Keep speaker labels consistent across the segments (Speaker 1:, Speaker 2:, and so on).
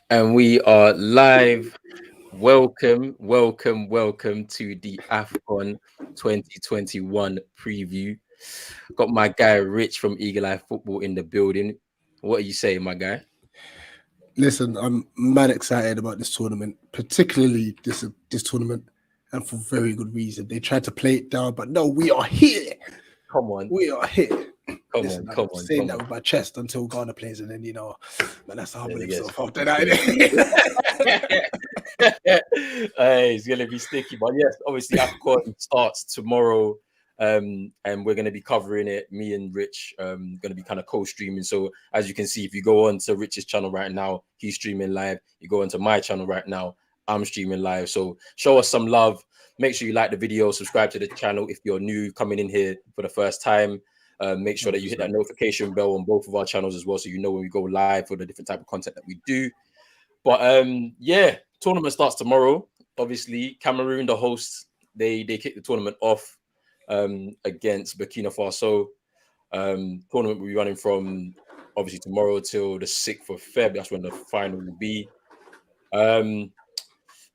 Speaker 1: And we are live. Welcome to the AFCON 2021 preview. Got my guy Rich from Eagle Eye Football in the building. What are you saying, my guy?
Speaker 2: Listen, I'm mad excited about this tournament, particularly this tournament, and for very good reason. They tried to play it down, but no, we are here.
Speaker 1: Come on,
Speaker 2: We are here.
Speaker 1: come
Speaker 2: Listen,
Speaker 1: on,
Speaker 2: I'm
Speaker 1: come on,
Speaker 2: saying
Speaker 1: come
Speaker 2: that
Speaker 1: on.
Speaker 2: with my chest until Ghana plays, and then man, that's to humble
Speaker 1: There he is.
Speaker 2: himself after that.
Speaker 1: Hey, it's gonna be sticky, but yes, obviously AFCON starts tomorrow, and we're gonna be covering it. Me and Rich, gonna be kind of co-streaming. So as you can see, if you go on to Rich's channel right now, he's streaming live. You go onto my channel right now, I'm streaming live. So show us some love. Make sure you like the video, subscribe to the channel if you're new coming in here for the first time. Make sure that you hit that notification bell on both of our channels as well, so you know when we go live for the different type of content that we do. But yeah, tournament starts tomorrow. Obviously, Cameroon, the hosts, they kick the tournament off against Burkina Faso. Tournament will be running from obviously tomorrow till the 6th of Feb. That's when the final will be.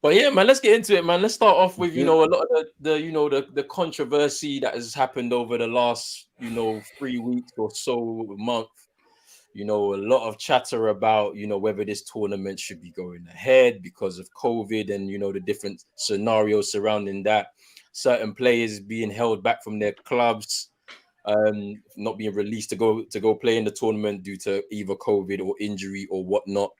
Speaker 1: But yeah, man, let's get into it, man. Let's start off with a lot of the controversy that has happened over the last 3 weeks or so, month. A lot of chatter about whether this tournament should be going ahead because of COVID and the different scenarios surrounding that. Certain players being held back from their clubs, not being released to go play in the tournament due to either COVID or injury or whatnot.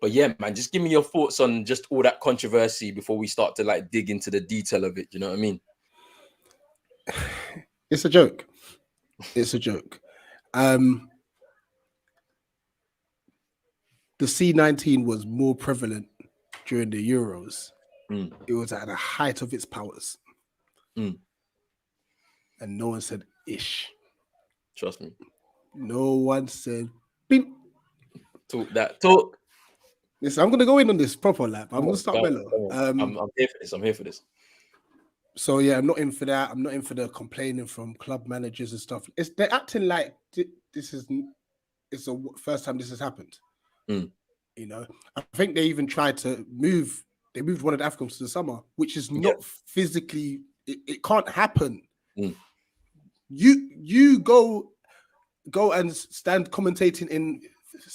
Speaker 1: But yeah, man, just give me your thoughts on just all that controversy before we start to like dig into the detail of it. You know what I mean?
Speaker 2: It's a joke. It's a joke. The C19 was more prevalent during the Euros. It was at the height of its powers. And no one said ish.
Speaker 1: Trust me.
Speaker 2: No one said beep.
Speaker 1: Talk.
Speaker 2: Listen, I'm gonna go in on this proper lap. I'm gonna start mellow.
Speaker 1: I'm here for this. I'm here for this.
Speaker 2: So yeah, I'm not in for that. I'm not in for the complaining from club managers and stuff. They're acting like it's the first time this has happened. I think they even tried to move. They moved one of the AFCONs to the summer, which is not physically. It can't happen. You go and stand commentating in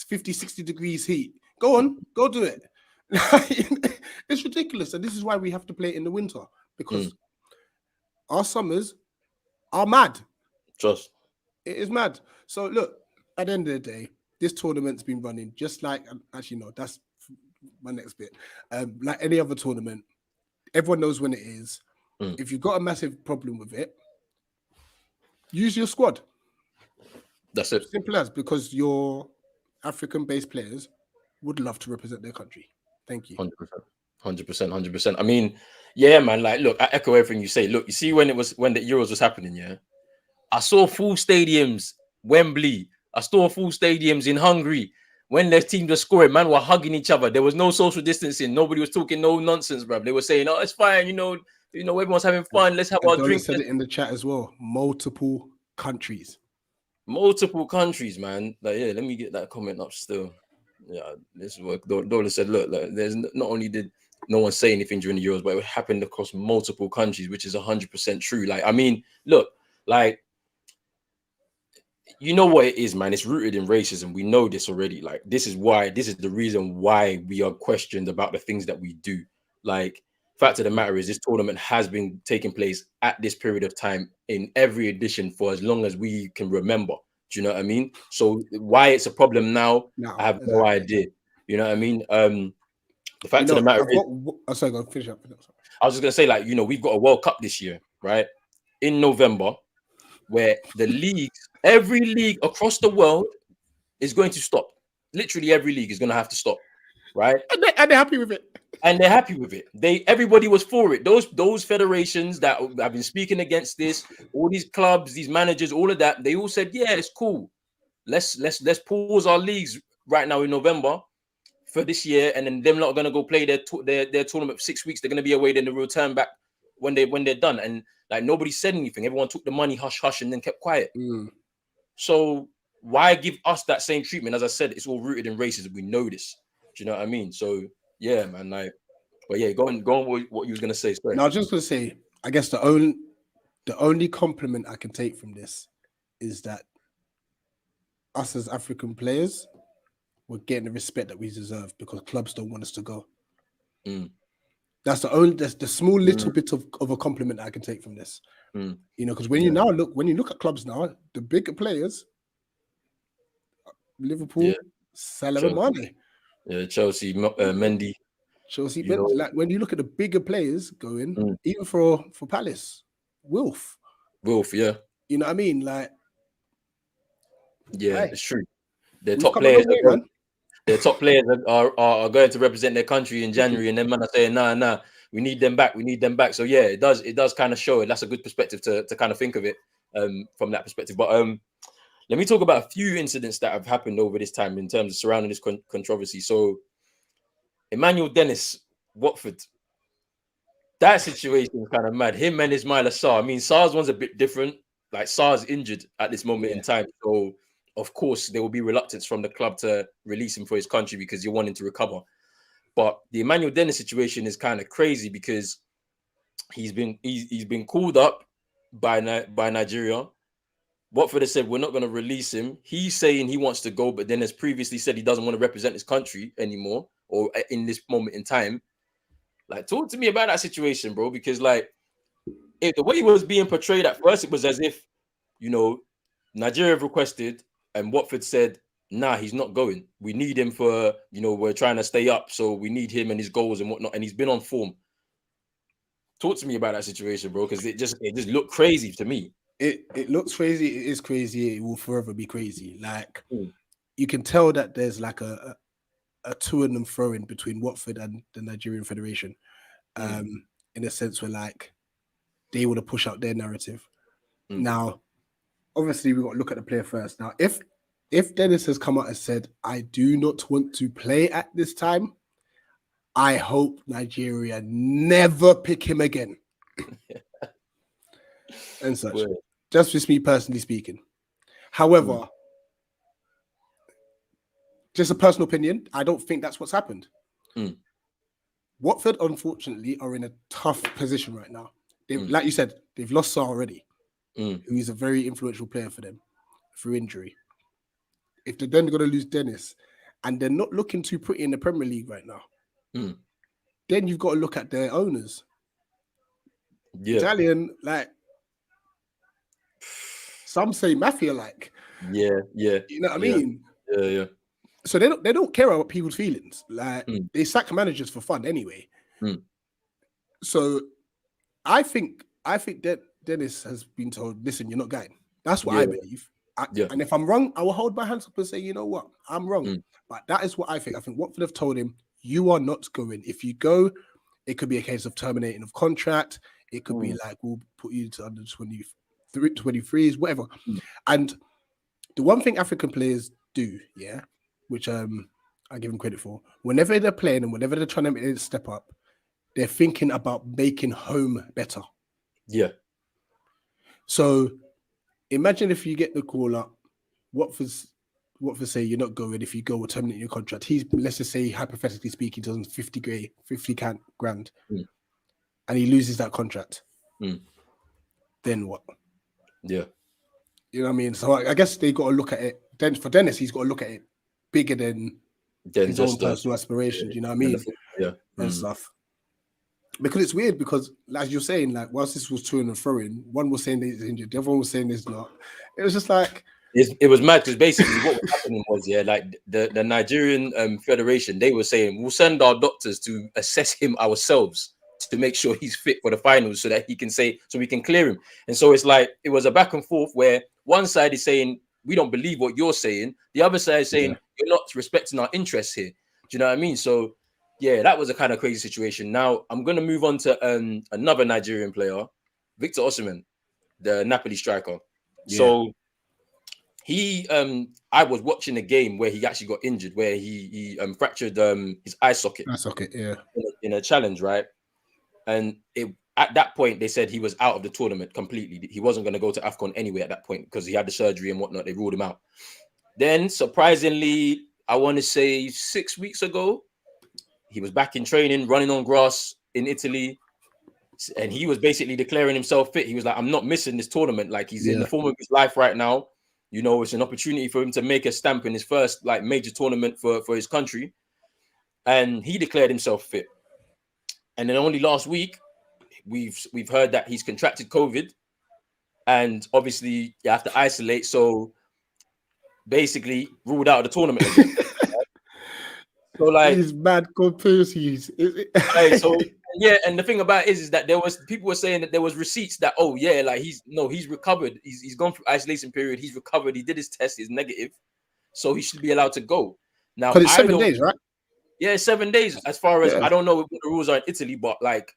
Speaker 2: 50, 60 degrees heat. Go on, go do it. It's ridiculous. And this is why we have to play it in the winter, because our summers are mad.
Speaker 1: Trust.
Speaker 2: It is mad. So look, at the end of the day, this tournament's been running just like, actually no, that's my next bit. Like any other tournament, everyone knows when it is. If you've got a massive problem with it, use your squad.
Speaker 1: That's it.
Speaker 2: Simple as, because your African-based players would love to represent their country. Thank you.
Speaker 1: 100%. I mean, yeah, man. Like, look, I echo everything you say. Look, you see, when the Euros was happening, yeah, I saw full stadiums, Wembley. I saw full stadiums in Hungary. When their teams were scoring, man, were hugging each other. There was no social distancing. Nobody was talking no nonsense, bro. They were saying, "Oh, it's fine. Everyone's having fun. Let's have our drink."
Speaker 2: Said it in the chat as well. Multiple countries,
Speaker 1: man. Like, yeah, let me get that comment up still. Yeah, this is what Dola said. Look, like, there's not only did no one say anything during the Euros, but it happened across multiple countries, which is 100% true. Like, I mean, look, like, you know what it is, man. It's rooted in racism. We know this already. Like, this is the reason why we are questioned about the things that we do. Like, fact of the matter is, this tournament has been taking place at this period of time in every edition for as long as we can remember. Do you know what I mean? So why it's a problem now, I have no idea. You know what I mean? The fact of the matter is,
Speaker 2: sorry, go finish up.
Speaker 1: I was just gonna say, like, we've got a World Cup this year, right? In November, where the leagues, every league across the world is going to stop. Literally every league is going to have to stop, right?
Speaker 2: And they're happy with it.
Speaker 1: And they're happy with it. Everybody was for it. Those federations that have been speaking against this, all these clubs, these managers, all of that, they all said, yeah, it's cool. Let's pause our leagues right now in November for this year, and then them lot are gonna go play their tournament for 6 weeks. They're gonna be away, then they'll return back when they're done. And like, nobody said anything. Everyone took the money, hush, and then kept quiet. So why give us that same treatment? As I said, it's all rooted in racism. We know this. Do you know what I mean? So yeah, man. Like, but yeah, go on. What you was gonna say. Sorry.
Speaker 2: No, I was just gonna say, I guess the only compliment I can take from this is that us as African players, we're getting the respect that we deserve because clubs don't want us to go. That's the small little bit of a compliment I can take from this. You know, because when you look at clubs now, the bigger players, Liverpool, Salah and Mane.
Speaker 1: Yeah, Chelsea, Mendy.
Speaker 2: Chelsea, like when you look at the bigger players going, even for Palace, Wilf,
Speaker 1: yeah.
Speaker 2: You know what I mean? Like,
Speaker 1: yeah, it's true. Their
Speaker 2: we've
Speaker 1: top
Speaker 2: come a long
Speaker 1: players,
Speaker 2: way, man.
Speaker 1: their top players are going to represent their country in January, and then man are saying, nah, we need them back. So yeah, it does kind of show it. That's a good perspective to kind of think of it from that perspective. But let me talk about a few incidents that have happened over this time in terms of surrounding this controversy. So Emmanuel Dennis, Watford. That situation is kind of mad. Him and Ismael Benesir. I mean, Sar's one's a bit different. Like, Sar's injured at this moment in time. So, of course, there will be reluctance from the club to release him for his country because you're wanting to recover. But the Emmanuel Dennis situation is kind of crazy because he's been called up by Nigeria. Watford has said, we're not going to release him. He's saying he wants to go, but then has previously said he doesn't want to represent his country anymore or in this moment in time. Like, talk to me about that situation, bro, because like the way he was being portrayed at first, it was as if, you know, Nigeria requested and Watford said, nah, he's not going. We need him for, you know, we're trying to stay up, so we need him and his goals and whatnot, and he's been on form. Talk to me about that situation, bro, because it just looked crazy to me.
Speaker 2: It looks crazy. It is crazy. It will forever be crazy. Like, you can tell that there's like a to and fro in between Watford and the Nigerian Federation, in a sense where like they want to push out their narrative. Now, obviously, we've got to look at the player first. Now, if Dennis has come out and said, I do not want to play at this time, I hope Nigeria never pick him again. And such. Well, just just me personally speaking. However, just a personal opinion, I don't think that's what's happened. Watford, unfortunately, are in a tough position right now. Like you said, they've lost Sarr already, who is a very influential player for them through injury. If they're then going to lose Dennis, and they're not looking too pretty in the Premier League right now, then you've got to look at their owners. Yeah. Italian, like, some say mafia-like.
Speaker 1: Yeah.
Speaker 2: You know what I mean?
Speaker 1: Yeah.
Speaker 2: So they don't care about people's feelings. Like, they sack managers for fun anyway. So I think that Dennis has been told, listen, you're not going. That's what I believe. And if I'm wrong, I will hold my hands up and say, you know what, I'm wrong. But that is what I think. I think Watford have told him, you are not going. If you go, it could be a case of terminating of contract. It could be like, we'll put you to under 23s, whatever. And the one thing African players do, which I give them credit for, whenever they're playing and whenever they're trying to make a step up, they're thinking about making home better. Yeah. So imagine if you get the call up, Watford say you're not going. If you go, we'll terminate your contract. Let's just say, hypothetically speaking, does 50 grand, and he loses that contract. Then what? Yeah. You know what I mean? So I guess they got to look at it. Then for Dennis, he's got to look at it bigger than his own personal aspirations. You know what I mean? And stuff. Because it's weird because, as you're saying, like, whilst this was to and fro, one was saying that he's injured, the other one was saying he's not. It was just like...
Speaker 1: It was mad because basically what was happening was, like, the Nigerian Federation, they were saying, we'll send our doctors to assess him ourselves to make sure he's fit for the finals so that he can say, so we can clear him. And so it's like, it was a back and forth where one side is saying, we don't believe what you're saying. The other side is saying, you're not respecting our interests here. Do you know what I mean? So, yeah, that was a kind of crazy situation. Now, I'm going to move on to another Nigerian player, Victor Osimhen, the Napoli striker. Yeah. So, I was watching a game where he actually got injured, where he fractured his eye socket. In a challenge, right? And at that point, they said he was out of the tournament completely. He wasn't going to go to AFCON anyway at that point because he had the surgery and whatnot. They ruled him out. Then, surprisingly, I want to say 6 weeks ago, he was back in training, running on grass in Italy. And he was basically declaring himself fit. He was like, I'm not missing this tournament. Like, he's in the form of his life right now. You know, it's an opportunity for him to make a stamp in his first like major tournament for his country. And he declared himself fit. And then only last week, we've heard that he's contracted COVID. And obviously you have to isolate. So basically ruled out of the tournament again. So like
Speaker 2: these mad conspiracies.
Speaker 1: So yeah, and the thing about it is that there was people were saying that there was receipts that like he's recovered. He's gone through isolation period. He's recovered. He did his test. He's negative, so he should be allowed to go. Now
Speaker 2: because it's 7 days, right?
Speaker 1: Yeah, 7 days. As far as I don't know what the rules are in Italy, but like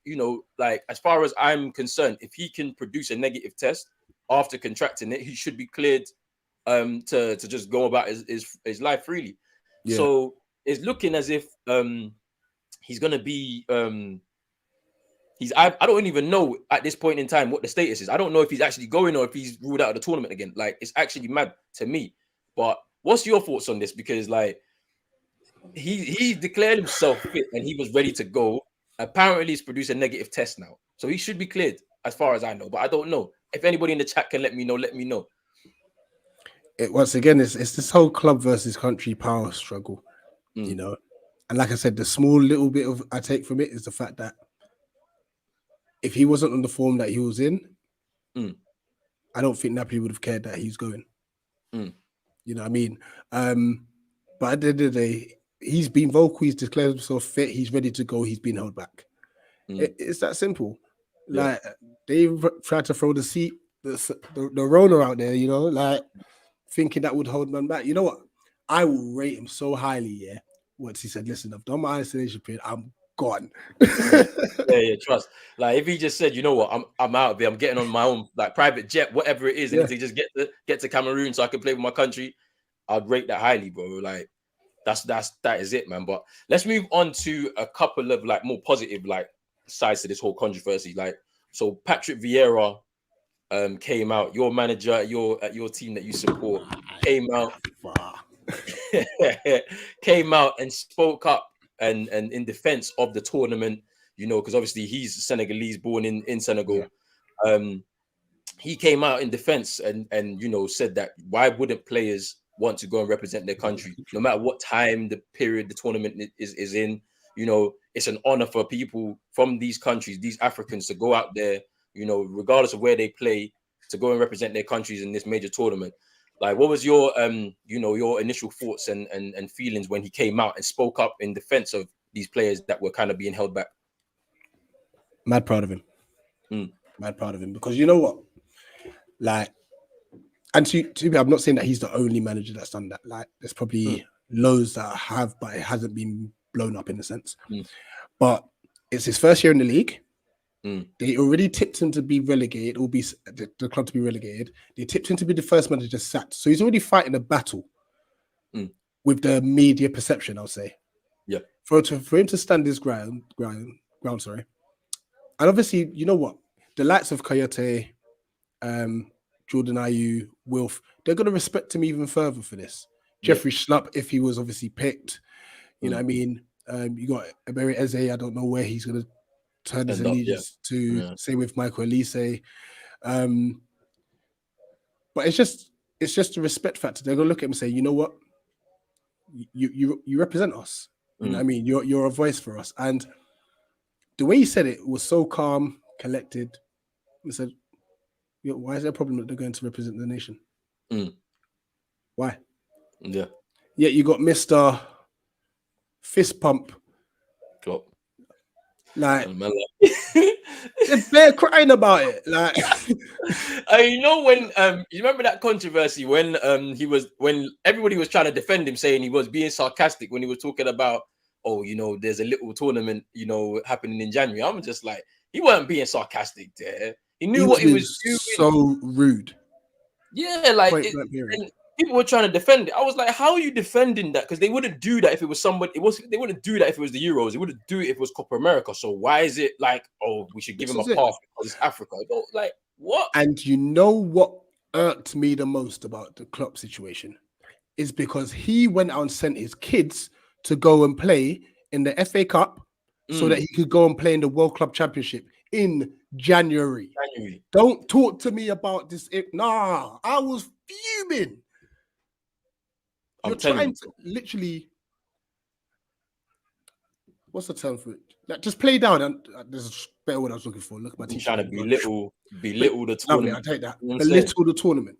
Speaker 1: as far as I'm concerned, if he can produce a negative test after contracting it, he should be cleared to just go about his life freely. Yeah. So it's looking as if he's gonna be I don't even know at this point in time what the status is. I don't know if he's actually going or if he's ruled out of the tournament again. Like, it's actually mad to me. But what's your thoughts on this? Because like he declared himself fit and he was ready to go. Apparently he's produced a negative test now, so he should be cleared as far as I know, but I don't know. If anybody in the chat can let me know.
Speaker 2: Once again, it's this whole club versus country power struggle, you know. And like I said, the small little bit of I take from it is the fact that if he wasn't on the form that he was in, I don't think Napoli would have cared that he's going. You know what I mean? But at the end of the day, he's been vocal, he's declared himself fit, he's ready to go, he's been held back. It's that simple. Like, they've tried to throw the Rona out there, you know, like thinking that would hold man back. You know what? I will rate him so highly, once he said, listen, I've done my isolation period, I'm gone.
Speaker 1: yeah, trust. Like, if he just said, you know what, I'm out of here, I'm getting on my own like private jet, whatever it is, and to just get to Cameroon so I can play with my country, I'd rate that highly, bro. Like, that is it, man. But let's move on to a couple of like more positive like sides to this whole controversy. Like, so Patrick Vieira came out, your manager at your team that you support, came out and spoke up and in defense of the tournament, you know, because obviously he's Senegalese, born in Senegal. He came out in defense and you know, said that why wouldn't players want to go and represent their country, no matter what time the period the tournament is in. You know, it's an honor for people from these countries, these Africans, to go out there, you know, regardless of where they play, to go and represent their countries in this major tournament. Like, what was your you know, your initial thoughts and feelings when he came out and spoke up in defense of these players that were kind of being held back?
Speaker 2: Mad proud of him. Mad proud of him, because you know what, like, and to me, I'm not saying that he's the only manager that's done that. Like, there's probably loads that have, but it hasn't been blown up in a sense. But it's his first year in the league. They already tipped him to be relegated, or be the club to be relegated. They tipped him to be the first manager sacked. So he's already fighting a battle with the media perception, I'll say. Yeah. For him to stand his ground, sorry. And obviously, you know what? The likes of Coyote, Jordan Ayew, Wilf, they're going to respect him even further for this. Jeffrey Schlupp, if he was obviously picked, you know what I mean? You got Emery Eze, I don't know where he's going to turn his allegiance to, same with Michael Elise. But it's just a respect factor. They're going to look at him and say, you know what? You represent us. You know what I mean? You're a voice for us. And the way he said it was so calm, collected. He said, why is there a problem that they're going to represent the nation? Why? Yeah. Yet you got Mr. Fist Pump. Klopp. Like, they're crying about it. Like,
Speaker 1: you know, when you remember that controversy when everybody was trying to defend him, saying he was being sarcastic when he was talking about, oh, you know, there's a little tournament, you know, happening in January. I'm just like, he wasn't being sarcastic there. He knew what he was doing.
Speaker 2: So rude.
Speaker 1: Yeah, like and people were trying to defend it. I was like, how are you defending that? Because they wouldn't do that if it was somebody. They wouldn't do that if it was the Euros. They wouldn't do it if it was Copa America. So why is it like, oh, we should give him a pass because it's Africa? Like, what?
Speaker 2: And you know what irked me the most about the Klopp situation? is because he went out and sent his kids to go and play in the FA Cup so that he could go and play in the World Club Championship in January. Don't talk to me about this. Nah, I was fuming. You're trying to literally, what's the term for it? Like, just play down. And this is better what I was looking for. Look at my t-shirt.
Speaker 1: Trying to belittle the tournament.
Speaker 2: Lovely, I'll take that. Belittle the tournament.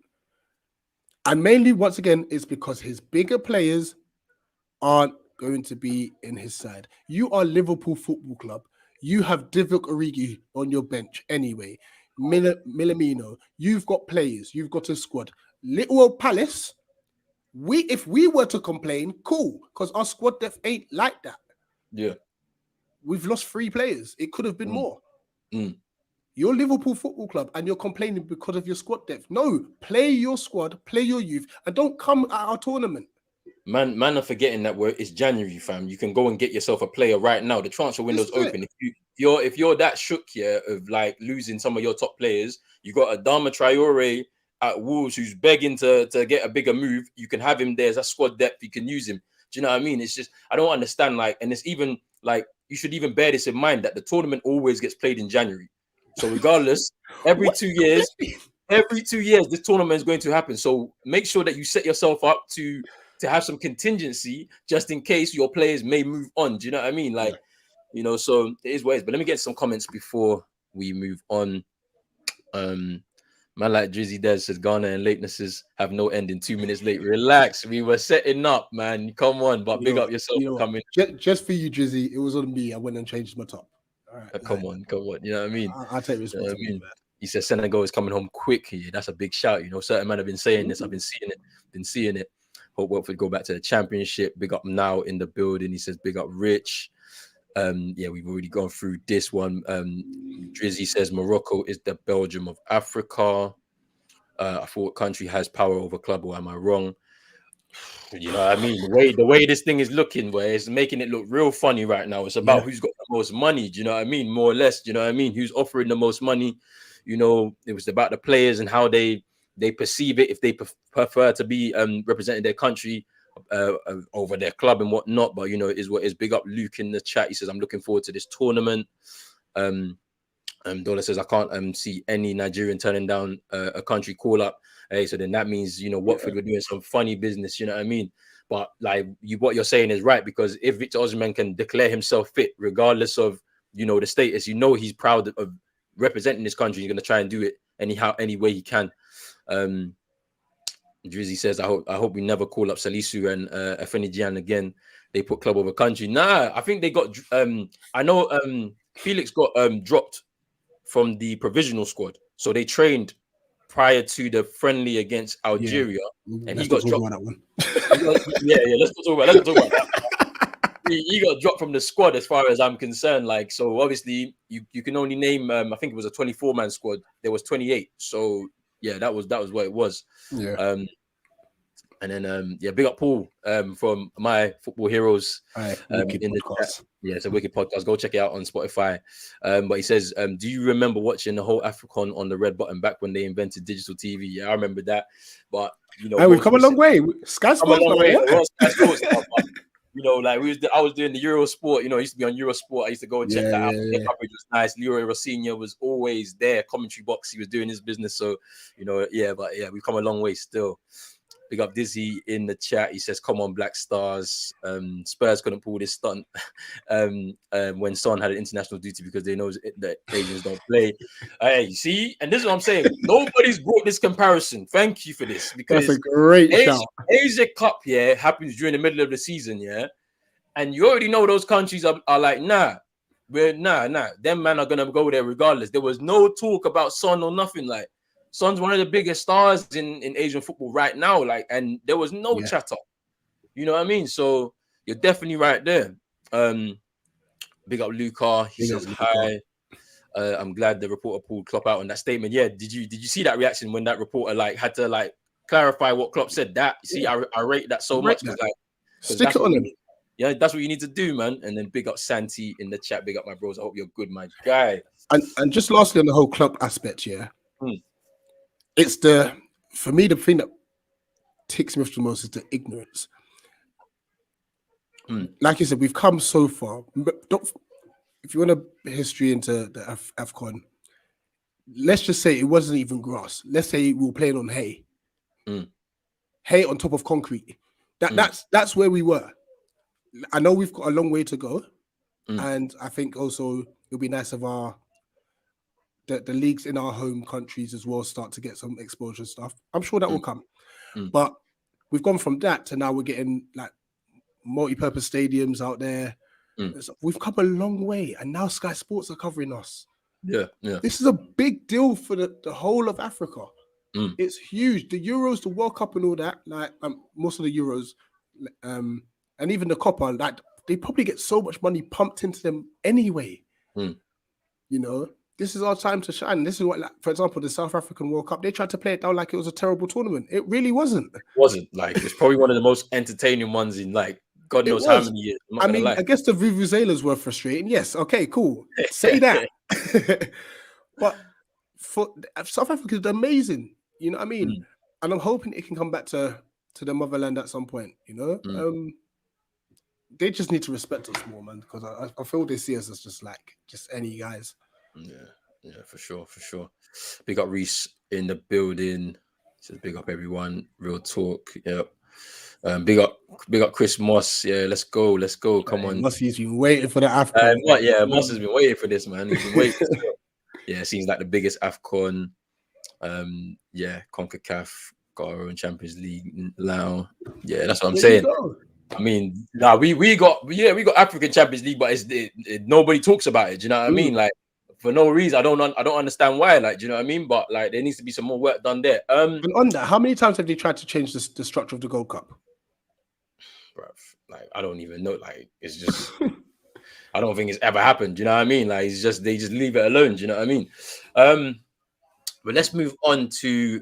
Speaker 2: And mainly, once again, it's because his bigger players aren't going to be in his side. You are Liverpool Football Club. You have Divock Origi on your bench anyway. Milamino. You've got players. You've got a squad. Little old Palace. If we were to complain, cool, because our squad depth ain't like that.
Speaker 1: Yeah.
Speaker 2: We've lost 3 players. It could have been more. You're Liverpool Football Club and you're complaining because of your squad depth. No, play your squad, play your youth, and don't come at our tournament.
Speaker 1: Man are forgetting that it's January, fam. You can go and get yourself a player right now. The transfer window's open. If you're that shook here of like losing some of your top players, you got Adama Traore at Wolves who's begging to get a bigger move. You can have him there as a squad depth. You can use him. Do you know what I mean? It's just I don't understand. Like, and it's even like you should even bear this in mind that the tournament always gets played in January. So regardless, every 2 years, this tournament is going to happen. So make sure that you set yourself up to have some contingency just in case your players may move on. Do you know what I mean? Like, you know, so it is what it is. But let me get some comments before we move on. Man like Drizzy Des says Ghana and latenesses have no end in 2 minutes late. Relax. We were setting up, man. Come on, but big up yourself for coming.
Speaker 2: Just for you, Drizzy, it was on me. I went and changed my top. All right,
Speaker 1: come on. You know what I mean?
Speaker 2: I'll take responsibility.
Speaker 1: You know I mean? He says Senegal is coming home quick. Yeah, that's a big shout. You know, certain men have been saying this. I've been seeing it. Hope Watford go back to the championship. Big up now in the building. He says big up Rich. Yeah, we've already gone through this one. Drizzy says Morocco is the Belgium of Africa. I thought country has power over club, or am I wrong? You know what I mean? The way this thing is looking, where it's making it look real funny right now. It's about who's got the most money. Do you know what I mean? More or less. Do you know what I mean? Who's offering the most money? You know, it was about the players and how they perceive it. If they prefer to be representing their country over their club and whatnot. But you know, it is what is. Big up Luke in the chat. He says, "I'm looking forward to this tournament." Dola says, "I can't see any Nigerian turning down a country call up." Hey, so then that means, you know, Watford were doing some funny business, you know what I mean? But like what you're saying is right, because if Victor Osimhen can declare himself fit, regardless of, you know, the status, you know, he's proud of representing this country. He's going to try and do it any way he can. Drizzy says, I hope we never call up Salisu and Afenijian again. They put club over country. Nah, I think they got, I know Felix got dropped from the provisional squad. So they trained prior to the friendly against Algeria, and he got dropped. That one. Let's talk about that. He got dropped from the squad, as far as I'm concerned. Like, so obviously you can only name. I think it was a 24-man squad. There was 28. So yeah, that was what it was. Yeah. And then big up Paul from My Football Heroes in the chat. Yeah, it's a wicked podcast. Go check it out on Spotify. But he says, do you remember watching the whole AFCON on the red button back when they invented digital TV? Yeah, I remember that. But you know,
Speaker 2: we've come a long way. Sky Sports,
Speaker 1: you know, like I was doing the Eurosport. You know, I used to be on Eurosport. I used to go and check that out. The coverage was nice. Leroy Rossignol was always there, commentary box. He was doing his business. So, you know, we've come a long way still. Big up Dizzy in the chat. He says, "Come on, Black Stars." Spurs couldn't pull this stunt when Son had an international duty because they know that Asians don't play. Hey, you see, and this is what I'm saying. Nobody's brought this comparison. Thank you for this, because
Speaker 2: that's a great shout.
Speaker 1: Asia Cup, happens during the middle of the season, and you already know those countries are like, nah. Them men are gonna go there regardless. There was no talk about Son or nothing. Like, Son's one of the biggest stars in Asian football right now, like, and there was no chatter. You know what I mean? So you're definitely right there. Big up Luca. He says hi. I'm glad the reporter pulled Klopp out on that statement. Yeah, did you see that reaction when that reporter had to clarify what Klopp said? That see, I rate that so much, because
Speaker 2: stick it on him.
Speaker 1: Yeah, that's what you need to do, man. And then big up Santi in the chat. Big up my bros. I hope you're good, my guy.
Speaker 2: And just lastly on the whole club aspect, it's for me the thing that ticks me off the most is the ignorance. Like you said, we've come so far. If you want a history into the AFCON, let's just say it wasn't even grass. Let's say we were playing on hay. Hay on top of concrete. That's where we were. I know we've got a long way to go. And I think also it'll be nice if the leagues in our home countries as well start to get some exposure stuff. I'm sure that will come. But we've gone from that to now we're getting like multi-purpose stadiums out there. We've come a long way, and now Sky Sports are covering us.
Speaker 1: Yeah.
Speaker 2: This is a big deal for the whole of Africa. It's huge. The Euros, the World Cup, and all that. Like most of the Euros, and even the Copa, like they probably get so much money pumped into them anyway. You know, this is our time to shine. This is what, like, for example, the South African World Cup. They tried to play it down like it was a terrible tournament. It really wasn't.
Speaker 1: Like it's probably one of the most entertaining ones in like God knows how many years.
Speaker 2: I mean, I guess the vuvuzelas were frustrating. Yes, okay, cool. Say that. But for South Africa is amazing. You know what I mean? And I'm hoping it can come back to the motherland at some point. You know, they just need to respect us more, man. Because I feel they see us as just any guys.
Speaker 1: Yeah, for sure. Big up Reese in the building. Says big up everyone. Real talk. Yep. Big up Chris Moss. Yeah, let's go. Come on.
Speaker 2: Moss's been waiting for the AFCON.
Speaker 1: Moss has been waiting for this, man. He's been waiting. Yeah, seems like the biggest AFCON. CONCACAF got our own Champions League now. Yeah, that's what I'm saying. I mean, we got African Champions League, but nobody talks about it. Do you know what I mean? Like for no reason. I don't understand why. Like, do you know what I mean? But like, there needs to be some more work done there.
Speaker 2: And on that, how many times have they tried to change the structure of the Gold Cup?
Speaker 1: Like, I don't even know. Like, it's just, I don't think it's ever happened. Do you know what I mean? Like, it's just, they just leave it alone. Do you know what I mean? But let's move on to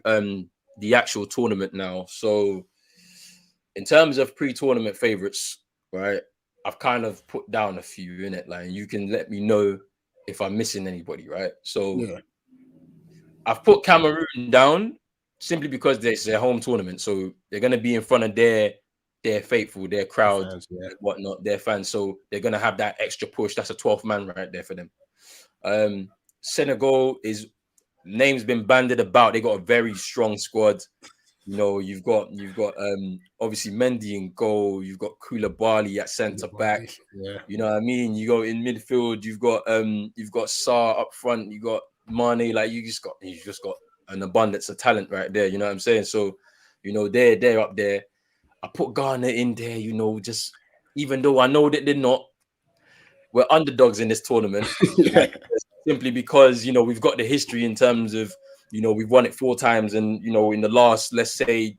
Speaker 1: the actual tournament now. So, in terms of pre-tournament favorites, right? I've kind of put down a few in it. Like, you can let me know if I'm missing anybody, right? So, I've put Cameroon down simply because it's their home tournament. So, they're going to be in front of their faithful, their crowd, fans, whatnot, their fans. So they're gonna have that extra push. That's a 12th man right there for them. Senegal name's been banded about. They got a very strong squad. You know, you've got obviously Mendy in goal. You've got Koulibaly at centre back.
Speaker 2: Yeah.
Speaker 1: You know what I mean. You go in midfield. You've got Sarr up front. You got Mane. Like you just got an abundance of talent right there. You know what I'm saying? So, you know, they're up there. I put Ghana in there, you know, just even though I know that we're underdogs in this tournament, simply because, you know, we've got the history in terms of, you know, we've won it 4 times. And, you know, in the last, let's say,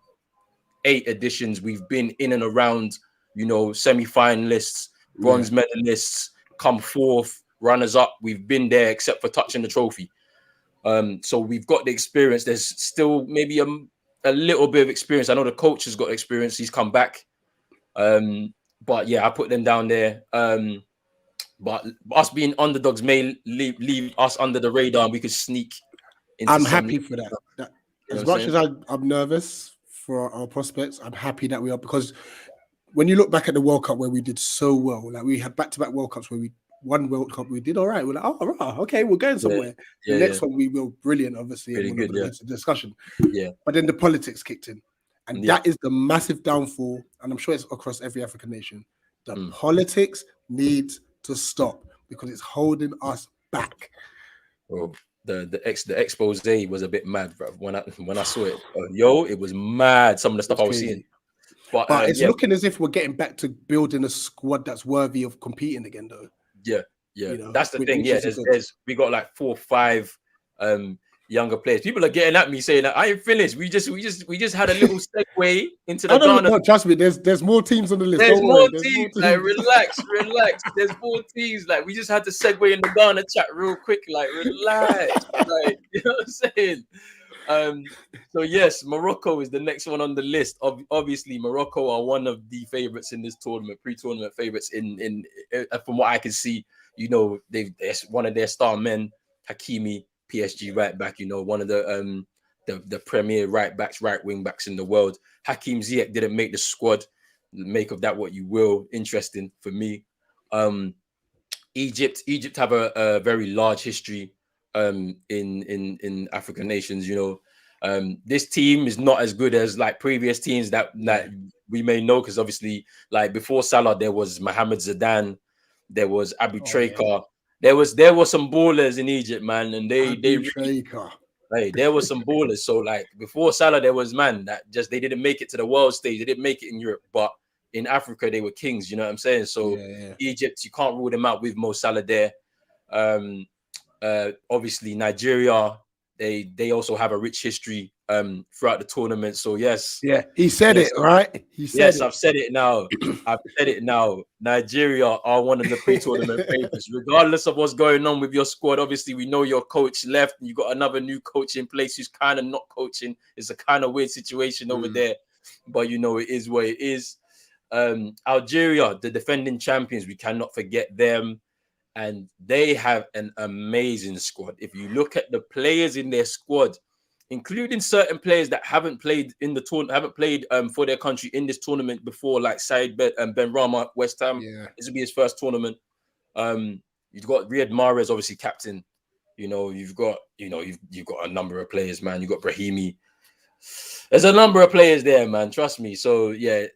Speaker 1: 8 editions, we've been in and around, you know, semi-finalists, bronze medalists, come 4th, runners up. We've been there except for touching the trophy. So we've got the experience. There's still maybe a little bit of experience. I know the coach has got experience. He's come back. But yeah, I put them down there. But us being underdogs may leave us under the radar and we could sneak into
Speaker 2: I'm happy for that. As much as I'm nervous for our prospects, I'm happy that we are, because when you look back at the World Cup where we did so well, like we had back-to-back World Cups where we won World Cup, we did all right. We're like, oh, right, okay, we're going somewhere. The next one we will brilliant, obviously, really and we're going to get to discussion.
Speaker 1: Yeah.
Speaker 2: But then the politics kicked in. And that is the massive downfall, and I'm sure it's across every African nation. The politics needs to stop because it's holding us back.
Speaker 1: Well, the expose was a bit mad, bro. When I saw it, it was mad. Some of the stuff I was seeing, but
Speaker 2: it's looking as if we're getting back to building a squad that's worthy of competing again, though.
Speaker 1: Yeah. You know, that's the thing. Yeah, we got like 4 or 5 younger players. People are getting at me saying that I ain't finished. We just had a little segue into the Ghana.
Speaker 2: No, trust me. There's more teams on the list.
Speaker 1: There's more teams. Like relax. There's more teams. Like we just had to segue in the Ghana chat real quick. Like relax. Like you know what I'm saying. So yes, Morocco is the next one on the list. Obviously, Morocco are one of the favorites in this tournament, pre-tournament favorites. In from what I can see, you know, that's one of their star men, Hakimi. PSG right back, you know, one of the the premier right backs, right wing backs in the world. Hakim Ziyech didn't make the squad. Make of that what you will. Interesting for me. Egypt have a very large history in African nations. This team is not as good as like previous teams that we may know, because obviously, like before Salah, there was Mohamed Zidane, there was Abu Trika, there was some ballers in Egypt, man, and they really, hey, there was some ballers. So like before Salah, there was that just they didn't make it to the world stage, they didn't make it in Europe, but in Africa they were kings. You know what I'm saying? So Egypt, you can't rule them out with Mo Salah there. Obviously Nigeria, they also have a rich history throughout the tournament. So yes,
Speaker 2: he said it, right?
Speaker 1: I've said it now. Nigeria are one of the pre-tournament favorites, regardless of what's going on with your squad. Obviously, we know your coach left, and you got another new coach in place who's kind of not coaching. It's a kind of weird situation over there, but it is what it is. Algeria, the defending champions, we cannot forget them. And they have an amazing squad. If you look at the players in their squad, including certain players that haven't played in the tournament, haven't played for their country in this tournament before, like Said Ben Rama, West Ham. This will be his first tournament. You've got Riyad Mahrez, obviously captain. You've got a number of players, man. You've got Brahimi. There's a number of players there, man. Trust me. So yeah,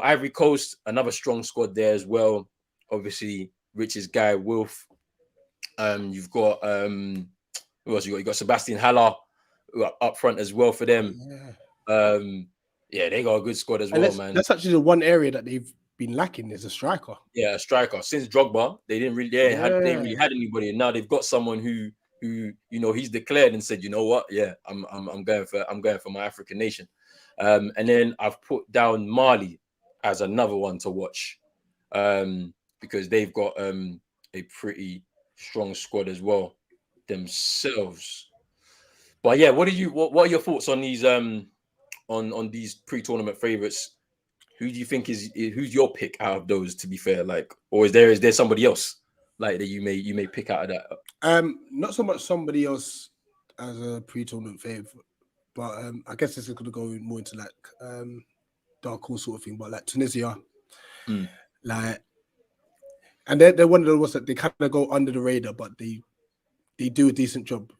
Speaker 1: Ivory Coast, another strong squad there as well. Obviously, Rich's guy Wolf. You've got who else you got? You got Sebastian Haller up front as well for them. They got a good squad as well, man.
Speaker 2: That's actually the one area that they've been lacking is a striker.
Speaker 1: Yeah, a striker. Since Drogba, they didn't really had anybody, and now they've got someone who he's declared and said, you know what? Yeah, I'm going for my African nation. And then I've put down Mali as another one to watch. Because they've got a pretty strong squad as well themselves. But yeah, what are your thoughts on these on these pre-tournament favorites? Who do you think who's your pick out of those, to be fair? Like, or is there somebody else like that you may pick out of that?
Speaker 2: Not so much somebody else as a pre-tournament favorite, but I guess this is gonna go more into like dark horse sort of thing, but like Tunisia. Like, and they're one of the ones that they kind of go under the radar, but they do a decent job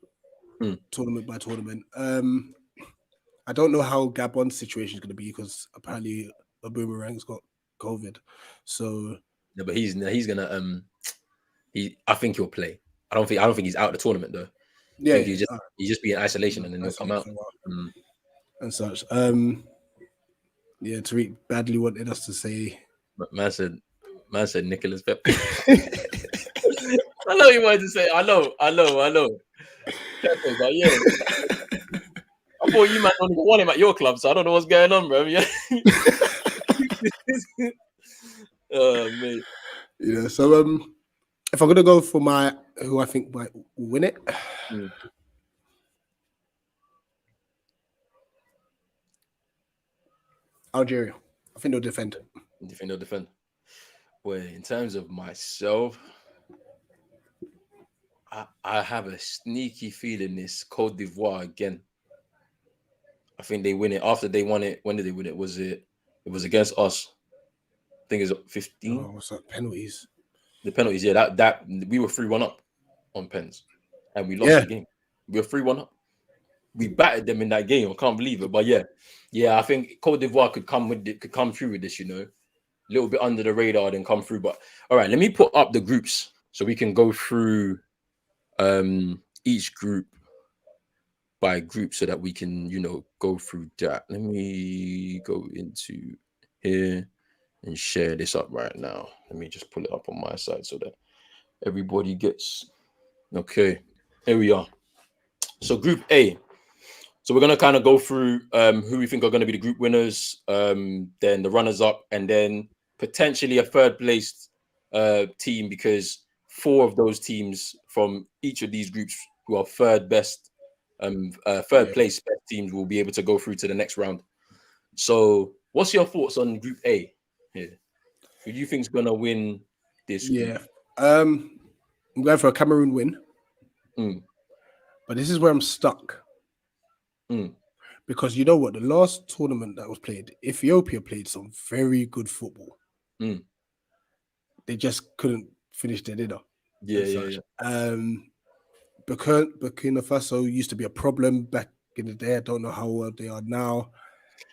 Speaker 2: tournament by tournament. I don't know how Gabon's situation is going to be, because apparently a Boomerang's got COVID. So
Speaker 1: yeah, but he's gonna I think he'll play. I don't think he's out of the tournament though.
Speaker 2: Yeah,
Speaker 1: I think he'll just be in isolation and then he'll come out
Speaker 2: and such. Tariq badly wanted us to say.
Speaker 1: Man said Nicholas Pepe. I know you wanted to say. I know. Pepe, but yeah. I thought you might only want him at your club, so I don't know what's going on, bro. Yeah. Oh man.
Speaker 2: Yeah. So if I'm gonna go for who I think might win it. Algeria. I think they'll defend.
Speaker 1: Well, in terms of myself, I have a sneaky feeling it's Côte d'Ivoire again. I think they win it after they won it. When did they win it? It was against us. I think it's 15.
Speaker 2: Oh, what's that? Penalties.
Speaker 1: The penalties, yeah. That we were 3-1 up on pens, and we lost the game. We were 3-1 up. We battered them in that game. I can't believe it, but yeah. I think Côte d'Ivoire could come through with this. A little bit under the radar, then come through. But all right, let me put up the groups so we can go through each group by group so that we can, go through that. Let me go into here and share this up right now. Let me just pull it up on my side so that everybody gets. Okay, here we are. So Group A. So we're going to kind of go through who we think are going to be the group winners, then the runners-up, and then potentially a third-placed team, because 4 of those teams from each of these groups who are third-place best teams will be able to go through to the next round. So what's your thoughts on Group A here? Who do you think is going to win this group?
Speaker 2: Yeah. I'm going for a Cameroon win. But this is where I'm stuck. Because you know what, the last tournament that was played, Ethiopia played some very good football. They just couldn't finish their dinner.
Speaker 1: Yeah.
Speaker 2: Burkina Faso used to be a problem back in the day. I don't know how well they are now.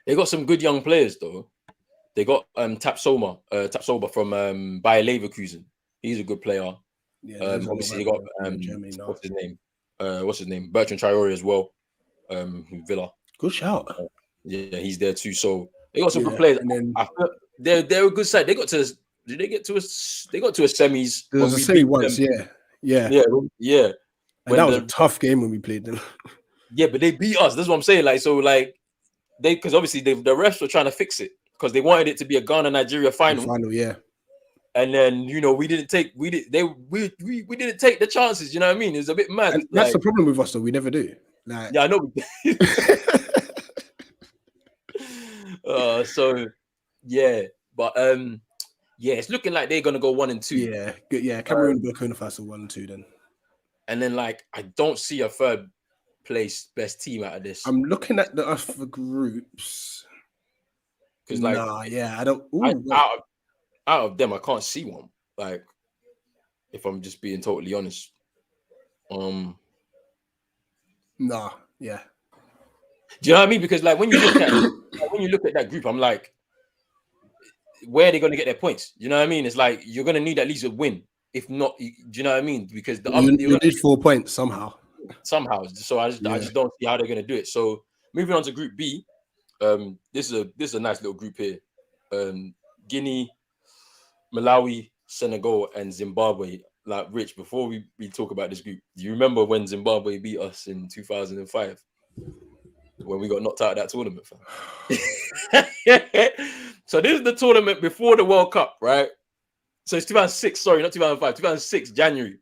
Speaker 1: They got some good young players though. They got Tapsoba from Bayer Leverkusen. He's a good player.
Speaker 2: Yeah,
Speaker 1: obviously they got what's his name? Bertrand Traore as well. Villa.
Speaker 2: Good shout.
Speaker 1: Yeah, he's there too. So they got some good players. And then they're a good side. They got to They got to a semis.
Speaker 2: There was a semi once, yeah. And that was a tough game when we played them.
Speaker 1: Yeah, but they beat us. That's what I'm saying. Because obviously the refs were trying to fix it because they wanted it to be a Ghana-Nigeria final.
Speaker 2: Yeah.
Speaker 1: And then we didn't take the chances. You know what I mean? It's a bit mad.
Speaker 2: And that's the problem with us, though. We never do.
Speaker 1: Yeah, I know. It's looking like they're gonna go 1 and 2.
Speaker 2: Yeah, good. Yeah, Cameroon, Burkina Faso 1 and 2 then.
Speaker 1: And then I don't see a third place best team out of this.
Speaker 2: I'm looking at the other groups.
Speaker 1: Because
Speaker 2: I don't.
Speaker 1: Out of them, I can't see one. If I'm just being totally honest.
Speaker 2: Yeah.
Speaker 1: Do you know what I mean? Because when you look at that group, I'm like, where are they going to get their points? You know what I mean? It's like you're going to need at least a win. If not, do you know what I mean? Because
Speaker 2: you need 4 points somehow.
Speaker 1: So I just don't see how they're going to do it. So moving on to Group B, this is a nice little group here. Guinea, Malawi, Senegal, and Zimbabwe. Rich, before we talk about this group, do you remember when Zimbabwe beat us in 2005? When we got knocked out of that tournament, fam? So this is the tournament before the World Cup, right? So it's 2006, sorry, not 2005, 2006, January.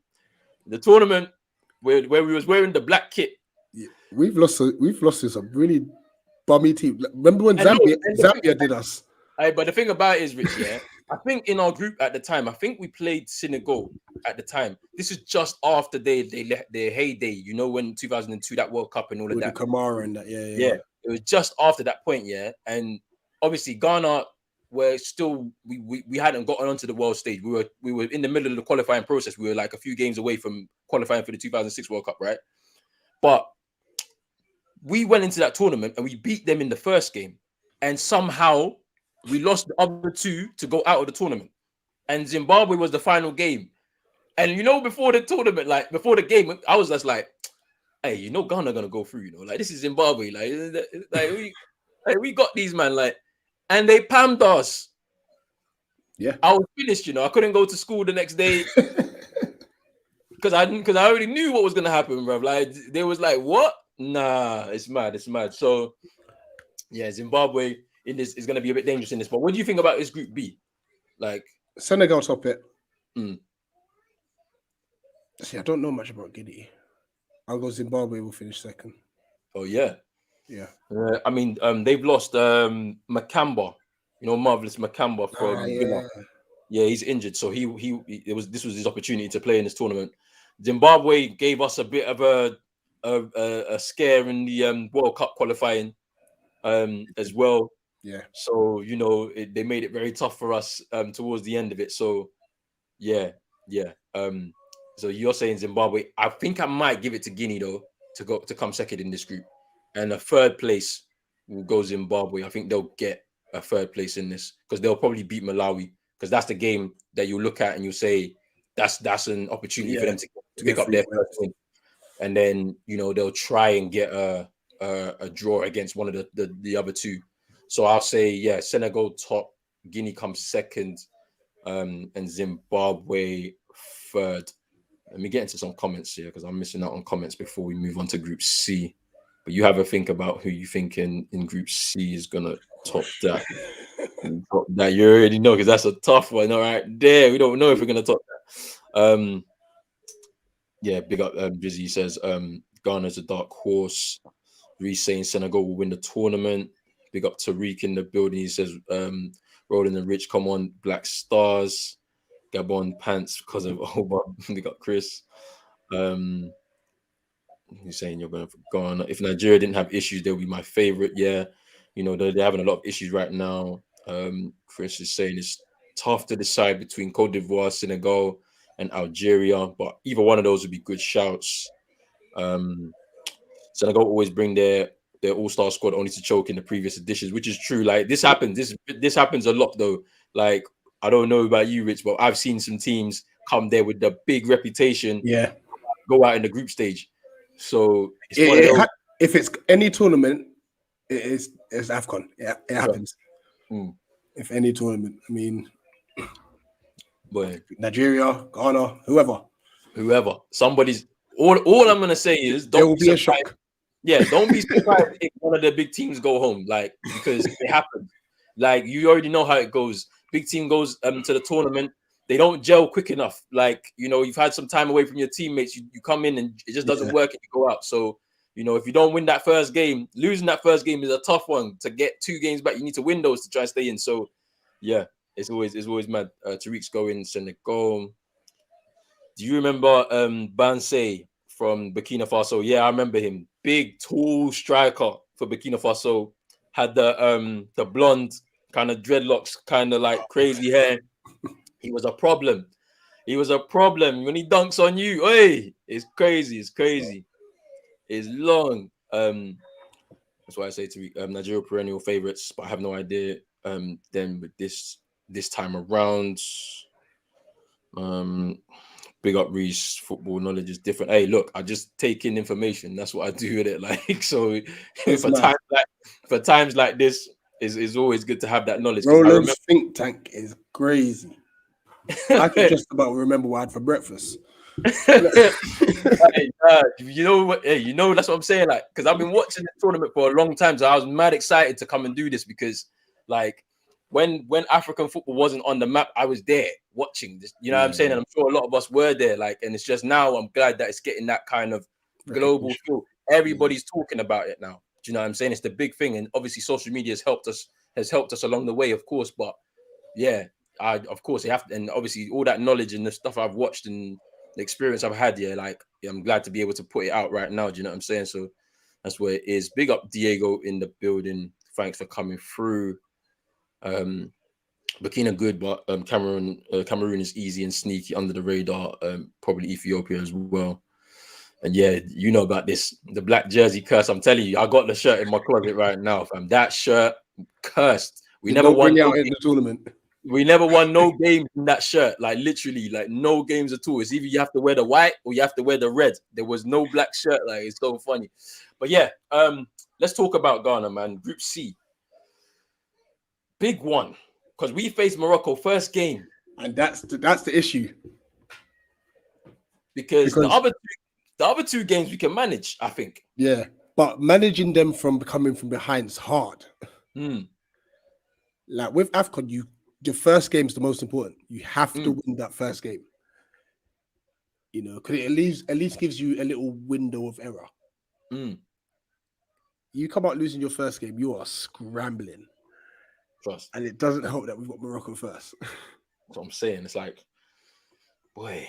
Speaker 1: The tournament where we was wearing the black kit.
Speaker 2: Yeah. We've lost to some really bummy team. Remember when Zambia did us?
Speaker 1: But the thing about it is, Rich, I think in our group at the time, I think we played Senegal at the time. This is just after they left their heyday, when 2002, that World Cup and all of that.
Speaker 2: With the Kamara and that,
Speaker 1: yeah. It was just after that point, and obviously Ghana were still we hadn't gotten onto the world stage. We were in the middle of the qualifying process. We were a few games away from qualifying for the 2006 World Cup, right? But we went into that tournament and we beat them in the first game, and somehow we lost the other two to go out of the tournament. And Zimbabwe was the final game. And before the tournament, before the game, I was just like, hey, Ghana gonna go through, this is Zimbabwe. We got these, man, and they pammed us.
Speaker 2: Yeah.
Speaker 1: I was finished, I couldn't go to school the next day. Because I already knew what was gonna happen, bro. They was like, what? Nah, it's mad. So yeah, Zimbabwe in this is gonna be a bit dangerous in this. But what do you think about this Group B?
Speaker 2: Senegal top it. See, I don't know much about Guinea. I'll go Zimbabwe will finish second.
Speaker 1: Oh yeah.
Speaker 2: Yeah.
Speaker 1: They've lost Makamba, Marvelous Makamba from Villa. Yeah, he's injured, so this was his opportunity to play in this tournament. Zimbabwe gave us a bit of a scare in the World Cup qualifying as well.
Speaker 2: Yeah.
Speaker 1: So they made it very tough for us towards the end of it. So yeah. So you're saying Zimbabwe? I think I might give it to Guinea though to come second in this group, and a third place will go Zimbabwe. I think they'll get a third place in this because they'll probably beat Malawi because that's the game that you look at and you say that's an opportunity for them to pick up their first win, and then they'll try and get a draw against one of the other two. So I'll say Senegal top, Guinea comes second, and Zimbabwe third. Let me get into some comments here because I'm missing out on comments before we move on to Group C. But you have a think about who you think in Group C is gonna top that. Top that you already know because that's a tough one. All right, there we don't know if we're gonna top that. Big up. Drizzy says Ghana's a dark horse. Reese saying Senegal will win the tournament. Big up Tariq in the building. He says Rolling and Rich, come on, Black Stars. Gabon pants because of Oba. We got Chris. You're saying you're going for Ghana. If Nigeria didn't have issues, they'll be my favorite. Yeah, you know, they're having a lot of issues right now. Chris is saying it's tough to decide between Cote d'Ivoire, Senegal, and Algeria, but either one of those would be good shouts. Senegal always bring their all-star squad only to choke in the previous editions, which is true. Like this happens. This happens a lot though. Like I don't know about you, Rich, but I've seen some teams come there with the big reputation, go out in the group stage. So it's one of those.
Speaker 2: If it's any tournament, it's AFCON. Yeah, it happens. If any tournament, I mean, Nigeria, Ghana, whoever.
Speaker 1: Somebody's. All I'm gonna say is
Speaker 2: there will be a shock.
Speaker 1: Yeah, don't be surprised if one of the big teams go home, like because it happens. Like you already know how it goes. Big team goes to the tournament. They don't gel quick enough. Like, you know, you've had some time away from your teammates. You come in and it just doesn't work and you go out. So, you know, if you don't win that first game, losing that first game is a tough one. To get 2 games back, you need to win those to try and stay in. So, yeah, it's always mad. Tariq's going Senegal. Do you remember Bansay from Burkina Faso? Yeah, I remember him. Big, tall striker for Burkina Faso. Had the blonde kind of dreadlocks, kind of like crazy hair. He was a problem. When he dunks on you. Hey, it's crazy. It's long. That's why I say to Nigeria perennial favorites, but I have no idea. Then with this time around, big up Reese. Football knowledge is different. Hey, look, I just take in information. That's what I do with it. Like so, for times like this, is always good to have that knowledge.
Speaker 2: Roland's think tank is crazy. I can just about remember what I had for breakfast.
Speaker 1: Hey, you know what? Hey, you know that's what I'm saying. Like, because I've been watching the tournament for a long time, so I was mad excited to come and do this because, like, when African football wasn't on the map, I was there watching this. You know what I'm saying? And I'm sure a lot of us were there. Like, and it's just now I'm glad that it's getting that kind of global feel. Everybody's talking about it now. Do you know what I'm saying? It's the big thing, and obviously social media has helped us along the way, of course. But yeah. Of course, you have to, and obviously all that knowledge and the stuff I've watched and the experience I've had, I'm glad to be able to put it out right now. Do you know what I'm saying? So that's where it is. Big up Diego in the building. Thanks for coming through. Burkina good, but Cameroon is easy and sneaky under the radar. Probably Ethiopia as well. And yeah, you know about this, the black jersey curse. I'm telling you, I got the shirt in my closet right now, fam. That shirt cursed. We never won
Speaker 2: out in the tournament.
Speaker 1: We never won no games in that shirt, like literally, like no games at all. It's either you have to wear the white or you have to wear the red. There was no black shirt, like it's so funny. But yeah, let's talk about Ghana, man. Group C, big one, because we faced Morocco first game,
Speaker 2: and that's the issue.
Speaker 1: Because the other two games we can manage, I think.
Speaker 2: Yeah, but managing them from coming from behind is hard. Like with AFCON, the first game is the most important. You have to win that first game. You know, because it at least gives you a little window of error. You come out losing your first game, you are scrambling.
Speaker 1: Trust.
Speaker 2: And it doesn't help that we've got Morocco first.
Speaker 1: That's what I'm saying. It's like, boy.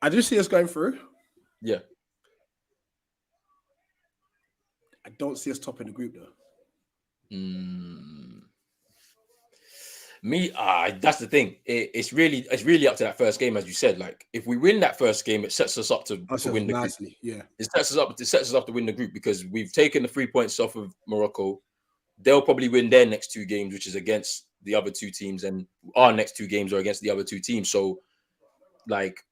Speaker 2: I do see us going through.
Speaker 1: Yeah.
Speaker 2: I don't see us topping the group though.
Speaker 1: That's the thing. It's really up to that first game, as you said. Like, if we win that first game, it sets us up to win the group.
Speaker 2: Yeah,
Speaker 1: it sets us up to win the group because we've taken the 3 points off of Morocco. They'll probably win their next 2 games, which is against the other 2 teams, and our next 2 games are against the other 2 teams. So, like,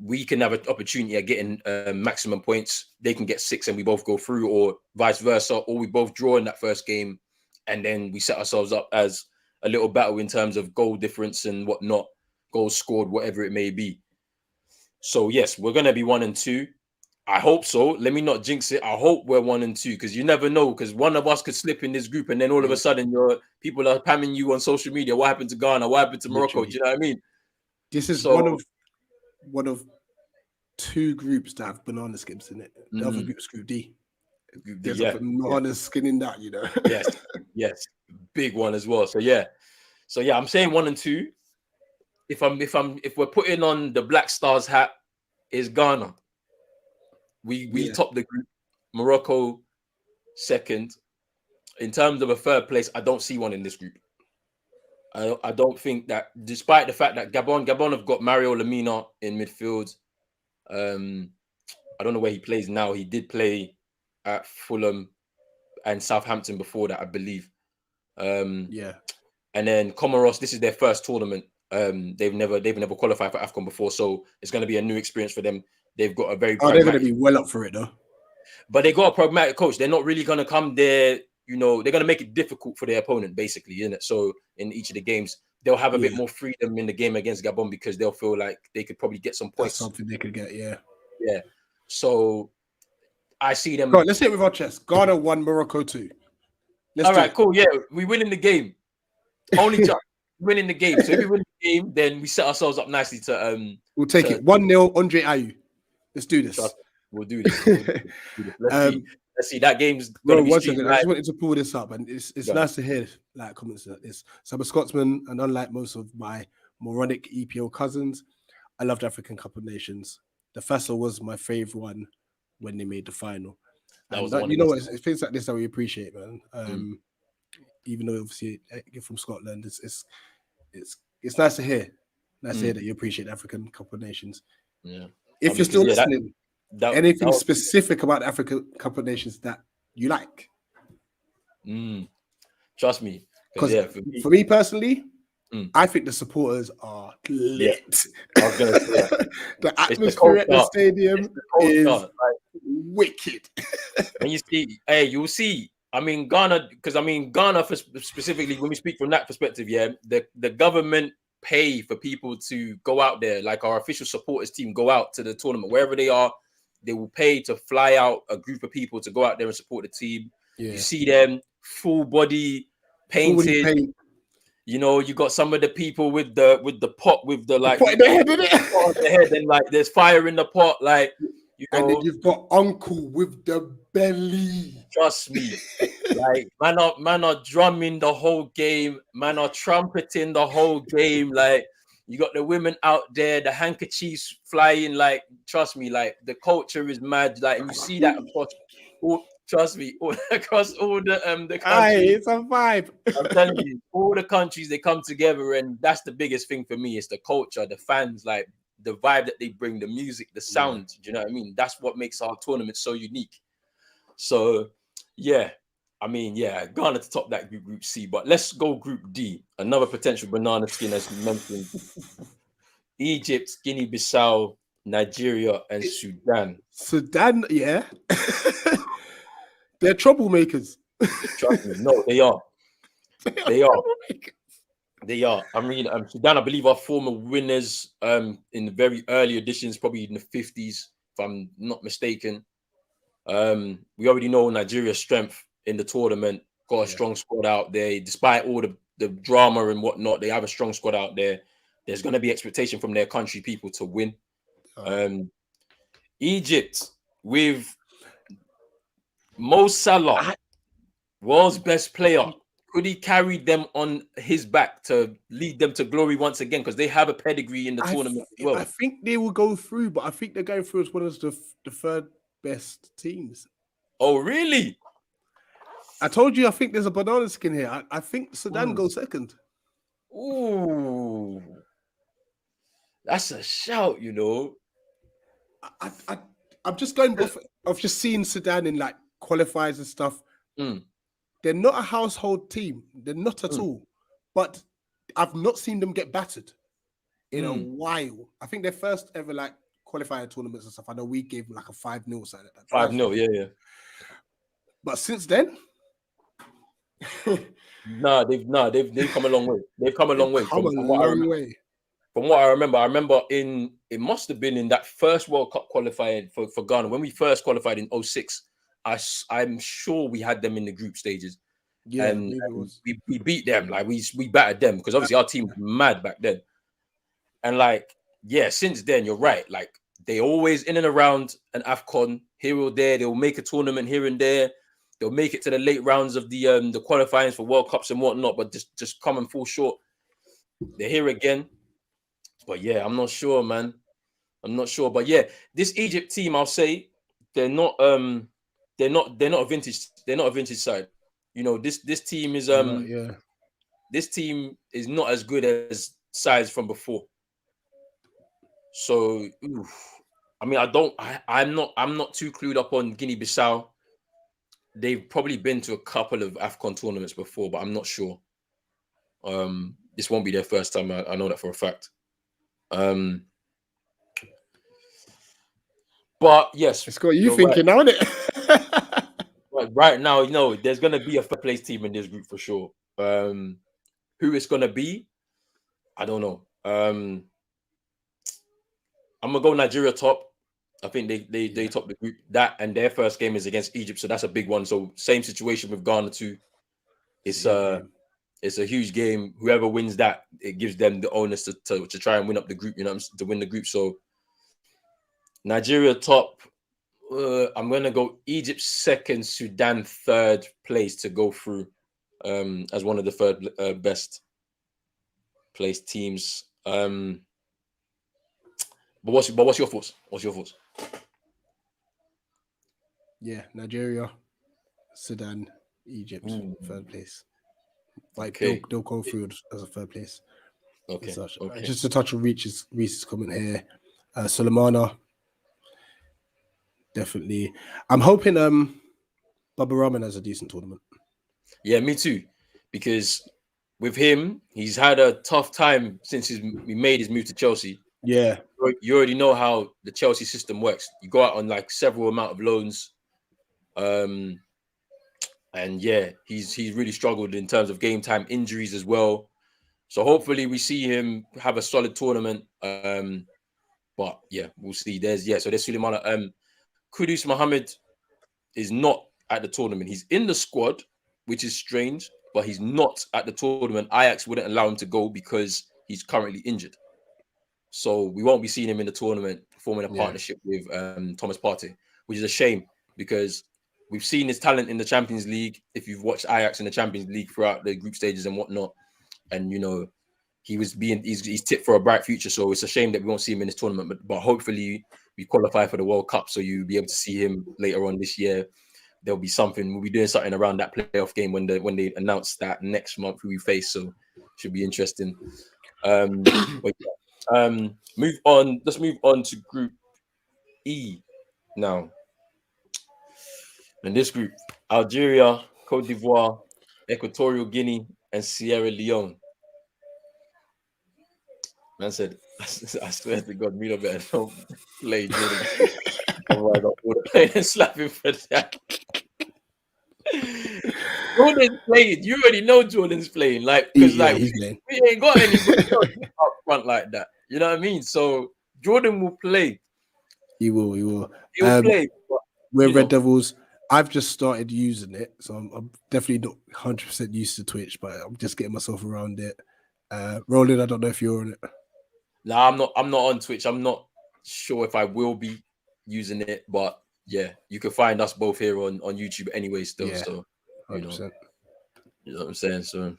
Speaker 1: we can have an opportunity at getting maximum points. They can get 6 and we both go through, or vice versa, or we both draw in that first game, and then we set ourselves up as a little battle in terms of goal difference and whatnot, goals scored, whatever it may be. So yes, we're gonna be 1 and 2. I hope so. Let me not jinx it. I hope we're 1 and 2 because you never know. Because one of us could slip in this group, and then all of a sudden, people are spamming you on social media. What happened to Ghana? What happened to Morocco? Do you know what I mean?
Speaker 2: This is one of 2 groups that have banana skins in it. The other group's Group D. There's a banana skin in that, you know.
Speaker 1: Yes, big one as well. So yeah, I'm saying 1 and 2. If we're putting on the Black Stars hat, is Ghana. We topped the group. Morocco second. In terms of a third place, I don't see one in this group. I don't think that, despite the fact that Gabon have got Mario Lamina in midfield. I don't know where he plays now. He did play at Fulham and Southampton before that, I believe. And then Comoros, this is their first tournament. They've never qualified for AFCON before, so it's going to be a new experience for them. They've got a very
Speaker 2: they're going to be well up for it though.
Speaker 1: But they got a pragmatic coach. They're not really going to come there. They're going to make it difficult for their opponent, basically, isn't it? So in each of the games, they'll have a bit more freedom in the game against Gabon because they'll feel like they could probably get some points.
Speaker 2: That's something they could get, yeah.
Speaker 1: So I see them.
Speaker 2: Let's hit with our chest. Ghana 1, Morocco 2.
Speaker 1: All right, cool. Yeah, we win in the game. Only chance. Winning the game. So if we win the game, then we set ourselves up nicely to
Speaker 2: we'll take it 1-0. Andre Ayew. Let's do this.
Speaker 1: We'll do this. Let's see. That game's gonna be.
Speaker 2: One second. I just wanted to pull this up, and it's nice to hear like comments like this. So I'm a Scotsman, and unlike most of my moronic EPO cousins, I loved African Cup of Nations. The Faso was my favorite one when they made the final. That was you know what? It's things like this that we appreciate, man. Even though obviously you're from Scotland, it's nice to hear. Nice to hear that you appreciate the African Cup of Nations.
Speaker 1: Yeah.
Speaker 2: If you're still listening, anything specific about the African Cup of Nations that you like?
Speaker 1: Trust me.
Speaker 2: Because for me personally, I think the supporters are lit.
Speaker 1: I was gonna say that.
Speaker 2: The atmosphere at the stadium is wicked.
Speaker 1: When you see, you'll see. I mean, Ghana, for specifically, when we speak from that perspective, the government pay for people to go out there, like our official supporters team go out to the tournament, wherever they are, they will pay to fly out a group of people to go out there and support the team. You see them full body painted. You got some of the people with the pot with the like
Speaker 2: pot in the head,
Speaker 1: and like there's fire in the pot, like
Speaker 2: and then you've got uncle with the belly.
Speaker 1: Trust me, like man are drumming the whole game, man are trumpeting the whole game. Like you got the women out there, the handkerchiefs flying. Like trust me, like the culture is mad. Like and you see that across all. Trust me, across all the countries.
Speaker 2: It's a vibe.
Speaker 1: I'm telling you, all the countries they come together, and that's the biggest thing for me. It's the culture, the fans, like the vibe that they bring, the music, the sound. Do you know what I mean? That's what makes our tournament so unique. So, Ghana to top that group C. But let's go Group D. Another potential banana skin, as you mentioned. Egypt, Guinea-Bissau, Nigeria, and Sudan.
Speaker 2: Sudan, yeah. They're troublemakers.
Speaker 1: Trust me. No, they are. They are. I mean, Sudan, I believe, are former winners in the very early editions, probably in the 50s, if I'm not mistaken. We already know Nigeria's strength in the tournament. Got a strong squad out there. Despite all the drama and whatnot, they have a strong squad out there. There's going to be expectation from their country people to win. Egypt with Mo Salah, world's best player. Could he carry them on his back to lead them to glory once again? Because they have a pedigree in the tournament as well.
Speaker 2: I think they will go through, but I think they're going through as one of the third best teams.
Speaker 1: Oh, really?
Speaker 2: I told you I think there's a banana skin here. I think Sudan goes second.
Speaker 1: Ooh. That's a shout, you know.
Speaker 2: I'm just going off of just seeing Sudan in like qualifiers and stuff. They're not a household team. They're not at all. But I've not seen them get battered in a while. I think their first ever like qualifier tournaments and stuff. I know we gave them like a 5-0 side at that.
Speaker 1: 5-0, yeah.
Speaker 2: But since then,
Speaker 1: they've come a long way. They've come a long way. From what I remember, it must have been in that first World Cup qualifying for Ghana when we first qualified in 2006. I'm sure we had them in the group stages. Yeah, and we beat them. Like we battered them because obviously our team was mad back then. And like, since then, you're right. Like they always in and around an AFCON here or there. They'll make a tournament here and there. They'll make it to the late rounds of the qualifying for World Cups and whatnot, but just come and fall short. They're here again. But I'm not sure, man. I'm not sure. But this Egypt team, I'll say, they're not a vintage side. You know, this team is this team is not as good as sides from before. So I mean, I'm not too clued up on Guinea-Bissau. They've probably been to a couple of AFCON tournaments before, but I'm not sure. This won't be their first time. I know that for a fact. But yes,
Speaker 2: it's got you thinking now, isn't it?
Speaker 1: Right now, there's gonna be a third place team in this group for sure. Who it's gonna be, I don't know. I'm gonna go Nigeria top. I think they top the group. That and their first game is against Egypt, so that's a big one. So same situation with Ghana too. It's a huge game. Whoever wins that, it gives them the onus to try and win up the group. To win the group. So Nigeria top. I'm gonna go Egypt second, Sudan third place to go through as one of the third best placed teams. But what's your thoughts? What's your thoughts?
Speaker 2: Yeah, Nigeria, Sudan, Egypt, third place. Like they'll go through as a third place.
Speaker 1: Okay.
Speaker 2: Just to touch on Reese's comment here. Sulemana, definitely. I'm hoping Baba Rahman has a decent tournament.
Speaker 1: Yeah, me too. Because with him, he's had a tough time since he made his move to Chelsea.
Speaker 2: Yeah.
Speaker 1: You already know how the Chelsea system works. You go out on like several amount of loans. And yeah, he's really struggled in terms of game time, injuries as well. So hopefully we see him have a solid tournament. But yeah, we'll see. There's Sulemana. Kudus Mohammed is not at the tournament. He's in the squad, which is strange, but he's not at the tournament. Ajax wouldn't allow him to go because he's currently injured. So we won't be seeing him in the tournament forming a partnership with Thomas Partey, which is a shame because we've seen his talent in the Champions League. If you've watched Ajax in the Champions League throughout the group stages and whatnot, and he's tipped for a bright future. So it's a shame that we won't see him in this tournament. But hopefully we qualify for the World Cup, so you'll be able to see him later on this year. There'll be something. We'll be doing something around that playoff game when they announce that next month who we face. So should be interesting. Move on. Let's move on to Group E now. In this group, Algeria, Cote d'Ivoire, Equatorial Guinea, and Sierra Leone. Man said, I swear to God, Milo better don't play Jordan. Otherwise, I would play and slap him for that. Jordan's playing. You already know Jordan's playing. Because we ain't got anybody up front like that. You know what I mean? So Jordan will play.
Speaker 2: He will.
Speaker 1: He'll play. But,
Speaker 2: we're Red Devils. I've just started using it, so I'm definitely not 100% used to Twitch, but I'm just getting myself around it. Roland, I don't know if you're on it.
Speaker 1: No, I'm not on Twitch. I'm not sure if I will be using it, but yeah, you can find us both here on YouTube anyway still. Yeah, so you know what I'm saying? So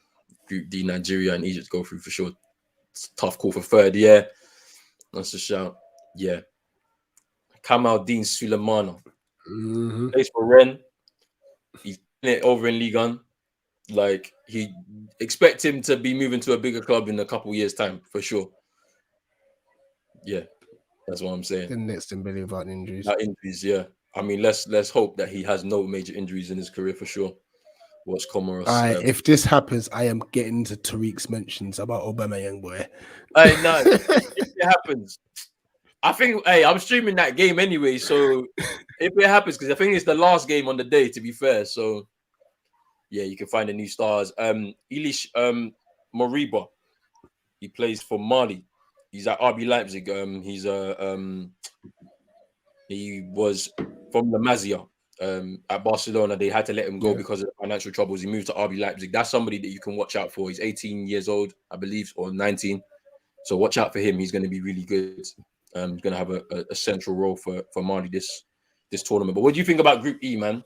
Speaker 1: Group D, Nigeria and Egypt go through for sure. It's a tough call for third, yeah. That's a shout. Yeah. Kamaldeen Sulemana. Plays for Rennes. He's in it over in Ligue 1. Like, he expect him to be moving to a bigger club in a couple of years' time, for sure. Yeah, that's what I'm saying.
Speaker 2: The next in Billy about injuries.
Speaker 1: Yeah. I mean, let's hope that he has no major injuries in his career for sure. Watch Comoros.
Speaker 2: If this happens, I am getting into Tariq's mentions about Obama, young boy.
Speaker 1: Hey, no, if it happens, I think, I'm streaming that game anyway. So if it happens, because I think it's the last game on the day, to be fair. So yeah, you can find the new stars. Elish Moriba, he plays for Mali. He's at RB Leipzig. He was from the Masia at Barcelona. They had to let him go because of financial troubles. He moved to RB Leipzig. That's somebody that you can watch out for. He's 18 years old, I believe, or 19. So watch out for him. He's going to be really good. He's going to have a central role for Mali this tournament. But what do you think about Group E, man?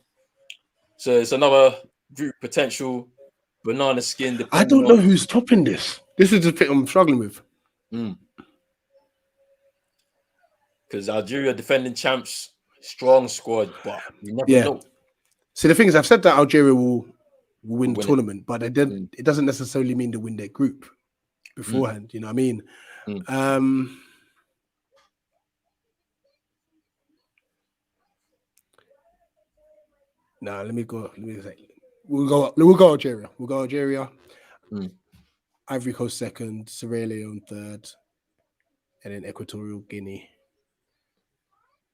Speaker 1: So it's another group potential banana skin.
Speaker 2: I don't know who's topping this. This is the thing I'm struggling with.
Speaker 1: Because Algeria defending champs, strong squad, but you never know.
Speaker 2: So the thing is, I've said that Algeria will win the tournament, but it doesn't necessarily mean they win their group beforehand. You know what I mean? Let me go. We'll go Algeria. We'll go Algeria. Ivory Coast second, Sierra Leone third, and then Equatorial Guinea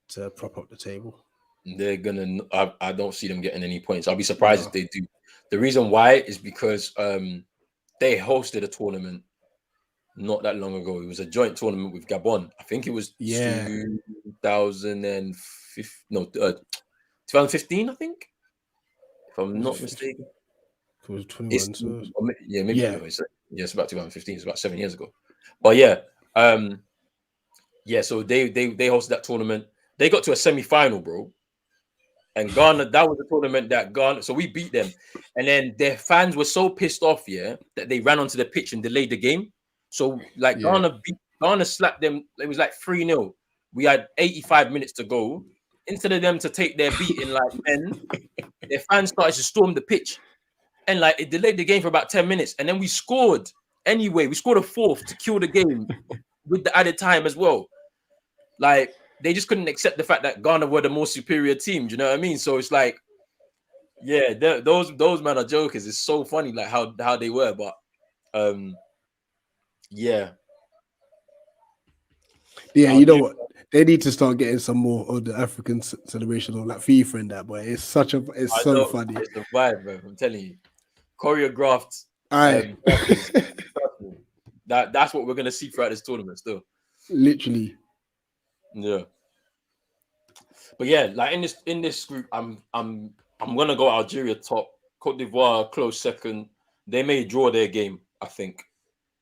Speaker 2: to prop up the table.
Speaker 1: They're gonna. I don't see them getting any points. I'll be surprised if they do. The reason why is because they hosted a tournament not that long ago. It was a joint tournament with Gabon. I think it was 2015. I think, if I'm not mistaken.
Speaker 2: It was 21.
Speaker 1: It's about 2015. It's about 7 years ago. But so they hosted that tournament. They got to a semi-final, bro. And Ghana, that was the tournament that Ghana. So we beat them, and then their fans were so pissed off, that they ran onto the pitch and delayed the game. So Ghana slapped them. It was like 3-0. We had 85 minutes to go. Instead of them to take their beating like 10, their fans started to storm the pitch. And like it delayed the game for about 10 minutes. And then we scored anyway. We scored a fourth to kill the game with the added time as well. Like they just couldn't accept the fact that Ghana were the more superior team. Do you know what I mean? So it's like, those men are jokers. It's so funny like how they were. But
Speaker 2: you know what? They need to start getting some more of the African celebration on like FIFA and that, boy. It's so funny.
Speaker 1: It's the vibe, bro. I'm telling you. Choreographed. That's what we're gonna see throughout this tournament still.
Speaker 2: Literally.
Speaker 1: Yeah. But like in this group, I'm gonna go Algeria top, Cote d'Ivoire close second. They may draw their game, I think.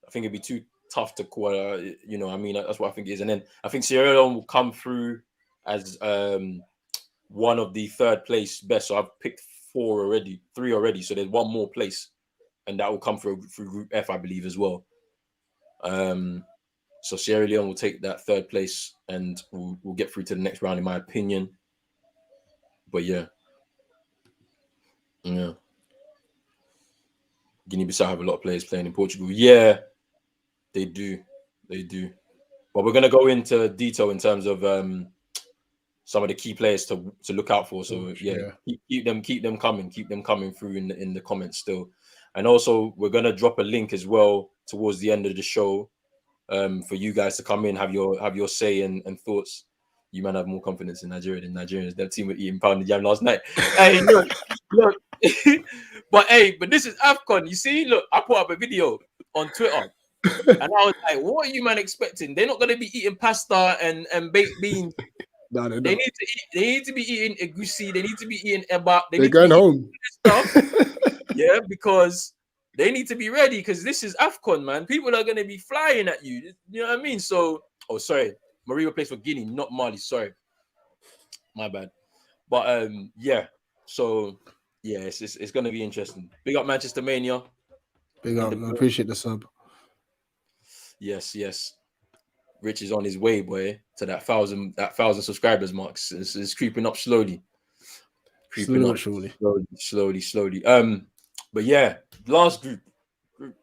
Speaker 1: I think it'd be too tough to call, that's what I think it is. And then I think Sierra Leone will come through as one of the third place best. So I've picked three already. So there's one more place, and that will come through Group F, I believe, as well. So Sierra Leone will take that third place, and we'll get through to the next round, in my opinion. But Guinea-Bissau have a lot of players playing in Portugal. Yeah, they do. But we're going to go into detail in terms of some of the key players to look out for. So keep them coming through in the comments still. And also we're going to drop a link as well towards the end of the show for you guys to come in, have your say and thoughts. You might have more confidence in Nigeria than Nigerians. That team were eating pounded yam last night. Hey, look. But this is AFCON. You see, look, I put up a video on Twitter. And I was like, what are you man expecting? They're not going to be eating pasta and baked beans.
Speaker 2: No,
Speaker 1: they need to be eating egusi. They need to be eating eba.
Speaker 2: They're going home.
Speaker 1: Stuff. Because they need to be ready, because this is AFCON, man. People are going to be flying at you. You know what I mean? So, Maria plays for Guinea, not Mali. Sorry. My bad. But, So, it's going to be interesting. Big up Manchester Mania.
Speaker 2: Big up. I appreciate the sub.
Speaker 1: Yes. Rich is on his way, boy, to that thousand subscribers marks. It's creeping up slowly. Slowly. But last group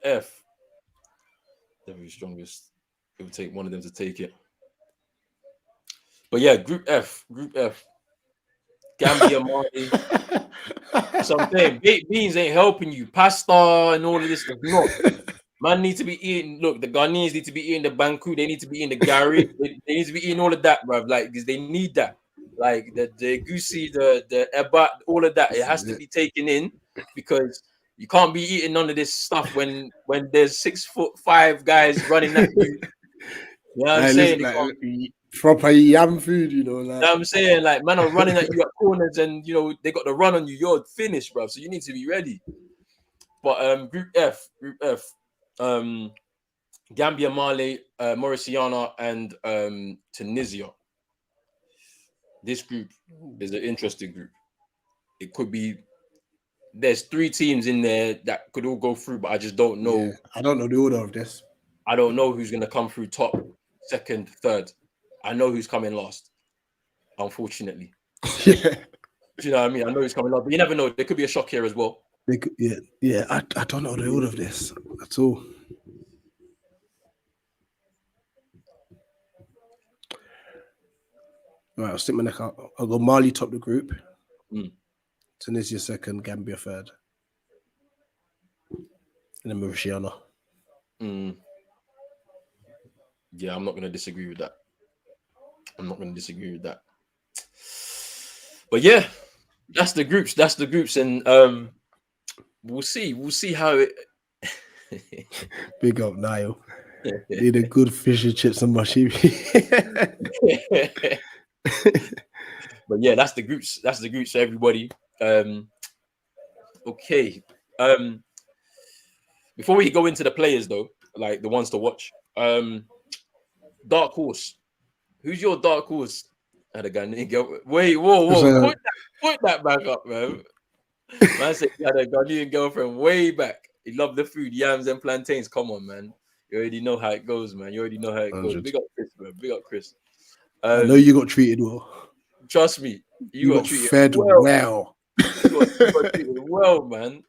Speaker 1: F. Definitely strongest. It would take one of them to take it. But Group F. Gambia, Mali. Something. Baked beans ain't helping you. Pasta and all of this stuff. No. Man need to be eating. Look, the Ghanaians need to be eating the banku. They need to be eating the gari. They need to be eating all of that, bro. Like, because they need that. Like the goosey, the eba, all of that. It has to be taken in, because you can't be eating none of this stuff when there's 6'5" guys running at you. You know what I'm saying?
Speaker 2: Like, proper yam food, you know. Like.
Speaker 1: You know what I'm saying? Like, man are running at you at corners, and they got the run on you. You're finished, bro. So you need to be ready. But Group F. Gambia, Mali, Mauritania, and Tunisia. This group is an interesting group. It could be. There's 3 teams in there that could all go through, but I just don't know.
Speaker 2: Yeah, I don't know the order of this.
Speaker 1: I don't know who's going to come through top, second, third. I know who's coming last. unfortunately.
Speaker 2: Yeah.
Speaker 1: Do you know what I mean? I know it's coming up, but you never know. There could be a shock here as well.
Speaker 2: Yeah. I don't know the order of this at all. Right, I'll stick my neck out. I'll go Mali top the group. Tunisia second, Gambia third. And then Mauritiano.
Speaker 1: Yeah, I'm not going to disagree with that. But yeah, that's the groups. And we'll see how it...
Speaker 2: Big up, Niall. Need a good fish and chips and mushy.
Speaker 1: But yeah, that's the groups for everybody. Okay. Before we go into the players though, like the ones to watch, dark horse. Who's your dark horse? Had a Ghanaian Wait, whoa. Put that back up, man. Man said he had a Ghanaian girlfriend way back. He loved the food, yams and plantains. Come on, man. You already know how it goes, man. Big up Chris, man. Big up Chris.
Speaker 2: I know you got treated well.
Speaker 1: Trust me,
Speaker 2: you got treated fed well.
Speaker 1: You got treated well, man.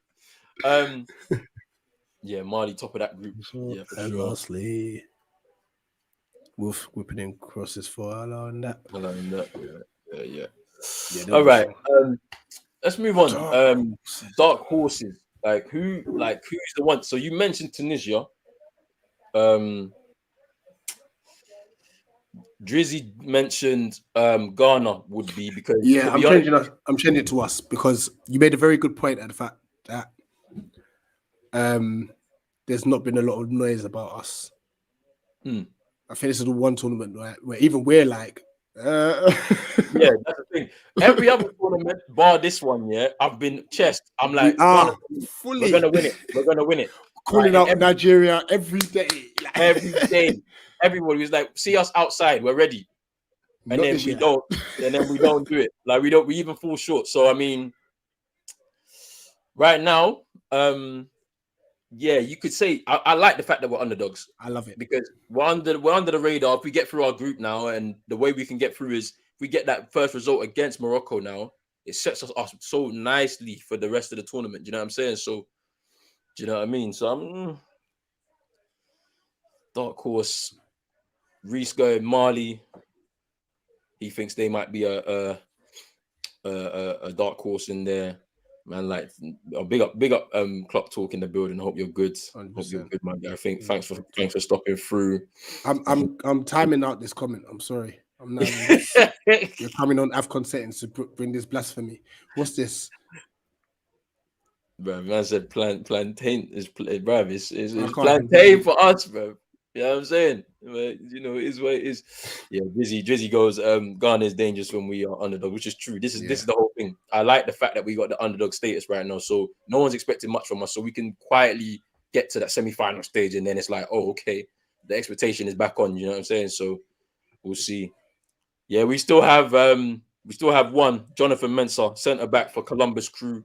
Speaker 1: Yeah, Mali top of that group. Yeah, for
Speaker 2: and
Speaker 1: sure.
Speaker 2: lastly, Wolf whipping in crosses for Allow and that.
Speaker 1: Yeah. All right. Let's move on. Dark horses. Who's the one? So you mentioned Tunisia. Drizzy mentioned Ghana would be because
Speaker 2: I'm changing it to us because you made a very good point at the fact that there's not been a lot of noise about us. I think this is the one tournament where even we're like
Speaker 1: yeah, that's the thing. Every other tournament, bar this one, I've been chest. I'm like, we're gonna win it.
Speaker 2: Calling out Nigeria every day.
Speaker 1: Every day. Everybody was like, see us outside, we're ready. And then we don't do it. Like we even fall short. So I mean, right now, you could say I like the fact that we're underdogs.
Speaker 2: I love it
Speaker 1: because we're under the radar. If we get through our group now, and the way we can get through is if we get that first result against Morocco now, it sets us up so nicely for the rest of the tournament. Do you know what I'm saying? So, do you know what I mean? So I'm dark horse. Reese going Mali. He thinks they might be a dark horse in there. Man, like big up Clock Talk in the building. Hope you're good.
Speaker 2: 100%.
Speaker 1: Hope you're good, man. I think thanks for stopping through.
Speaker 2: I'm timing out this comment. I'm sorry. I'm not you're coming on AFCON settings to bring this blasphemy. What's this?
Speaker 1: Bro, man said plantain is plantain for us, bro. You know what I'm saying? But, you know, it is what it is. Yeah, Drizzy goes, Ghana is dangerous when we are underdog, which is true. This is the whole thing. I like the fact that we got the underdog status right now. So no one's expecting much from us. So we can quietly get to that semi-final stage, and then it's like, oh, okay, the expectation is back on. You know what I'm saying? So we'll see. Yeah, we still have one, Jonathan Mensah, centre back for Columbus Crew.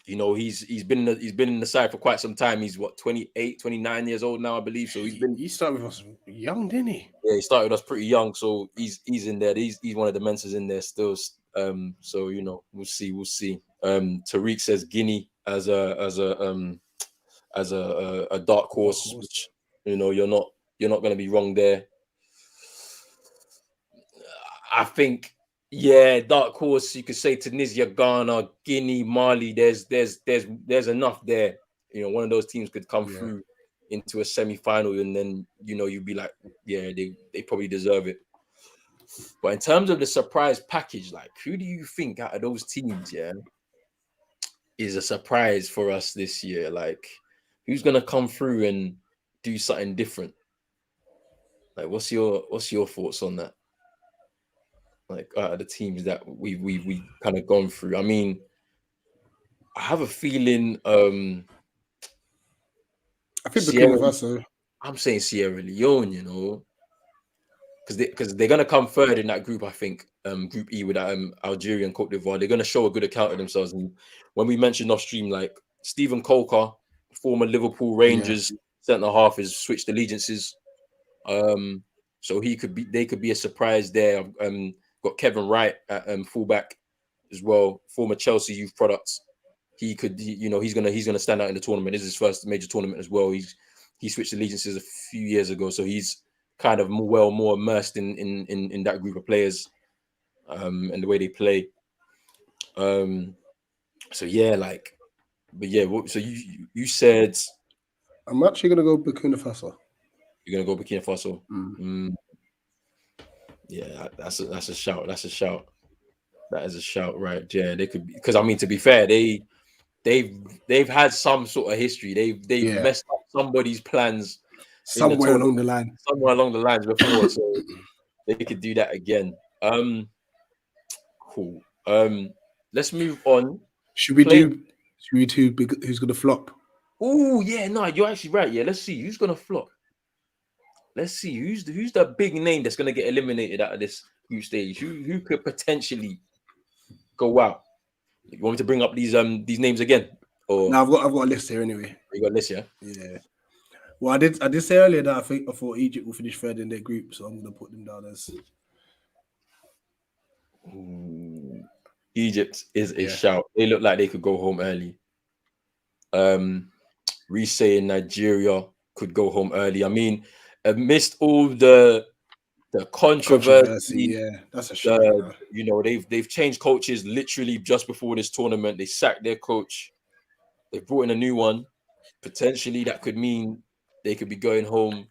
Speaker 1: You know, he's been in the side for quite some time. He's 28, 29 years old now, I believe. So
Speaker 2: he started with us young, didn't he?
Speaker 1: Yeah, he started us pretty young. So he's in there. He's one of the Mensahs in there still. So you know, we'll see. Tariq says Guinea as a dark horse, which, you know, you're not going to be wrong there. I think, dark horse. You could say Tunisia, Ghana, Guinea, Mali. There's enough there. You know, one of those teams could come through into a semi-final, and then, you know, you'd be like, yeah, they probably deserve it. But in terms of the surprise package, like, who do you think out of those teams, is a surprise for us this year? Like, who's gonna come through and do something different? Like, what's your thoughts on that? Like, out of the teams that we kind of gone through. I mean, I have a feeling. I
Speaker 2: think Burkina Faso.
Speaker 1: I'm saying Sierra Leone, you know, because they're gonna come third in that group. I think Group E with Algeria and Cote d'Ivoire. They're gonna show a good account of themselves. And when we mentioned off stream, like Stephen Coker, former Liverpool Rangers centre half, has switched allegiances. so they could be a surprise there. I've got Kevin Wright at fullback as well, former Chelsea youth products. He's gonna stand out in the tournament. This is his first major tournament as well. He switched allegiances a few years ago, so he's kind of more immersed in that group of players, and the way they play. So yeah, so you said
Speaker 2: I'm actually gonna go Burkina Faso.
Speaker 1: You're gonna go Burkina Faso. Yeah, that's a shout. That's a shout. That is a shout, right? Yeah, they could be, because I mean, to be fair, they've had some sort of history. They've messed up somebody's plans
Speaker 2: somewhere along the
Speaker 1: lines before, so they could do that again. Cool. Let's move on.
Speaker 2: Should we do who's gonna flop?
Speaker 1: Oh yeah, no, you're actually right. Yeah, let's see who's gonna flop. Let's see who's the big name that's gonna get eliminated out of this group stage. Who could potentially go out? You want me to bring up these names again? Or
Speaker 2: no, I've got a list here anyway.
Speaker 1: You got a list, yeah?
Speaker 2: Yeah. Well, I did say earlier that I thought Egypt will finish third in their group, so I'm gonna put them down as.
Speaker 1: Egypt is a shout. They look like they could go home early. Reece in Nigeria could go home early. I mean, amidst all the controversy,
Speaker 2: yeah, that's a shout.
Speaker 1: They've changed coaches literally just before this tournament. They sacked their coach. They brought in a new one. Potentially, that could mean they could be going home.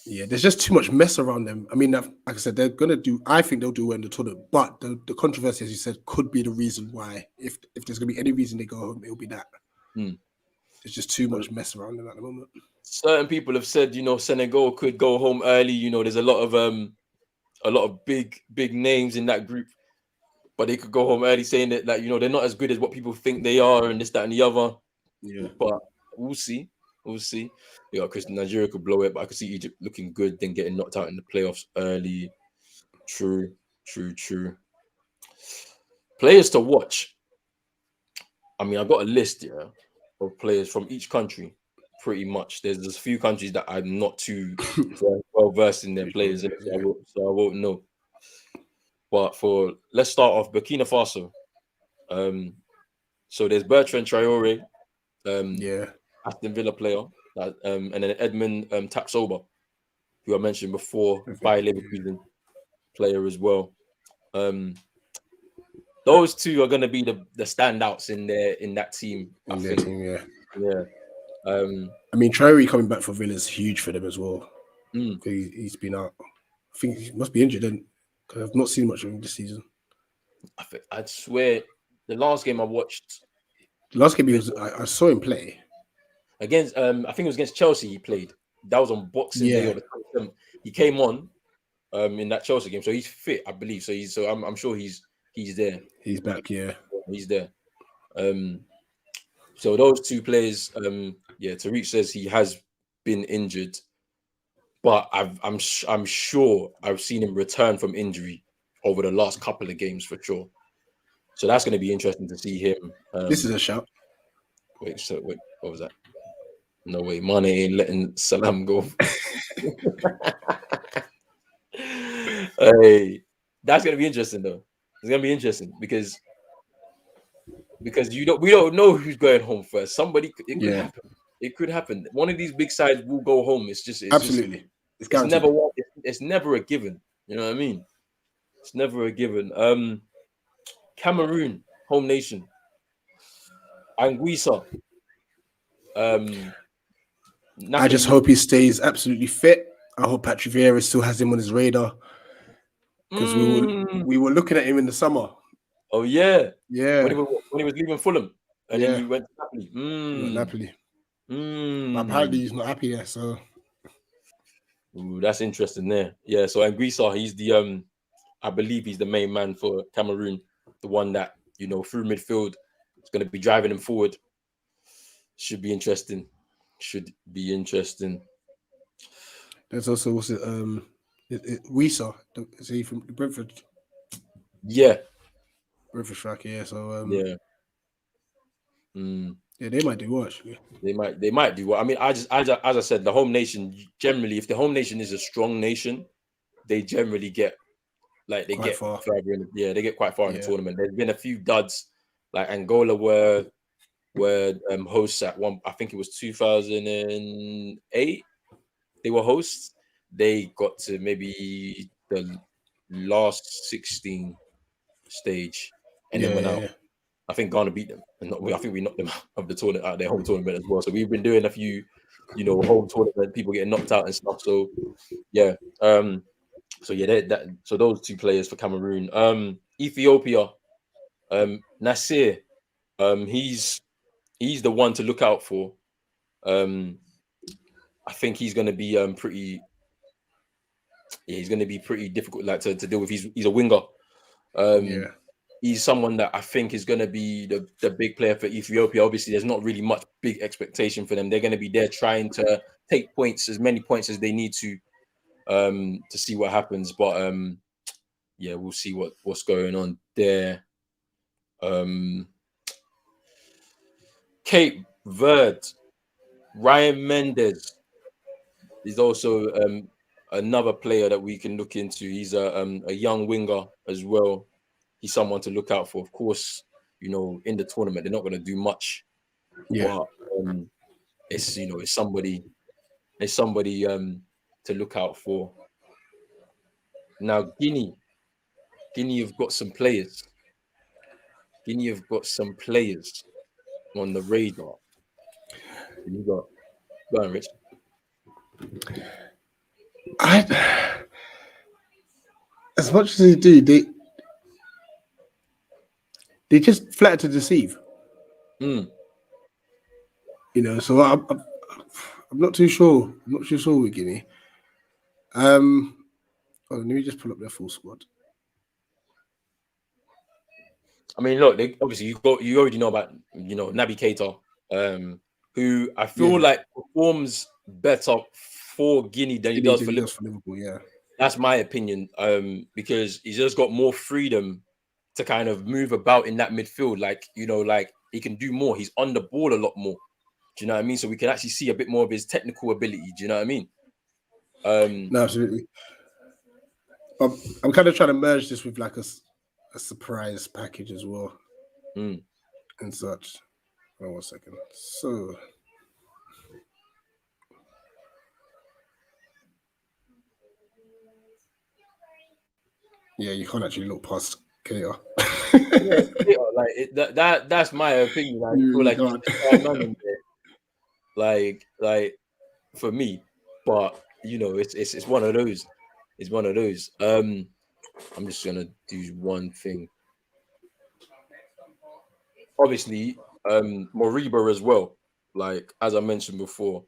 Speaker 2: Yeah, there's just too much mess around them. I mean, like I said, they're gonna do. I think they'll do well in the tournament, but the controversy, as you said, could be the reason why. If there's gonna be any reason they go home, it'll be that. There's just too much mess around them at the moment.
Speaker 1: Certain people have said, Senegal could go home early. There's a lot of big names in that group, but they could go home early, saying that they're not as good as what people think they are, and this, that, and the other.
Speaker 2: Yeah,
Speaker 1: but we'll see. Because Nigeria could blow it, but I could see Egypt looking good, then getting knocked out in the playoffs early. True. Players to watch. I mean, I've got a list here of players from each country. Pretty much, there's a few countries that I'm not too well versed in their players, so I won't know. But let's start off Burkina Faso. So there's Bertrand Traore, Aston Villa player, and then Edmund Tapsoba, who I mentioned before, Bayer Leverkusen player as well. Those two are going to be the standouts in that team. I think. Yeah.
Speaker 2: I mean, Traore coming back for Villa is huge for them as well. He's been out. I think he must be injured, because I've not seen much of him this season.
Speaker 1: I'd swear, the last game I watched.
Speaker 2: The last game I saw him play
Speaker 1: against. I think it was against Chelsea. He played. That was on Boxing Day or the 27th. He came on, in that Chelsea game, so he's fit, I believe. So I'm sure he's there.
Speaker 2: He's back. Yeah,
Speaker 1: he's there. So those two players. Tariq says he has been injured, but I'm sure I've seen him return from injury over the last couple of games for sure. So that's going to be interesting to see him.
Speaker 2: This is a shout.
Speaker 1: Wait, what was that? No way, Mane ain't letting Salam go. Hey, that's going to be interesting though. It's going to be interesting because we don't know who's going home first. It could happen. It could happen. One of these big sides will go home. It's
Speaker 2: absolutely.
Speaker 1: It's never a given. You know what I mean? It's never a given. Cameroon, home nation. Anguissa.
Speaker 2: I just hope he stays absolutely fit. I hope Patrick Vieira still has him on his radar, because we were looking at him in the summer.
Speaker 1: Oh yeah.
Speaker 2: When
Speaker 1: he was leaving Fulham, and then he went to Napoli.
Speaker 2: He went Napoli. But apparently he's not happy there. So,
Speaker 1: that's interesting there. Yeah. So Anguissa, he's the I believe he's the main man for Cameroon, the one that through midfield is going to be driving him forward. Should be interesting.
Speaker 2: There's also Wisa. Is he from Brentford?
Speaker 1: Yeah.
Speaker 2: Brentford striker. Yeah. So Yeah, they might do what actually.
Speaker 1: They might do what. I mean, as I said, the home nation generally, if the home nation is a strong nation, they generally get they get further in. Yeah, they get quite far in the tournament. There's been a few duds, like Angola were hosts at one. I think it was 2008. They were hosts. They got to maybe the last 16 stage and then went out. I think Ghana beat them, and I think we knocked them out of the tournament, out their home tournament as well. So we've been doing a few, home tournament, people getting knocked out and stuff. So yeah, so those two players for Cameroon. Ethiopia, Nasir, he's the one to look out for. I think he's going to be he's going to be pretty difficult to deal with. He's a winger. He's someone that I think is going to be the big player for Ethiopia. Obviously, there's not really much big expectation for them. They're going to be there trying to take points, as many points as they need to see what happens. But we'll see what's going on there. Cape Verde, Ryan Mendes is also another player that we can look into. He's a young winger as well. He's someone to look out for. Of course, in the tournament, they're not going to do much.
Speaker 2: Yeah.
Speaker 1: But it's somebody to look out for. Now, Guinea, you've got some players. You've got some players on the radar. You got go on, Rich.
Speaker 2: As much as they do, they just flatter to deceive. So I'm not too sure. I'm not too sure with Guinea. Let me just pull up their full squad.
Speaker 1: I mean, look, obviously you already know about Naby Keita, who I feel like performs better for Guinea than he does for Liverpool.
Speaker 2: Yeah,
Speaker 1: that's my opinion. Because he's just got more freedom to kind of move about in that midfield. Like he can do more. He's on the ball a lot more. Do you know what I mean? So we can actually see a bit more of his technical ability. Do you know what I mean?
Speaker 2: No, absolutely. I'm kind of trying to merge this with like a surprise package as well, and such. Hold on 1 second. So, yeah, you can't actually look past Keita.
Speaker 1: That's my opinion. I feel like he's a man in there. Like for me, but it's one of those. It's one of those. I'm just gonna do one thing. Obviously, Moriba as well. Like as I mentioned before,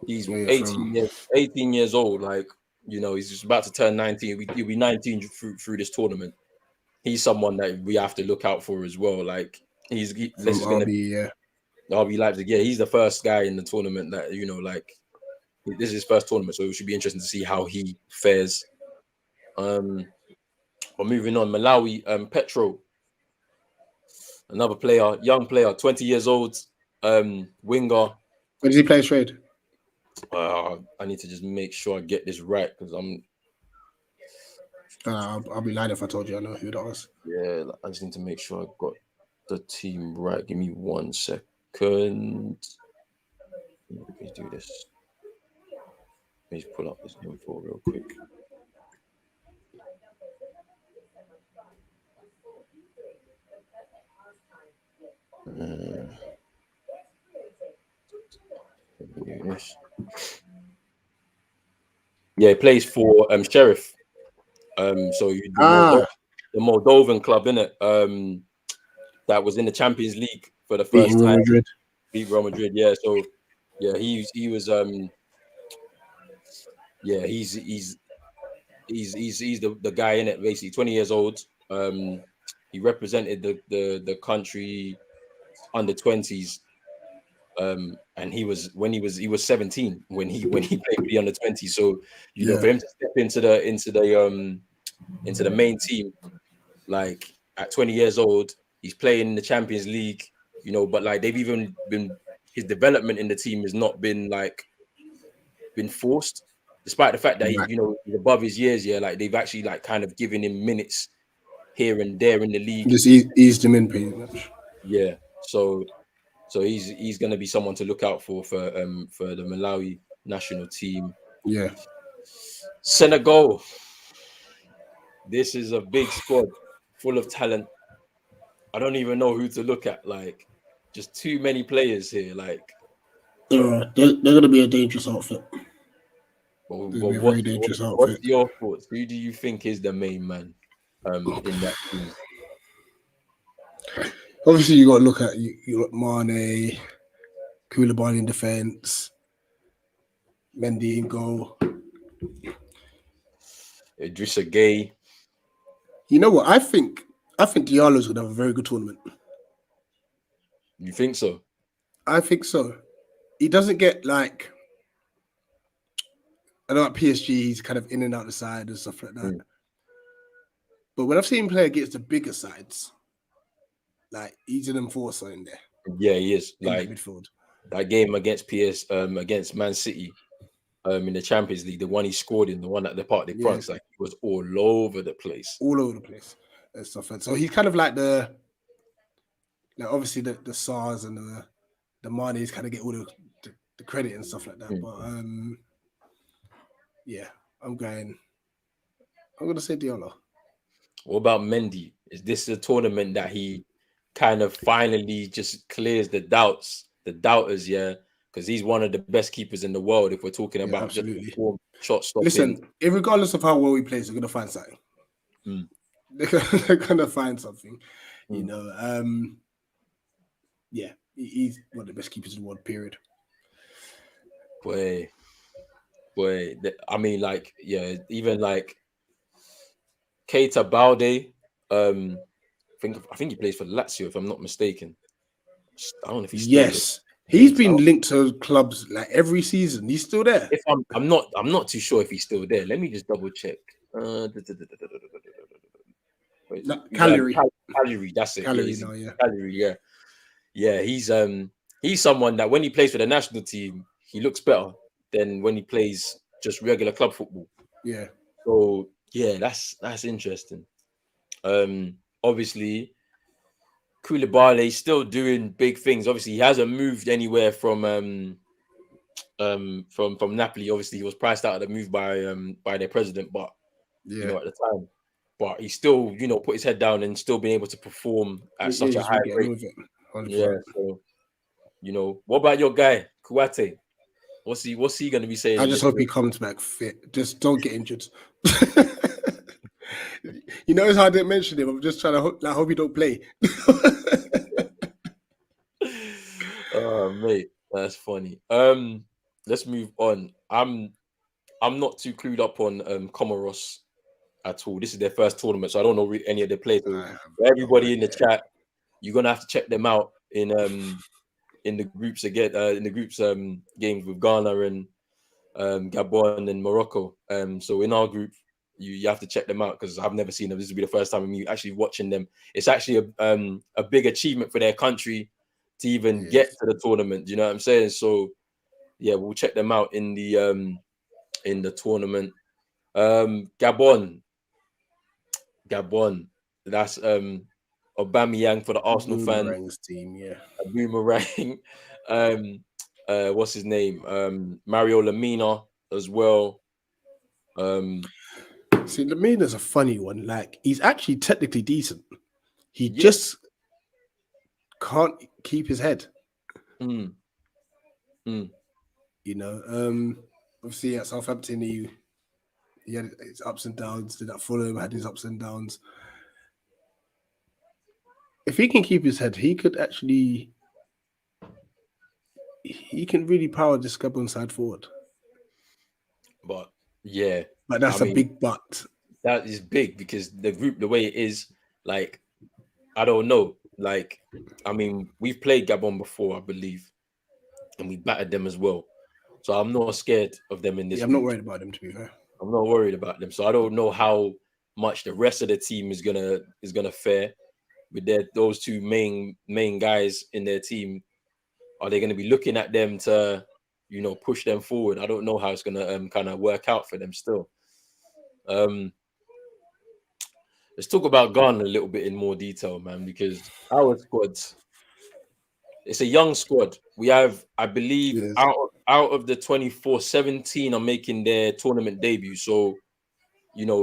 Speaker 1: he's 18 years old. Like he's just about to turn 19. He'll be 19 through this tournament. He's someone that we have to look out for as well. Like this is gonna be RB Leipzig. Yeah, he's the first guy in the tournament that this is his first tournament, so it should be interesting to see how he fares. But moving on, Malawi, Petro, another player, young player, 20 years old, winger.
Speaker 2: Where does he play trade?
Speaker 1: I need to just make sure I get this right because
Speaker 2: I'll be lying if I told you I know who that was.
Speaker 1: Yeah, I just need to make sure I got the team right. Give me 1 second. Let me do this. Let me just pull up this info real quick. Yeah, he plays for Sheriff. So the Moldovan club, innit? That was in the Champions League for the first time. Beat Real Madrid, yeah. So yeah, he was yeah, he's the guy in it, basically 20 years old. He represented the country under 20s. And he was 17 when he played for the under 20s. So for him to step into the main team, like at 20 years old, he's playing in the Champions League. but like they've even been his development in the team has not been forced, despite the fact that
Speaker 2: Right.
Speaker 1: he's above his years. Yeah, like they've actually like kind of given him minutes here and there in the league.
Speaker 2: Just eased him in pretty much.
Speaker 1: Yeah, so he's going to be someone to look out for the Malawi national team.
Speaker 2: Yeah.
Speaker 1: Senegal. This is a big squad full of talent. I don't even know who to look at. Like, just too many players here. Like,
Speaker 2: They're going to be a dangerous outfit.
Speaker 1: what's your thoughts? Who do you think is the main man in that team?
Speaker 2: Obviously, you got to look at you got Mane, Koulibaly in defense, Mendy in goal.
Speaker 1: Idrissa Gueye.
Speaker 2: You know what? I think Diallo's going to have a very good tournament.
Speaker 1: You think so?
Speaker 2: I think so. He doesn't get like, I know at PSG he's kind of in and out the side and stuff like that. But when I've seen him play against the bigger sides, like he's an enforcer in there.
Speaker 1: Yeah, he is. Like
Speaker 2: midfield.
Speaker 1: That game against against Man City, in the Champions League, the one he scored in, the one at the Parc des Princes, like he was all over the place.
Speaker 2: All over the place and stuff. And so he's kind of like obviously the SARS and the Mane's kind of get all the credit and stuff like that. But yeah, I'm going to say Diallo.
Speaker 1: What about Mendy? Is this a tournament that he kind of finally just clears the doubters? Yeah, because he's one of the best keepers in the world. If we're talking about just shot stopping.
Speaker 2: Listen, regardless of how well he plays, they're going to find something. They're going to find something. You know, yeah, he's one of the best keepers in the world. Period.
Speaker 1: Boy, I mean, like, yeah, even like Keita Balde, I think he plays for Lazio, if I'm not mistaken. I don't know if he's still
Speaker 2: he's been linked to clubs like every season. He's still there.
Speaker 1: If I'm not too sure if he's still there. Let me just double check.
Speaker 2: Cagliari.
Speaker 1: That's it.
Speaker 2: Cagliari,
Speaker 1: yeah. He's someone that when he plays for the national team, he looks better than when he plays just regular club football.
Speaker 2: Yeah.
Speaker 1: So yeah, that's interesting. Obviously, Koulibaly is still doing big things. Obviously, he hasn't moved anywhere from Napoli. Obviously, he was priced out of the move by their president, but at the time. But he still, put his head down and still being able to perform at such a high rate. Yeah. So, what about your guy, Kouate? What's he going to be saying?
Speaker 2: I just hope he comes back fit. Just don't get injured. You notice how I didn't mention him. I'm just trying to hope he don't play.
Speaker 1: Oh, mate, that's funny. Let's move on. I'm not too clued up on Comoros at all. This is their first tournament, so I don't know any of their players. So everybody in the chat, you're gonna have to check them out in the groups again. In the groups games with Ghana and Gabon and Morocco. So in our group, you have to check them out because I've never seen them. This will be the first time I'm actually watching them. It's actually a big achievement for their country to even get to the tournament. You know what I'm saying? So yeah, we'll check them out in the tournament. Gabon. That's Aubameyang for the Arsenal fans
Speaker 2: team. Yeah,
Speaker 1: a boomerang. What's his name? Mario Lamina as well.
Speaker 2: See, Lamina's a funny one. Like, he's actually technically decent. He just can't keep his head. You know, obviously at Southampton, he had his ups and downs. Did that Fulham had his ups and downs. If he can keep his head, he can really power this Gabon side forward.
Speaker 1: But yeah,
Speaker 2: but that's a big but.
Speaker 1: That is big because the group, the way it is, like, I don't know. Like, I mean, we've played Gabon before, I believe, and we battered them as well. So I'm not scared of them in this.
Speaker 2: Yeah, I'm not worried about them, to be fair.
Speaker 1: I'm not worried about them. So I don't know how much the rest of the team is gonna fare. with those two main guys in their team, are they going to be looking at them to, push them forward? I don't know how it's going to kind of work out for them still. Let's talk about Ghana a little bit in more detail, man, because our squad, it's a young squad. We have, I believe, out of the 24, 17 are making their tournament debut. So,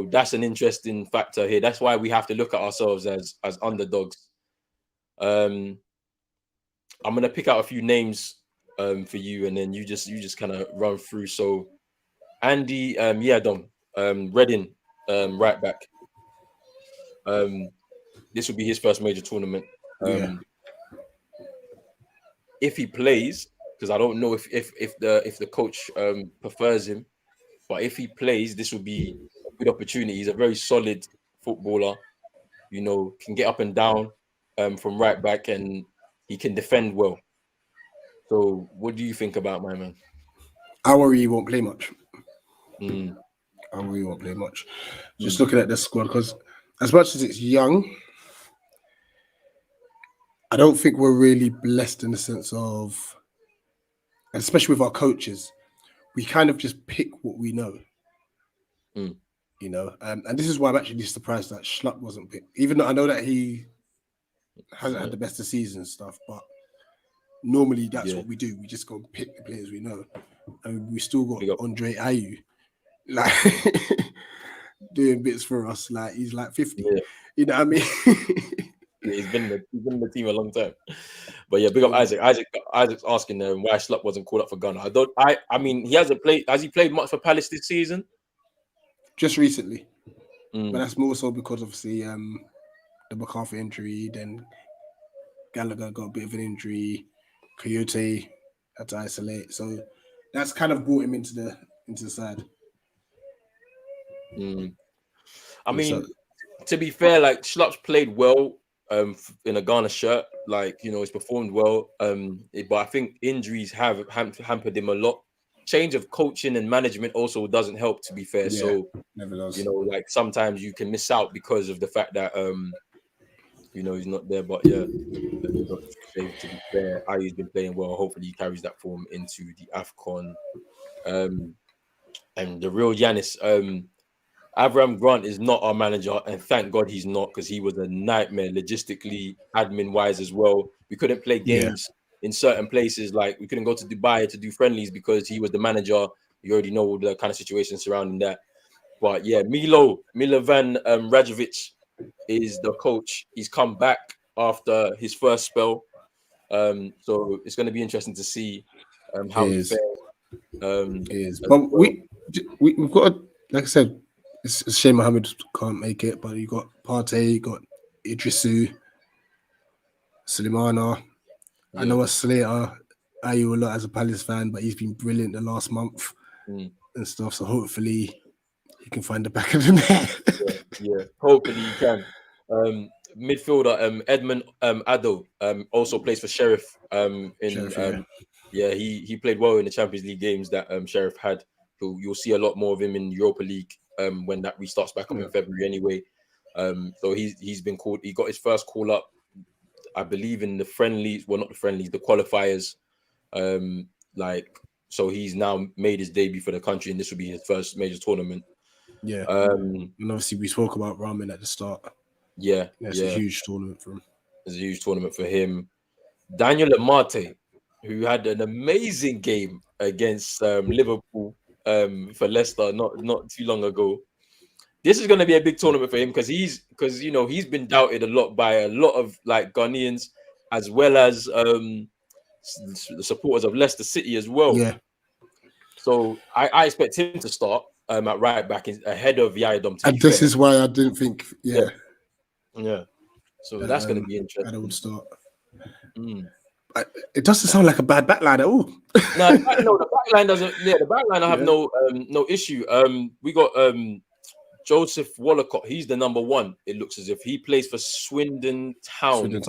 Speaker 1: that's an interesting factor here. That's why we have to look at ourselves as underdogs. I'm gonna pick out a few names for you, and then you just kind of run through. So, Andy Yadom, Reading, right back. This will be his first major tournament. If he plays, because I don't know if the coach prefers him, but if he plays, this will be a good opportunity. He's a very solid footballer, can get up and down from right back, and he can defend well. So, what do you think about my man?
Speaker 2: I worry he won't play much.
Speaker 1: I
Speaker 2: worry he won't play much. Just looking at this squad, because as much as it's young, I don't think we're really blessed in the sense of, especially with our coaches, we kind of just pick what we know. And this is why I'm actually surprised that Schlupp wasn't picked, even though I know that he hasn't had the best of season and stuff, but normally that's what we do. We just go and pick the players we know. And we still got Andre Ayew, like doing bits for us. Like he's like 50. You know what I mean?
Speaker 1: He's been in the team a long time. But yeah, big up Isaac. Isaac's asking why Schlupp wasn't called up for Ghana. I mean, he hasn't played. Has he played much for Palace this season?
Speaker 2: Just recently. But that's more so because obviously the McCarthy injury, then Gallagher got a bit of an injury, Coyote had to isolate. So that's kind of brought him into the side.
Speaker 1: I mean, to be fair, like Schlupp's played well in a Ghana shirt. Like, he's performed well. But I think injuries have hampered him a lot. Change of coaching and management also doesn't help, to be fair.
Speaker 2: Yeah,
Speaker 1: so,
Speaker 2: never does.
Speaker 1: like sometimes you can miss out because of the fact that, he's not there. But yeah, to be fair, Ayew's been playing well. Hopefully he carries that form into the AFCON. And the real Giannis, Avram Grant is not our manager, and thank God he's not, because he was a nightmare logistically, admin-wise as well. We couldn't play games in certain places, like we couldn't go to Dubai to do friendlies because he was the manager. You already know the kind of situation surrounding that. But yeah, Milovan Rajovic is the coach. He's come back after his first spell. So it's going to be interesting to see how he fares.
Speaker 2: But we've got, like I said, it's a shame Mohammed can't make it, but you got Partey, you got Idrisu, Sulemana. I know a Slater, Ayew a lot as a Palace fan, but he's been brilliant the last month and stuff. So hopefully he can find the back of the net.
Speaker 1: Yeah, hopefully he can. Midfielder Edmund Addo also plays for Sheriff. He played well in the Champions League games that Sheriff had. You'll see a lot more of him in Europa League when that restarts back up in February anyway. So he's been called. He got his first call up, I believe, in the friendlies. Well, not the friendlies, the qualifiers. So he's now made his debut for the country, and this will be his first major tournament.
Speaker 2: Yeah. And obviously we spoke about Ramin at the start. It's a huge tournament for him.
Speaker 1: It's a huge tournament for him. Daniel Amate, who had an amazing game against Liverpool for Leicester not too long ago. This is going to be a big tournament for him because he's been doubted a lot by a lot of like Ghanaians, as well as the supporters of Leicester City as well.
Speaker 2: Yeah.
Speaker 1: So I expect him to start at right back ahead of Yadom.
Speaker 2: And this is why I didn't think. Yeah.
Speaker 1: So that's going to be interesting.
Speaker 2: I would start. It doesn't sound like a bad backline at all.
Speaker 1: No, the backline doesn't. Yeah, the backline I have no issue. We got Joseph Wallacott. He's the number one. It looks as if he plays for Swindon Town.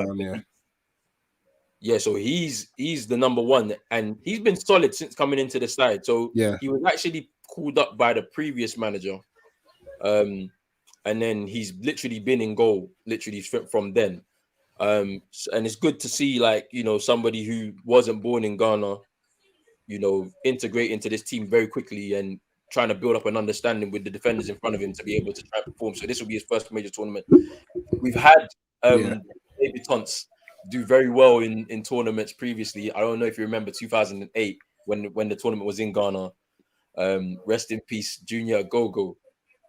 Speaker 1: Yeah, so he's the number one, and he's been solid since coming into the side. So he was actually called up by the previous manager, and then he's literally been in goal literally from then. And it's good to see, like, you know, somebody who wasn't born in Ghana, you know, integrate into this team very quickly and trying to build up an understanding with the defenders in front of him to be able to try and perform. So this will be his first major tournament. We've had debutants do very well in tournaments previously. I don't know if you remember 2008 when the tournament was in Ghana. Rest in peace, Junior Gogo.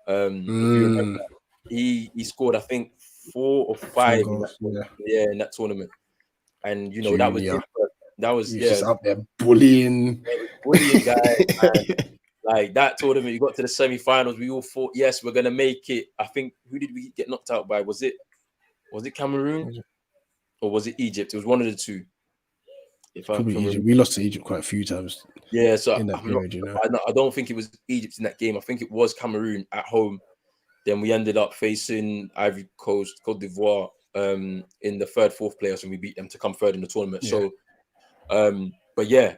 Speaker 1: If you remember, he scored, I think, 4 or 5 in
Speaker 2: goals,
Speaker 1: in that tournament. And you know,
Speaker 2: Junior.
Speaker 1: that was
Speaker 2: He's just out there bullying.
Speaker 1: Bullying guys. Like that tournament, you got to the semi-finals. We all thought, yes, we're gonna make it. I think, who did we get knocked out by? Was it Cameroon or was it Egypt? It was one of the two.
Speaker 2: Probably Egypt. We lost to Egypt quite a few times.
Speaker 1: Yeah, so
Speaker 2: in that period, you know.
Speaker 1: I don't think it was Egypt in that game. I think it was Cameroon at home. Then we ended up facing Ivory Coast, Cote d'Ivoire, in the third, fourth playoffs, and we beat them to come third in the tournament.
Speaker 2: Yeah.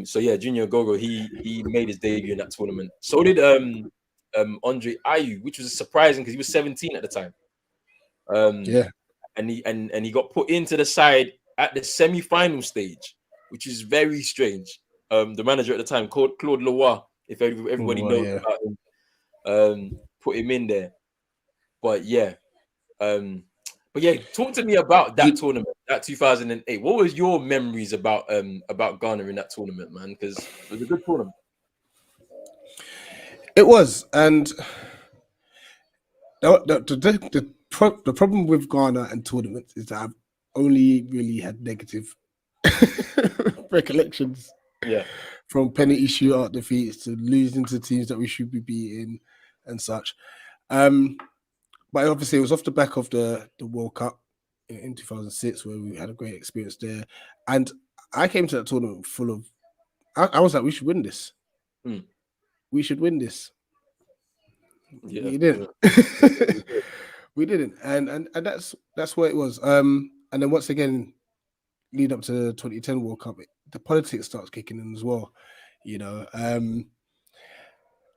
Speaker 1: So, Junior Gogo, he made his debut in that tournament. So did Andre Ayew, which was surprising because he was 17 at the time. And he got put into the side at the semi-final stage, which is very strange. The manager at the time, Claude Leroy, if everybody knows about him, put him in there. But talk to me about that tournament, that 2008. What was your memories about Ghana in that tournament, man? Because it was a good tournament.
Speaker 2: It was, and the problem with Ghana and tournaments is that I've only really had negative recollections.
Speaker 1: Yeah.
Speaker 2: From penalty shootout defeats to losing to teams that we should be beating and such. But obviously it was off the back of the World Cup in 2006 where we had a great experience there. And I came to that tournament full of, I was like, we should win this. We should win this.
Speaker 1: Yeah.
Speaker 2: We didn't. We didn't. And that's what it was. And then once again, lead up to the 2010 World Cup, the politics starts kicking in as well, you know. And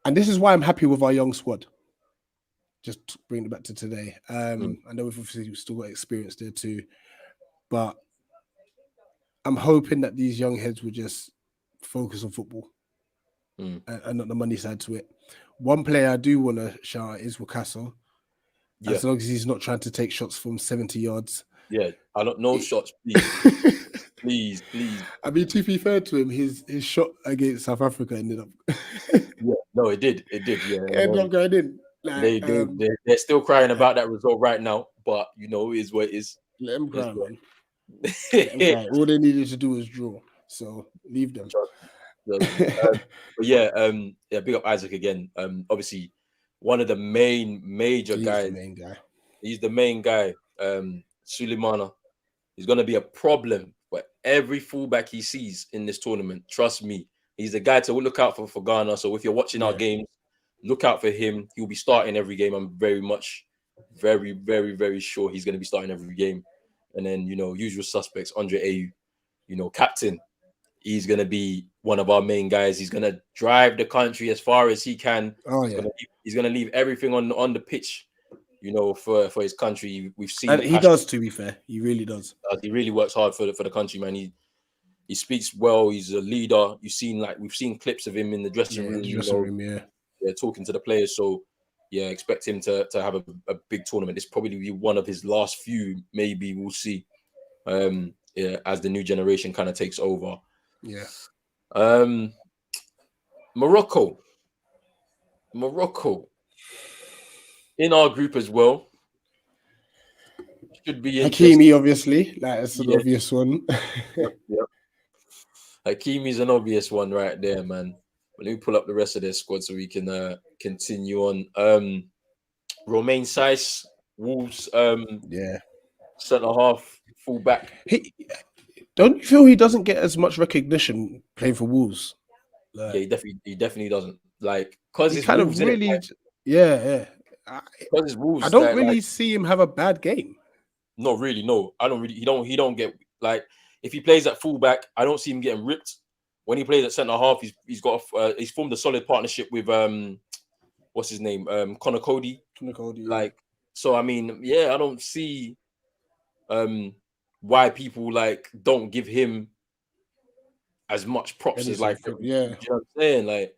Speaker 2: this is why I'm happy with our young squad. Just bring it back to today. I know we've obviously still got experience there too, but I'm hoping that these young heads will just focus on football and not the money side to it. One player I do want to shout out is Wakaso. As long as he's not trying to take shots from 70 yards.
Speaker 1: Yeah, I don't know shots, please. please.
Speaker 2: I mean, to be fair to him, his shot against South Africa ended up.
Speaker 1: It did. Yeah,
Speaker 2: it ended up going in. Like,
Speaker 1: they're still crying about that result right now, but you know, it is what it is.
Speaker 2: Let them cry, man. Let them cry. All they needed to do was draw, so leave them.
Speaker 1: Big up Isaac again. Obviously, one of the major guys. He's the main guy. Sulemana. He's gonna be a problem for every fullback he sees in this tournament. Trust me, he's the guy to look out for Ghana. So if you're watching our games, look out for him. He'll be starting every game. I'm very, very, very sure he's going to be starting every game. And then, you know, usual suspects, Andre Ayew, you know, captain. He's going to be one of our main guys. He's going to drive the country as far as he can. He's going to leave everything on the pitch, you know, for his country. We've seen,
Speaker 2: and he does. To be fair, he really does.
Speaker 1: He really works hard for the country, man. He speaks well. He's a leader. We've seen clips of him in the dressing room. Talking to the players. So expect him to have a big tournament. It's probably be one of his last few. Maybe we'll see. As the new generation kind of takes over. Morocco in our group as well. Should be
Speaker 2: Hakimi, obviously. That's an obvious one.
Speaker 1: Hakimi's an obvious one right there, man. Let me pull up the rest of their squad so we can continue on. Romain Saiss, Wolves, centre half, full back.
Speaker 2: Don't you feel he doesn't get as much recognition playing for Wolves?
Speaker 1: Like, he definitely doesn't. Like, because it's
Speaker 2: kind
Speaker 1: Wolves,
Speaker 2: of really, Because
Speaker 1: it's Wolves.
Speaker 2: I don't really see him have a bad game.
Speaker 1: Not really. No, I don't really. He don't get, like, if he plays at full back, I don't see him getting ripped. When he plays at centre half, he's formed a solid partnership with what's his name, Connor Cody.
Speaker 2: Connor Cody.
Speaker 1: Like, so I mean, I don't see why people like don't give him as much props as like,
Speaker 2: yeah.
Speaker 1: You know what I'm saying? Like,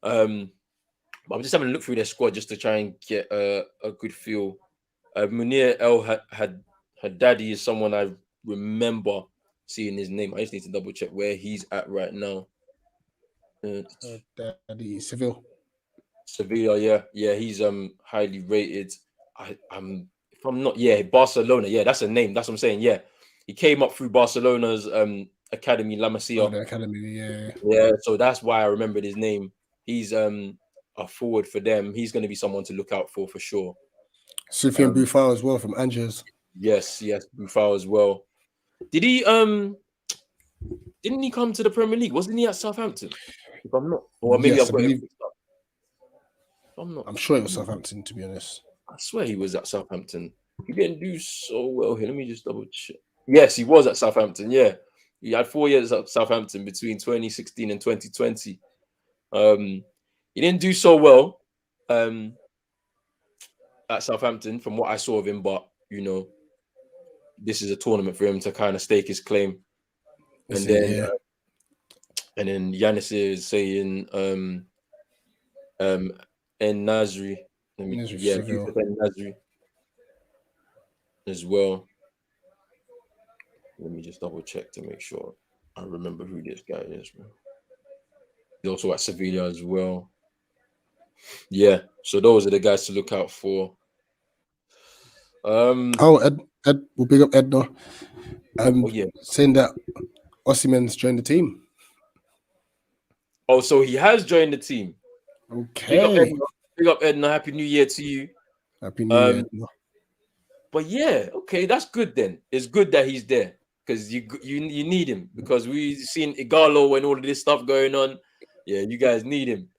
Speaker 1: but I'm just having a look through their squad just to try and get a good feel. Munir El Haddadi is someone I remember seeing his name. I just need to double check where he's at right now.
Speaker 2: Daddy Seville.
Speaker 1: Sevilla, yeah, he's highly rated. If I'm not, Barcelona, that's a name. That's what I'm saying. Yeah, he came up through Barcelona's academy, La Masia.
Speaker 2: The academy, yeah.
Speaker 1: Yeah, so that's why I remembered his name. He's a forward for them. He's going to be someone to look out for sure.
Speaker 2: Soufiane Boufal as well from Angers.
Speaker 1: Yes, Boufal as well. Did he didn't he come to the Premier League? Wasn't he at Southampton? If I'm not, or maybe I've got it mixed up.
Speaker 2: I'm sure it was Southampton, to be honest.
Speaker 1: I swear he was at Southampton. He didn't do so well here. Let me just double check. Yes, he was at Southampton. Yeah, he had 4 years at Southampton between 2016 and 2020. He didn't do so well at Southampton from what I saw of him, but you know, this is a tournament for him to kind of stake his claim. And then Yanis is saying and Nasri. Nasri as well. Let me just double check to make sure I remember who this guy is. He's also at Sevilla as well. Yeah, so those are the guys to look out for.
Speaker 2: Ed, we'll big up Edna. Saying that Osimhen's joined the team.
Speaker 1: Oh, so he has joined the team.
Speaker 2: Okay.
Speaker 1: Big up Edna. Happy New Year to you.
Speaker 2: Happy New Year, Edna.
Speaker 1: But yeah, okay, that's good then. It's good that he's there because you need him because we've seen Igalo and all of this stuff going on. Yeah, you guys need him.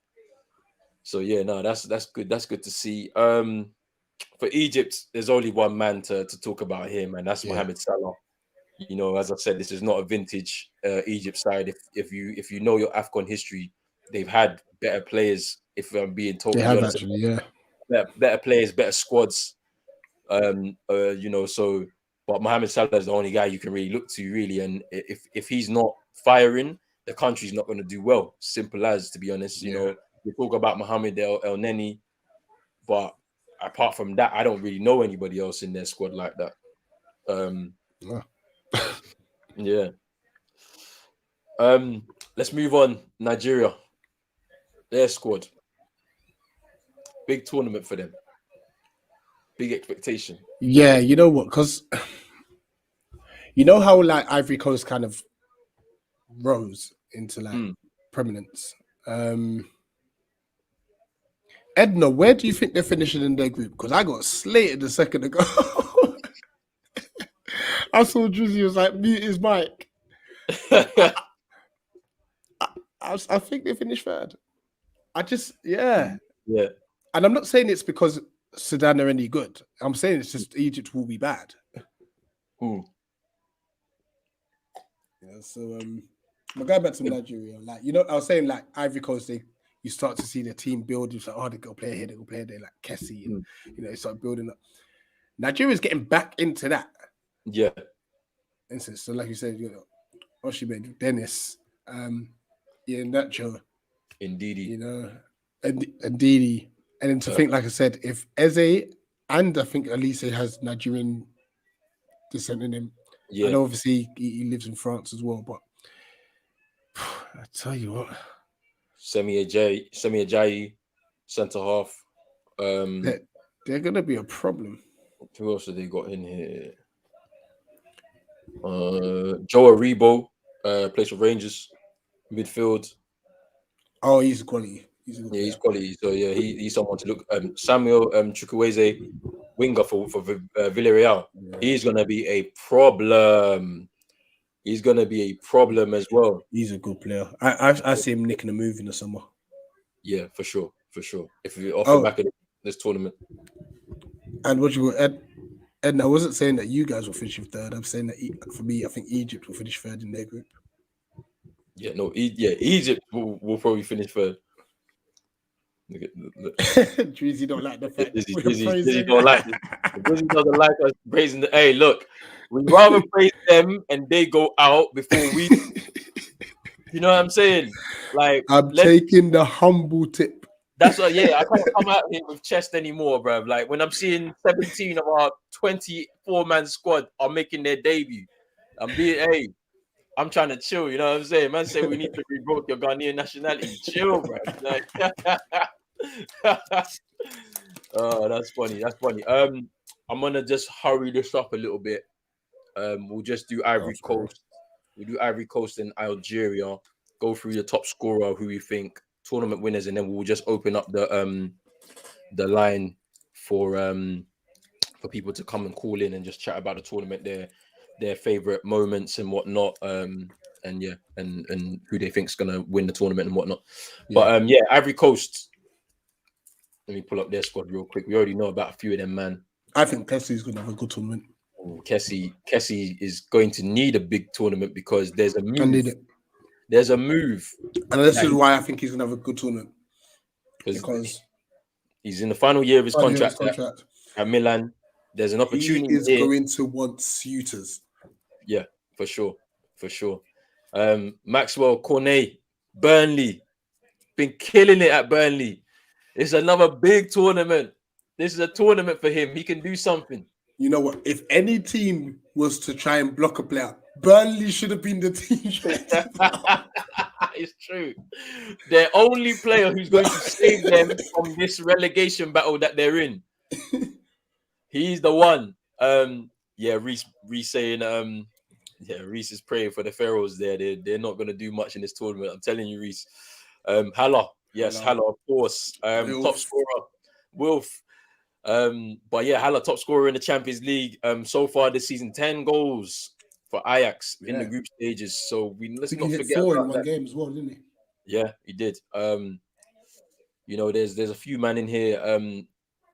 Speaker 1: So yeah, no, that's good. That's good to see. For Egypt, there's only one man to talk about here, man. That's Mohamed Salah. You know, as I said, this is not a vintage Egypt side. If you know your AFCON history, they've had better players. If I'm being totally honest,
Speaker 2: actually, yeah,
Speaker 1: better players, better squads. You know, so but Mohamed Salah is the only guy you can really look to, really. And if he's not firing, the country's not going to do well. Simple as, to be honest. You know, we talk about Mohamed El Neni, but apart from that, I don't really know anybody else in their squad like that. Yeah. Let's move on. Nigeria, their squad, big tournament for them. Big expectation.
Speaker 2: Yeah, you know what? Because you know how like Ivory Coast kind of rose into like prominence. Edna, where do you think they're finishing in their group? Because I got slated a second ago. I saw Drizzy was like, mute his mic. I think they finished third. Yeah. And I'm not saying it's because Sudan are any good. I'm saying it's just Egypt will be bad. Yeah, so but going back to Nigeria, like, you know, I was saying like Ivory Coast, you start to see the team build. It's like, oh, they go play here, they go play there, like Kessie, and you know, they start building up. Nigeria's getting back into that.
Speaker 1: Yeah.
Speaker 2: Instance. So, like you said, you know, Osimhen, Dennis, Nacho,
Speaker 1: Ndidi,
Speaker 2: you know, and Ndidi, and then to think, like I said, if Eze and I think Elise has Nigerian descent in him, and obviously he lives in France as well. But I tell you what,
Speaker 1: Semi Ajayi, centre half.
Speaker 2: They're gonna be a problem.
Speaker 1: Who else have they got in here? Joe Aribo, plays for Rangers, midfield.
Speaker 2: Oh, he's quality.
Speaker 1: He's quality. So yeah, he's someone to look. Samuel Chukwueze, winger for Villarreal. Yeah. He's gonna be a problem. He's gonna be a problem as well.
Speaker 2: He's a good player. I see him nicking a move in the summer.
Speaker 1: Yeah, for sure. If we off the back of this tournament.
Speaker 2: And what you Ed, I wasn't saying that you guys will finish third. I'm saying that for me, I think Egypt will finish third in their group.
Speaker 1: Yeah, no, Egypt will probably finish third. Look.
Speaker 2: Drizzy don't like the fact.
Speaker 1: Drizzy don't like it. Drizzy doesn't like us praising the. Hey, look, We'd rather praise them and they go out before we. You know what I'm saying? Like,
Speaker 2: I'm taking the humble tip.
Speaker 1: That's what, yeah, I can't come out here with chest anymore, bro. Like, when I'm seeing 17 of our 24-man squad are making their debut, I'm trying to chill, you know what I'm saying? Man say we need to revoke your Ghanaian nationality. Chill, bro. Like, oh, that's funny. That's funny. I'm gonna just hurry this up a little bit. We'll just do Ivory Coast. We'll do Ivory Coast and Algeria. Go through the top scorer, who we think, tournament winners, and then we'll just open up the line for people to come and call in and just chat about the tournament, their favorite moments and whatnot, and who they think's gonna win the tournament and whatnot. But Ivory Coast. Let me pull up their squad real quick. We already know about a few of them, man.
Speaker 2: I think Kessie's gonna have a good tournament.
Speaker 1: Kessie is going to need a big tournament because there's a move.
Speaker 2: I need it.
Speaker 1: There's a move.
Speaker 2: And this is why I think he's gonna have a good tournament. Because
Speaker 1: he's in the final year of his contract at Milan. There's an opportunity.
Speaker 2: He is going to want suitors.
Speaker 1: Yeah, for sure. Maxwell Cornet, Burnley, been killing it at Burnley. It's another big tournament. This is a tournament for him. He can do something.
Speaker 2: You know what? If any team was to try and block a player, Burnley should have been the team.
Speaker 1: It's true. Their only player who's going to save them from this relegation battle that they're in. He's the one. Reese saying, Reese is praying for the Pharaohs there. They're not going to do much in this tournament. I'm telling you, Reese. Hala, of course. Top scorer, Wilf. But yeah, Hala, top scorer in the Champions League. So far this season, 10 goals for Ajax in the group stages. So let's not forget
Speaker 2: 4
Speaker 1: about
Speaker 2: in one
Speaker 1: that.
Speaker 2: game as well, didn't he?
Speaker 1: Yeah, he did. There's a few man in here.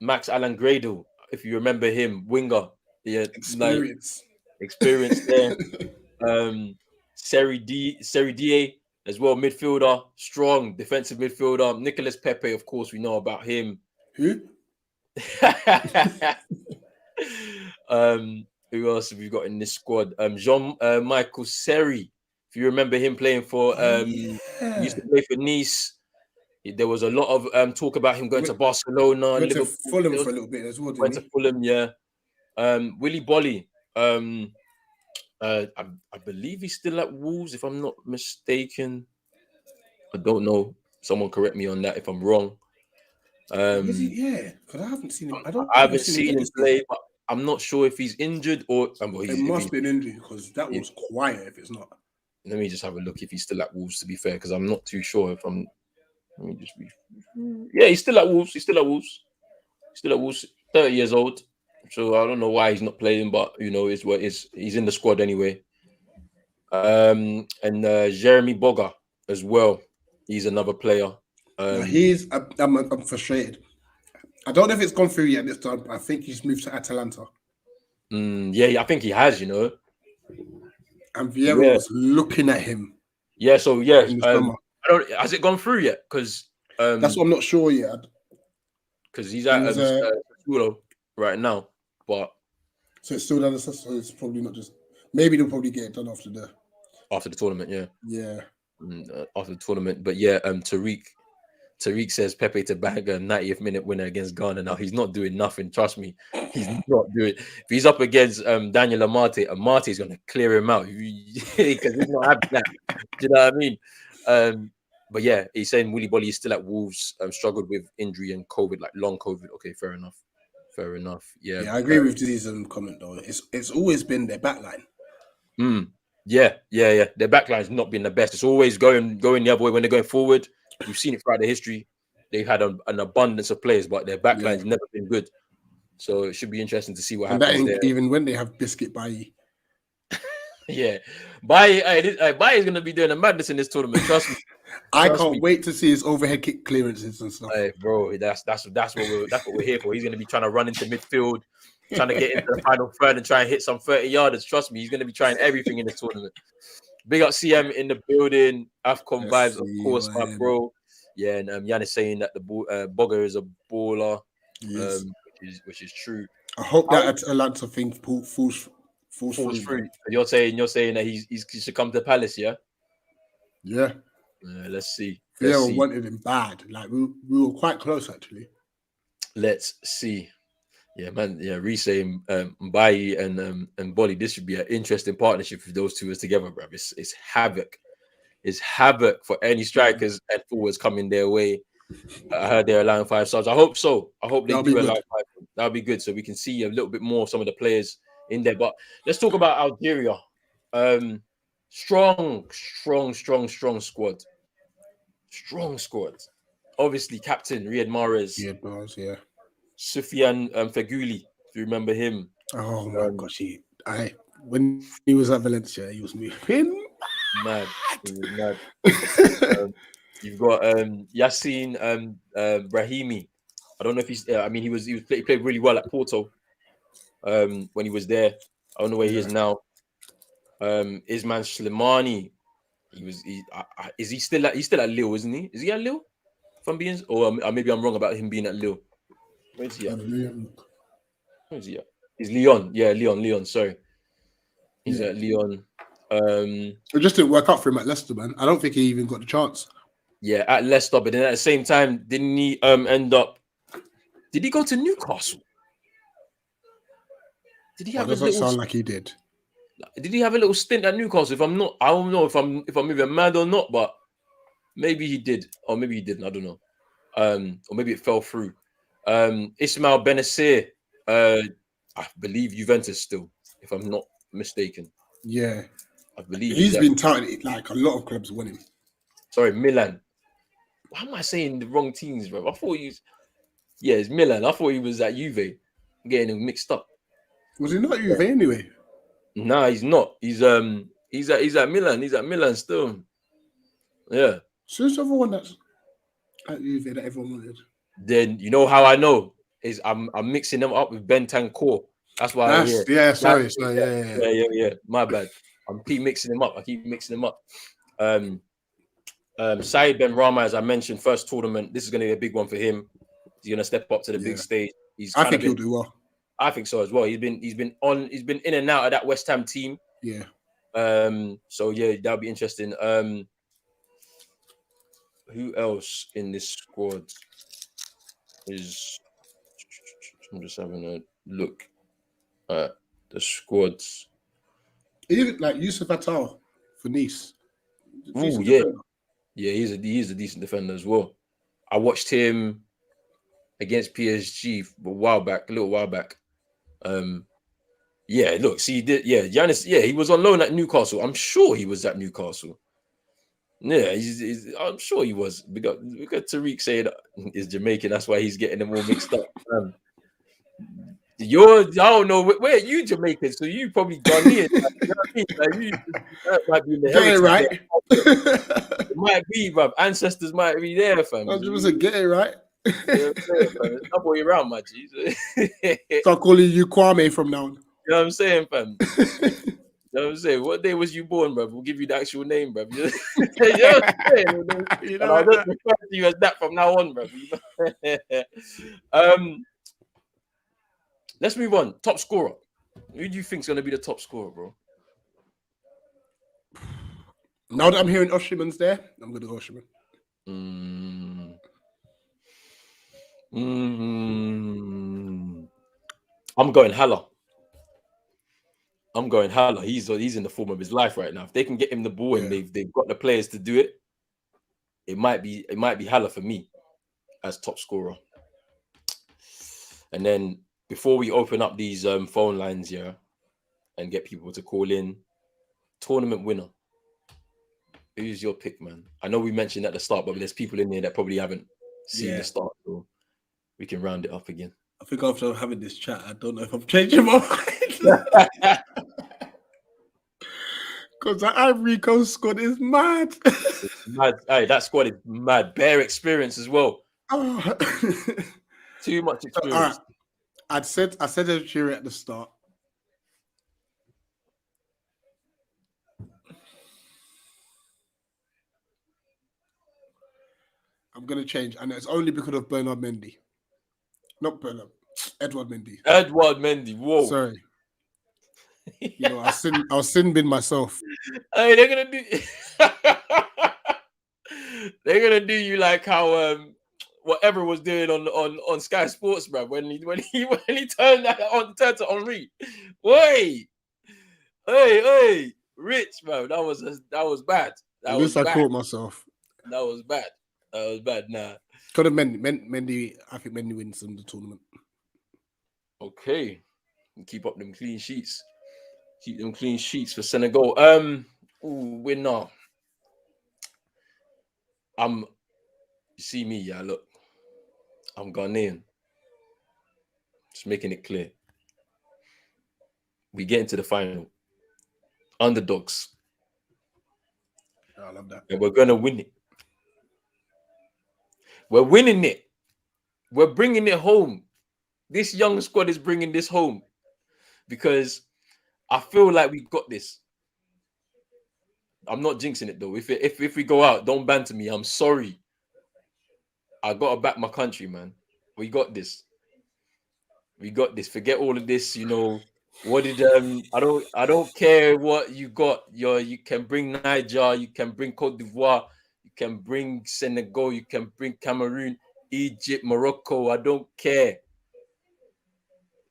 Speaker 1: Max Allan Gradle, if you remember him, winger. Yeah, experience there. Seri Die as well, midfielder, strong defensive midfielder. Nicolas Pepe, of course, we know about him.
Speaker 2: Who?
Speaker 1: Who else have we got in this squad? Jean Michael Seri. If you remember him playing for he used to play for Nice. There was a lot of talk about him going to Barcelona,
Speaker 2: went
Speaker 1: Liverpool,
Speaker 2: to Fulham for a little bit as well.
Speaker 1: Went to Fulham, yeah. Willy Bolly. I believe he's still at Wolves, if I'm not mistaken. I don't know. Someone correct me on that if I'm wrong.
Speaker 2: Is he? Yeah, because I haven't seen him.
Speaker 1: I haven't seen him play, but I'm not sure if he's injured or.
Speaker 2: It must be an injury because that was quiet. If it's not,
Speaker 1: let me just have a look if he's still at Wolves. To be fair, because I'm not too sure if I'm. Let me just be. Yeah, he's still at Wolves. He's still at Wolves. 30 years old. So I don't know why he's not playing, but it's what is. He's in the squad anyway. And Jeremy Bogar as well. He's another player.
Speaker 2: I'm frustrated. I don't know if it's gone through yet this time, but I think he's moved to Atalanta.
Speaker 1: Yeah, I think he has, And
Speaker 2: Vieira was looking at him.
Speaker 1: Yeah, so has it gone through yet? Because
Speaker 2: that's what I'm not sure yet.
Speaker 1: Because he's at Sassuolo right now, but
Speaker 2: so it's still done. So it's probably not just. Maybe they'll probably get it done after the tournament.
Speaker 1: Yeah. After the tournament, but Tariq says Pepe to bag a 90th minute winner against Ghana. Now he's not doing nothing. Trust me, he's not doing. If he's up against Daniel Amate is going to clear him out because he's not having that. Do you know what I mean? But yeah, he's saying Willy Bolly is still at Wolves. Struggled with injury and COVID, like long COVID. Okay, fair enough. Yeah,
Speaker 2: I agree with Dizzy's comment though. It's always been their backline.
Speaker 1: Yeah. Their backline's not been the best. It's always going the other way when they're going forward. We've seen it throughout the history. They've had an abundance of players, but their backline's never been good. So it should be interesting to see what happens there.
Speaker 2: Even when they have Biscuit Bailly.
Speaker 1: Yeah. Bailly is going to be doing a madness in this tournament. Trust me.
Speaker 2: I can't wait to see his overhead kick clearances and stuff.
Speaker 1: Hey, bro, that's what we're here for. He's going to be trying to run into midfield, trying to get into the final third and try and hit some 30-yarders. Trust me, he's going to be trying everything in this tournament. Big up CM in the building. AFCON vibes, of course, my bro. Yeah, and Jan is saying that the Bogar is a baller, which is true.
Speaker 2: I hope that Atlanta thing falls falls
Speaker 1: through. You're saying that he should come to Palace, yeah?
Speaker 2: Yeah.
Speaker 1: Let's see.
Speaker 2: Vieira wanted him bad. Like we were quite close actually.
Speaker 1: Let's see. Yeah, man. Yeah, Reece, Mbaye and Bolly. This should be an interesting partnership if those two is together, bro. It's havoc. It's havoc for any strikers and forwards coming their way. I heard they're allowing 5 stars. I hope so. I hope they do allow 5. That'll be good, so we can see a little bit more of some of the players in there. But let's talk about Algeria. Strong squad. Strong squad. Obviously, captain Riyad Mahrez.
Speaker 2: Yeah.
Speaker 1: Soufiane Feghouli, if you remember him.
Speaker 2: Oh my gosh, when he was at Valencia, he was moving
Speaker 1: mad. He was mad. You've got Yassine Brahimi. I don't know if he's. He played really well at Porto when he was there. I don't know where he is now. Ismael Slimani. Is he still at? He's still at Lille, isn't he? Is he at Lille? If I'm being, or maybe I'm wrong about him being at Lille. Where is he at? Where is he at? He's Lyon. Yeah, Lyon. Sorry, he's at Lyon.
Speaker 2: It just didn't work out for him at Leicester, man. I don't think he even got the chance.
Speaker 1: Yeah, at Leicester, but then at the same time, didn't he end up? Did he go to Newcastle? Did he have?
Speaker 2: Doesn't sound like he did.
Speaker 1: Did he have a little stint at Newcastle? If I'm not, I don't know if I'm even mad or not, but maybe he did, or maybe he didn't. I don't know. Or maybe it fell through. Ismael Benesir, I believe Juventus still, if I'm not mistaken.
Speaker 2: Yeah,
Speaker 1: I believe
Speaker 2: he's been touted. Like a lot of clubs want him.
Speaker 1: Sorry, Milan. Why am I saying the wrong teams, bro? I thought he was. Yeah, it's Milan. I thought he was at Juve. I'm getting him mixed up.
Speaker 2: Was he not at Juve anyway?
Speaker 1: Nah, he's not. He's at Milan. He's at Milan still. Yeah.
Speaker 2: So who's the other one that's at Juve that everyone wanted?
Speaker 1: Then you know how I know is I'm mixing them up with Bentancur. That's why.
Speaker 2: Sorry.
Speaker 1: Yeah. My bad. I keep mixing them up. Saïd Ben Rama, as I mentioned, first tournament. This is going to be a big one for him. He's going to step up to the big stage.
Speaker 2: I think he'll do well.
Speaker 1: I think so as well. He's been in and out of that West Ham team.
Speaker 2: Yeah.
Speaker 1: So yeah, that'll be interesting. Who else in this squad is? I'm just having a look at the squads.
Speaker 2: Even like Yusuf Attal for Nice.
Speaker 1: Oh yeah, he's a decent defender as well. I watched him against PSG a little while back. Giannis. Yeah, he was on loan at Newcastle. I'm sure he was at Newcastle. Yeah, I'm sure he was. We got Tariq saying he's Jamaican. That's why he's getting them all mixed up. I don't know where you Jamaican, so you probably Ghanaian. You know what I mean? That might be in the
Speaker 2: get it right.
Speaker 1: It might be, bruv. Ancestors might be there, fam.
Speaker 2: I was just saying, get it right.
Speaker 1: It's not way around, my G.
Speaker 2: Start calling you Kwame from now on.
Speaker 1: You know what I'm saying, fam? You know what I'm saying? What day was you born, bruv? We'll give you the actual name, bruv. You know what I'm saying? I'll just refer to you as that from now on, bruv. Let's move on. Top scorer. Who do you think is going to be the top scorer, bro?
Speaker 2: Now that I'm hearing Oshiman's there, I'm going to go Oshiman.
Speaker 1: I'm going Haller. He's in the form of his life right now. If they can get him the ball and they've got the players to do it, it might be Haller for me as top scorer. And then before we open up these phone lines here and get people to call in, tournament winner. Who's your pick, man? I know we mentioned at the start, but there's people in there that probably haven't seen the start, so we can round it up again.
Speaker 2: I think after having this chat, I don't know if I'm changing my mind. Because the Ivory Coast squad is mad.
Speaker 1: It's mad. Hey, that squad is mad. Bare experience as well. Too much experience.
Speaker 2: All right. I said Algeria at the start. I'm going to change, and it's only because of Edward Mendy.
Speaker 1: Edward Mendy. Whoa.
Speaker 2: Sorry. You know, I'll sin bin myself.
Speaker 1: Hey, they're gonna do. They're gonna do you like how whatever was doing on Sky Sports, bro. When he turned to Henri. Wait, hey, Rich, bro. That was bad.
Speaker 2: At least I caught myself.
Speaker 1: That was bad. Nah.
Speaker 2: Could have Mendy. I think Mendy wins the tournament.
Speaker 1: Okay, keep up them clean sheets. Keep them clean sheets for Senegal. Winner. You see me, yeah. Look, I'm Ghanaian. Just making it clear. We get into the final. Underdogs.
Speaker 2: I love that.
Speaker 1: And we're gonna win it. We're winning it. We're bringing it home. This young squad is bringing this home because I feel like we got this. I'm not jinxing it though. If we go out, don't banter me. I'm sorry. I gotta back my country, man. We got this. We got this. Forget all of this. You know what did I don't care what you got. You can bring Niger. You can bring Cote d'Ivoire. You can bring Senegal. You can bring Cameroon, Egypt, Morocco. I don't care.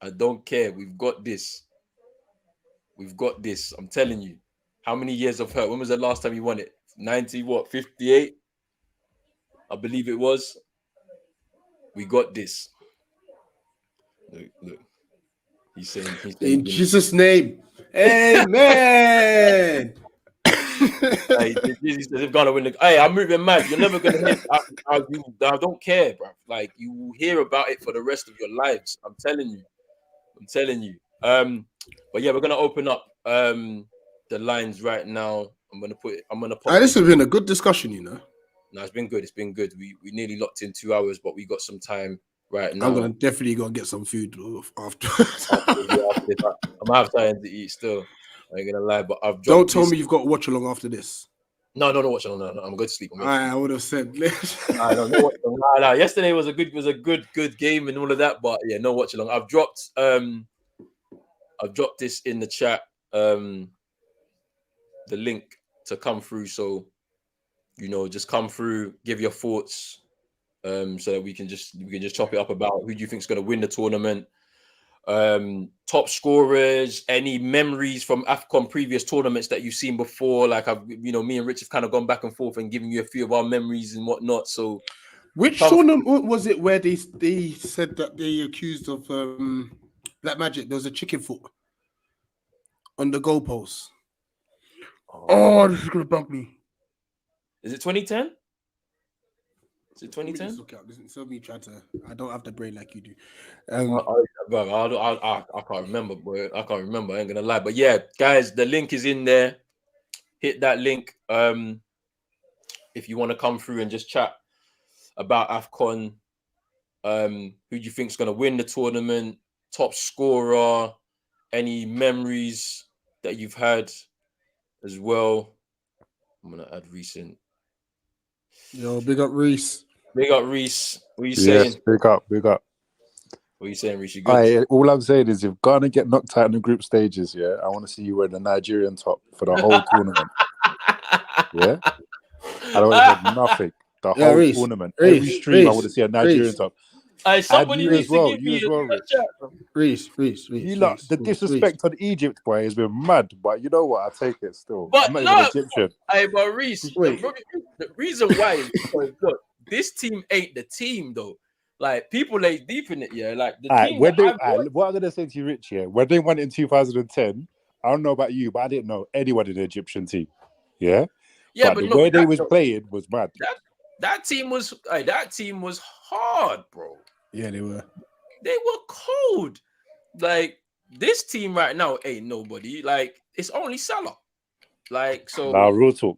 Speaker 1: I don't care. We've got this. We've got this. I'm telling you. How many years of hurt? When was the last time you won it? 58? I believe it was. We got this. Look. He's saying
Speaker 2: in Jesus' name. Amen.
Speaker 1: Hey, Jesus says, "Ghana win the." Hey, I'm moving mad. You're never gonna hear. I don't care, bro. Like you will hear about it for the rest of your lives. I'm telling you. But yeah, we're gonna open up the lines right now. I'm gonna put.
Speaker 2: This has been a good discussion, you know.
Speaker 1: No, it's been good. We nearly locked in 2 hours, but we got some time right now.
Speaker 2: I'm gonna definitely go and get some food after.
Speaker 1: I'm gonna have time to eat still. I ain't gonna lie, but I've dropped.
Speaker 2: Don't tell me you've got to watch along after this.
Speaker 1: No, watch along. No, I'm going to sleep.
Speaker 2: I would have said.
Speaker 1: No. Yesterday was a good game and all of that, but yeah, no watch along. I've dropped this in the chat. The link to come through, so you know, just come through, give your thoughts, so that we can just chop it up about who do you think is going to win the tournament. Top scorers, any memories from AFCON previous tournaments that you've seen before. Like me and Rich have kind of gone back and forth and given you a few of our memories and whatnot. So,
Speaker 2: which tournament was it where they said that they accused of black magic? There was a chicken foot on the goalpost. Oh, this is gonna bug me.
Speaker 1: Is it 2010? Is it 2010?
Speaker 2: I don't have the brain like you do.
Speaker 1: I can't remember, boy. I can't remember. I ain't gonna lie. But yeah, guys, the link is in there. Hit that link. If you want to come through and just chat about AFCON, who do you think is gonna win the tournament? Top scorer, any memories that you've had as well. I'm gonna add recent.
Speaker 2: Yo, big up Reese.
Speaker 1: Big up Reese. What are you saying?
Speaker 3: Big up.
Speaker 1: What are you saying, Reese? You good?
Speaker 3: All I'm saying is, if Ghana get knocked out in the group stages, yeah, I want to see you wear the Nigerian top for the whole tournament. Yeah, I don't want to hear nothing. The whole tournament, every stream, I want to see a Nigerian top.
Speaker 1: Somebody needs to give me
Speaker 2: Reese.
Speaker 3: The disrespect on Egypt, boy, has been mad. But you know what? I take it still.
Speaker 1: But
Speaker 3: I'm not even Egyptian.
Speaker 1: Hey, but Reese, the reason why is because look, this team ain't the team though. Like people lay deep in it, yeah. Like the team.
Speaker 3: What I'm gonna say to you, Rich, yeah, when they won in 2010, I don't know about you, but I didn't know anyone in the Egyptian team. Yeah.
Speaker 1: Yeah,
Speaker 3: but the way they was playing was mad.
Speaker 1: That team was hard, bro.
Speaker 2: Yeah, they were.
Speaker 1: They were cold. Like this team right now ain't nobody. Like it's only Salah. Like so.
Speaker 3: Nah, real talk.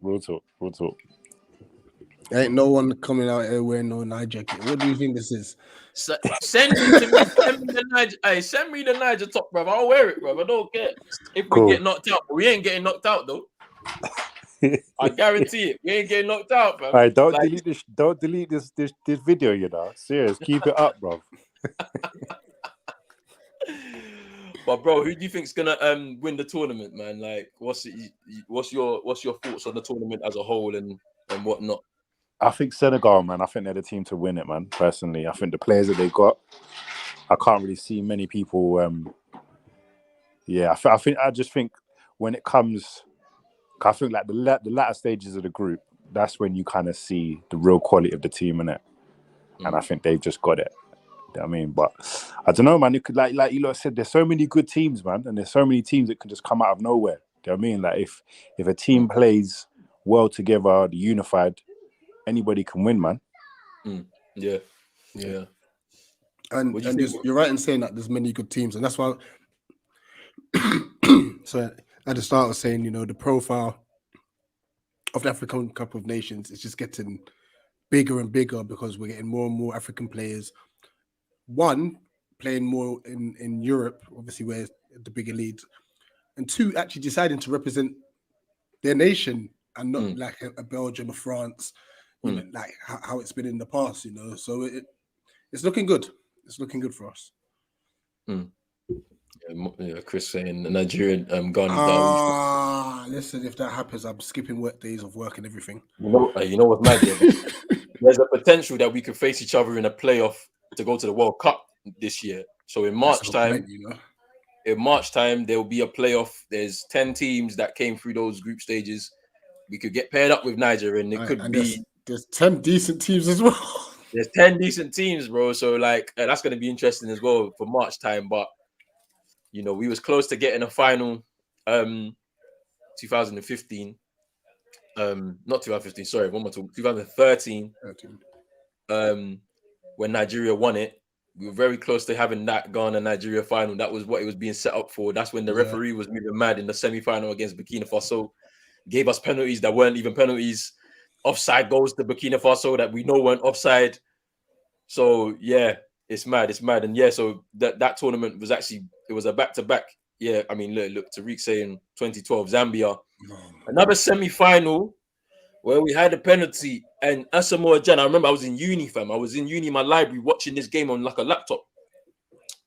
Speaker 2: Ain't no one coming out here wearing no Niger jacket. What do you think this is?
Speaker 1: Send me the Niger. Hey, send me the Niger top, bro. I'll wear it, bro. I don't care if we get knocked out. We ain't getting knocked out though. I guarantee it. We ain't getting knocked out, bro.
Speaker 3: All right, don't delete this video, you know. Serious, keep it up, bro.
Speaker 1: But bro, who do you think's gonna win the tournament, man? Like, what's your thoughts on the tournament as a whole and whatnot?
Speaker 3: I think Senegal, man. I think they're the team to win it, man. Personally, I think the players that they got, I can't really see many people. I just think when it comes, I think like the latter stages of the group, that's when you kind of see the real quality of the team in it, and I think they've just got it. You know what I mean, but I don't know, man. It could like you lot said, there's so many good teams, man, and there's so many teams that can just come out of nowhere. Do you know what I mean? Like if a team plays well together, unified, anybody can win, man.
Speaker 1: Yeah.
Speaker 2: And you're right in saying that there's many good teams, and that's why. So at the start, I was saying, the profile of the African Cup of Nations is just getting bigger and bigger because we're getting more and more African players. One, playing more in Europe, obviously where the bigger leagues, and two, actually deciding to represent their nation and not like a Belgium or France, like how it's been in the past, So it's looking good. It's looking good for us.
Speaker 1: Yeah, Chris saying the Nigerian Ghana.
Speaker 2: Listen, if that happens, I'm skipping days of work and everything.
Speaker 1: You know what's mad? There's a potential that we could face each other in a playoff to go to the World Cup this year. So in March time, there will be a playoff. There's 10 teams that came through those group stages. We could get paired up with Niger, and it could be.
Speaker 2: There's 10 decent teams as well.
Speaker 1: There's 10 decent teams, bro. So like that's going to be interesting as well for March time. But we was close to getting a final 2015. Not 2015, sorry, one more talk. 2013. When Nigeria won it, we were very close to having that Ghana-Nigeria final. That was what it was being set up for. That's when the referee was moving mad in the semi-final against Burkina Faso. Gave us penalties that weren't even penalties. Offside goals to Burkina Faso that we know weren't offside. So yeah, it's mad. And yeah, so that tournament was actually, it was a back-to-back. Yeah, I mean, look, Tariq saying 2012 Zambia. Another semi-final where we had a penalty, and Asamoah Gyan, I remember I was in uni, fam. I was in uni in my library watching this game on like a laptop.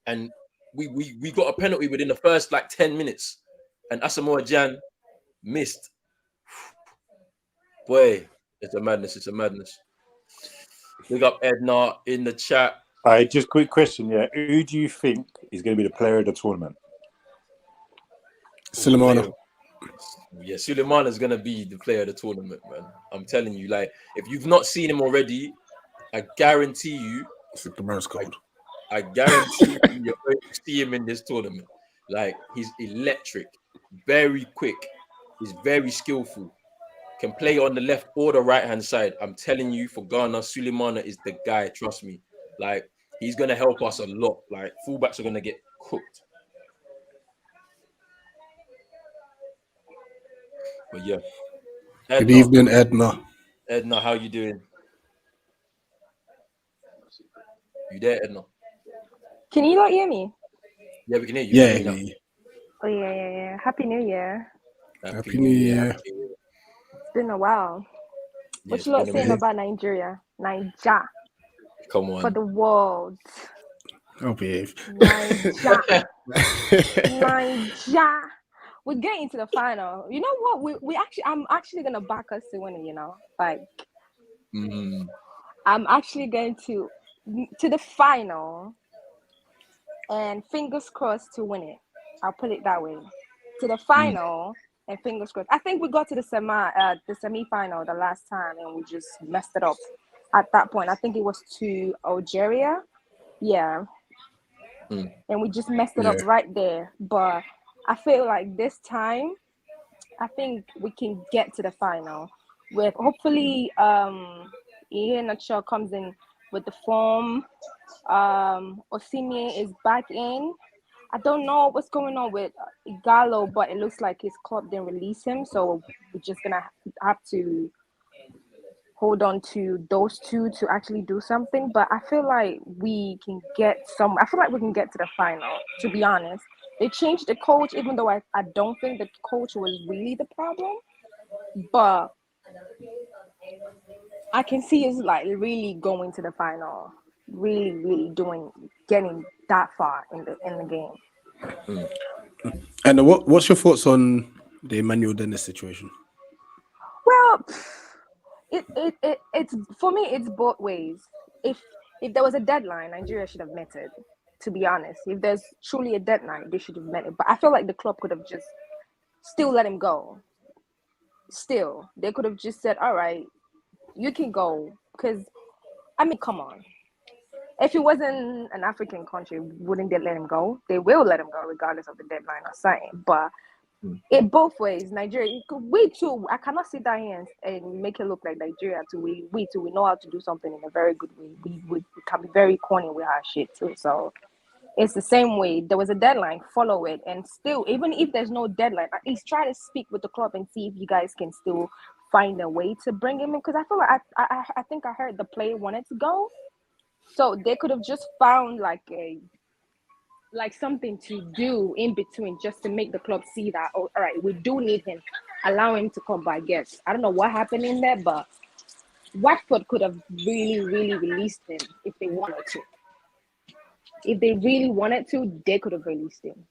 Speaker 1: And we got a penalty within the first like 10 minutes. And Asamoah Gyan missed. Boy, it's a madness. Big up Edna in the chat.
Speaker 3: All right, just quick question, yeah. Who do you think is going to be the player of the tournament?
Speaker 2: Sulemana.
Speaker 1: Yeah, Sulemana is going to be the player of the tournament, man. I'm telling you, like, if you've not seen him already, I guarantee you.
Speaker 2: It's the most cold.
Speaker 1: I guarantee you're going to see him in this tournament. Like, he's electric, very quick, he's very skillful, can play on the left or the right-hand side. I'm telling you, for Ghana, Sulemana is the guy, trust me. Like, he's going to help us a lot. Like, fullbacks are going to get cooked. But yeah.
Speaker 2: Edna. Good evening, Edna.
Speaker 1: Edna, how you doing? You there, Edna?
Speaker 4: Can you not hear me?
Speaker 1: Yeah, we can hear you.
Speaker 2: Yeah.
Speaker 4: Oh, yeah. Happy New Year.
Speaker 2: Happy New Year.
Speaker 4: It's been a while. What you lot saying about Nigeria? Niger.
Speaker 1: Come on.
Speaker 4: For the world.
Speaker 2: I'll behave.
Speaker 4: Niger. We're getting to the final. You know what? I'm actually gonna back us to win it. Like, I'm actually going to the final, and fingers crossed to win it. I'll put it that way. To the final and fingers crossed. I think we got to the semi-final the last time, and we just messed it up. At that point, I think it was to Algeria. Yeah. And we just messed it up right there. But I feel like this time, I think we can get to the final with hopefully Ian Shaw comes in with the form. Osimhen is back in. I don't know what's going on with Igalo, but it looks like his club didn't release him. So we're just gonna have to hold on to those two to actually do something. But I feel like we can get I feel like we can get to the final, to be honest. They changed the coach, even though I don't think the coach was really the problem. But I can see us like really going to the final, really getting that far in the game.
Speaker 2: And what's your thoughts on the Emmanuel Dennis situation?
Speaker 4: Well, it's for me. It's both ways. If there was a deadline, Nigeria should have met it. To be honest, if there's truly a deadline, they should have met it. But I feel like the club could have just still let him go. Still, they could have just said, "All right, you can go." Because I mean, come on. If it wasn't an African country, wouldn't they let him go? They will let him go regardless of the deadline or something. But in both ways, Nigeria, we too, I cannot sit down here and make it look like Nigeria too. We too, we know how to do something in a very good way. We can be very corny with our shit too. So it's the same way. There was a deadline, follow it. And still, even if there's no deadline, at least try to speak with the club and see if you guys can still find a way to bring him in. Because I feel like I think I heard the player wanted to go. So they could have just found like something to do in between just to make the club see that, oh, all right, we do need him. Allow him to come by, I guess. I don't know what happened in there, but Watford could have really, really released him if they wanted to. If they really wanted to, they could have released him.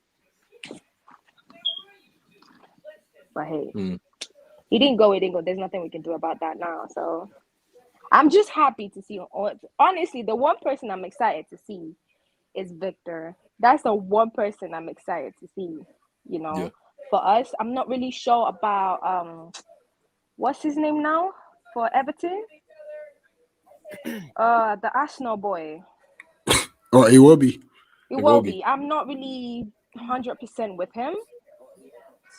Speaker 4: But hey, he didn't go. There's nothing we can do about that now. So I'm just happy to see him. Honestly, the one person I'm excited to see is Victor. That's the one person I'm excited to see, For us, I'm not really sure about what's his name now for Everton? The Arsenal boy.
Speaker 2: Oh, he will be.
Speaker 4: It will be. I'm not really 100% with him.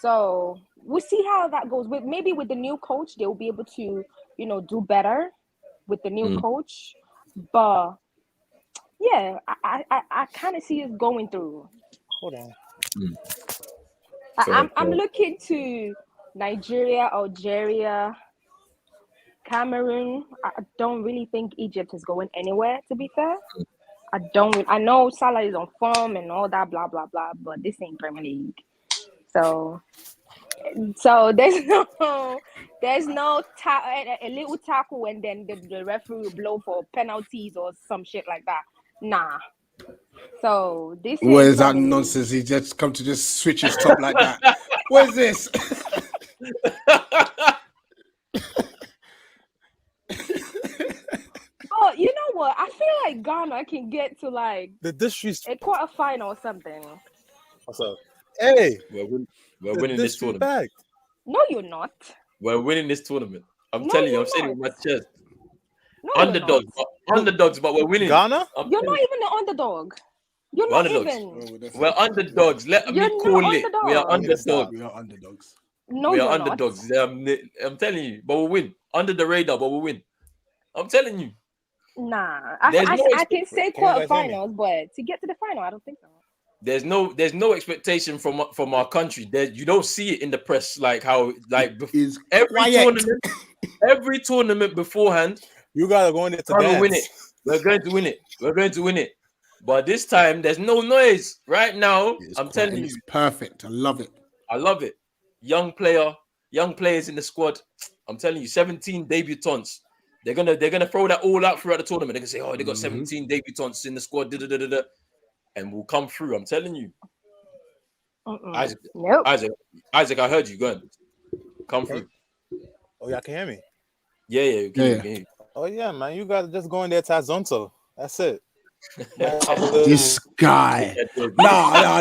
Speaker 4: So we'll see how that goes. Maybe with the new coach, they will be able to, do better with the new coach. But yeah, I kind of see us going through.
Speaker 5: Hold on.
Speaker 4: I'm looking to Nigeria, Algeria, Cameroon. I don't really think Egypt is going anywhere, to be fair. I know Salah is on form and all that, blah, blah, blah, but this ain't Premier League. So there's no a little tackle and then the referee will blow for penalties or some shit like that. Nah. So this is
Speaker 2: where is that nonsense? He just come to just switch his top like that. Where's this?
Speaker 4: Oh, you know what? I feel like Ghana can get to like
Speaker 5: the disrespect
Speaker 4: a quarterfinal or something.
Speaker 5: What's up? Hey,
Speaker 1: we're winning this tournament.
Speaker 4: No, you're not.
Speaker 1: We're winning this tournament. I'm telling you, I'm saying it with my chest.
Speaker 4: No,
Speaker 1: underdogs, but we're winning.
Speaker 5: Ghana?
Speaker 4: You're not even the underdog. You're not even.
Speaker 1: We're underdogs. Let me call it. We are underdogs.
Speaker 2: We are underdogs.
Speaker 4: No,
Speaker 1: we are
Speaker 4: you're
Speaker 1: underdogs.
Speaker 4: not.
Speaker 1: I'm telling you, but we'll win. Under the radar, but we'll win. I'm telling you.
Speaker 4: Nah, I can say quarterfinals, but to get to the final, I don't think so.
Speaker 1: There's no expectation from our country. You don't see it in the press like every tournament beforehand.
Speaker 5: You gotta go in there to dance.
Speaker 1: Win it. We're going to win it. We're going to win it. But this time there's no noise. Right now, I'm telling you,
Speaker 2: it's perfect. I love it.
Speaker 1: I love it. Young players in the squad. I'm telling you, 17 debutants. They're gonna throw that all out throughout the tournament. They're gonna say, "Oh, they got 17 debutants in the squad." And we'll come through. I'm telling you. Isaac,
Speaker 4: nope.
Speaker 1: Isaac, I heard you. Go ahead. Come through.
Speaker 5: Oh, y'all can hear me?
Speaker 1: Yeah. Can hear you.
Speaker 5: Oh, yeah, man. You got to just go in there to Zonto. That's it.
Speaker 2: This guy. No.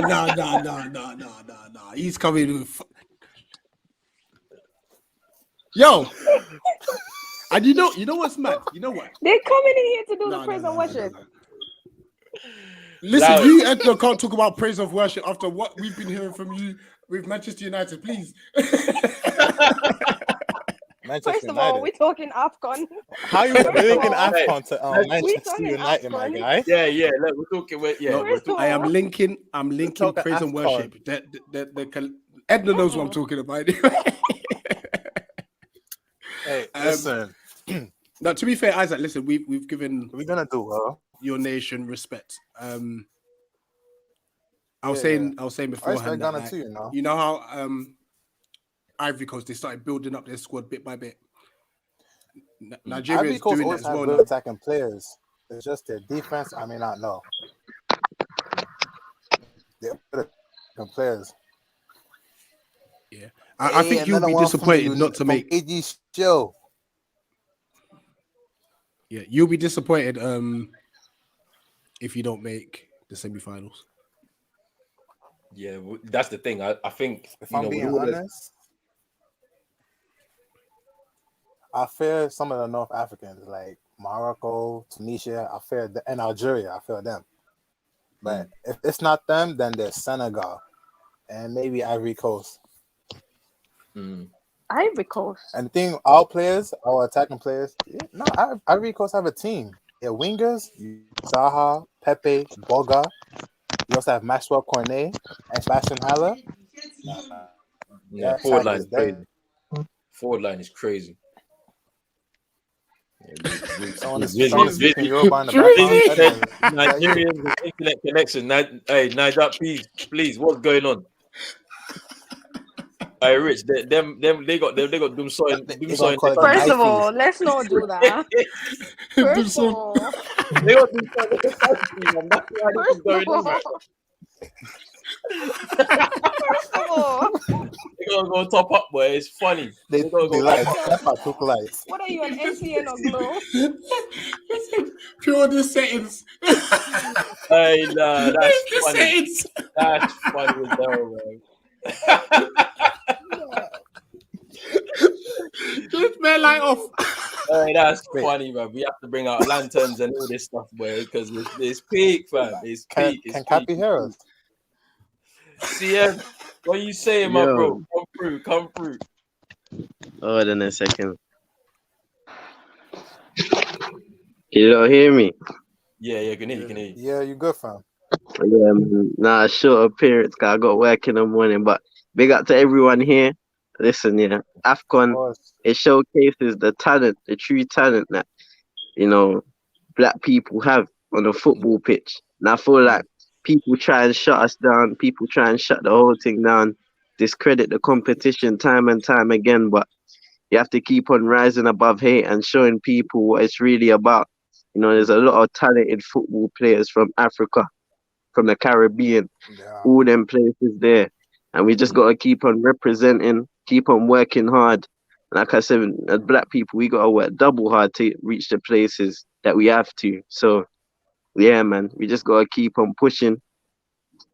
Speaker 2: He's coming with... Yo. And you know what's mad? You know what?
Speaker 4: They're coming in here to do the praise and worship.
Speaker 2: Listen, you Edgar can't talk about praise of worship after what we've been hearing from you with Manchester United, please.
Speaker 4: First of all, we're talking AFCON.
Speaker 5: How you linking AFCON to Manchester United, my guy?
Speaker 1: Yeah. We're talking.
Speaker 2: I am linking praise and worship. Edna knows what I'm talking about.
Speaker 5: Hey, listen.
Speaker 2: Now, to be fair, Isaac, listen, we've given.
Speaker 5: We're gonna do well.
Speaker 2: Your nation respect. I was saying beforehand that,
Speaker 5: too,
Speaker 2: you know how Ivory Coast, they started building up their squad bit by bit. Nigeria is doing that as well.
Speaker 5: Good attacking players. It's just their defense. I may not know.
Speaker 6: players.
Speaker 2: Yeah, I think you'll be disappointed not to make.
Speaker 6: Show.
Speaker 2: Yeah, you'll be disappointed if you don't make the semi-finals.
Speaker 1: Yeah, that's the thing. I think
Speaker 6: if I'm being honest, I fear some of the North Africans like Morocco, Tunisia. And Algeria. I fear them. But if it's not them, then there's Senegal and maybe Ivory Coast.
Speaker 4: Ivory Coast.
Speaker 6: And the thing, our attacking players, Ivory Coast have a team. Yeah, wingers, Zaha, Pepe, Bogar. You also have Maxwell Cornet and Sebastian Haller.
Speaker 1: Yeah, forward line is crazy. Forward line is crazy. Nigerian internet connection. Hey, Niger, please, what's going on? Hey, Rich, they got doom soil.
Speaker 4: First of all, let's not do that. First of all,
Speaker 1: they got doom soil. That's why this is going on.
Speaker 4: First of all,
Speaker 1: they gotta go top up, boy. It's funny. They gotta go
Speaker 6: took lights.
Speaker 4: What are you, an MTN or Glow?
Speaker 2: Pure the settings.
Speaker 1: Hey, nah, that's funny. That's funny as hell, man.
Speaker 2: Just man light off.
Speaker 1: Hey, that's funny, man. We have to bring out lanterns and all this stuff, boy, because it's peak, fam. It's peak.
Speaker 6: Can Cappy hear us?
Speaker 1: CM, what are you saying, my bro? Come through.
Speaker 7: Hold on a second. You don't hear me?
Speaker 1: Yeah, can hear you.
Speaker 6: Yeah, you good, fam.
Speaker 7: Yeah, nah, short appearance, cause I got work in the morning, but big up to everyone here. Listen, yeah, AFCON, it showcases the talent, the true talent that, black people have on the football pitch. And I feel like people try and shut us down, people try and shut the whole thing down, discredit the competition time and time again, but you have to keep on rising above hate and showing people what it's really about. There's a lot of talented football players from Africa, from the Caribbean, all them places there. And we just got to keep on representing, keep on working hard. Like I said, as black people, we got to work double hard to reach the places that we have to. So, yeah, man, we just got to keep on pushing.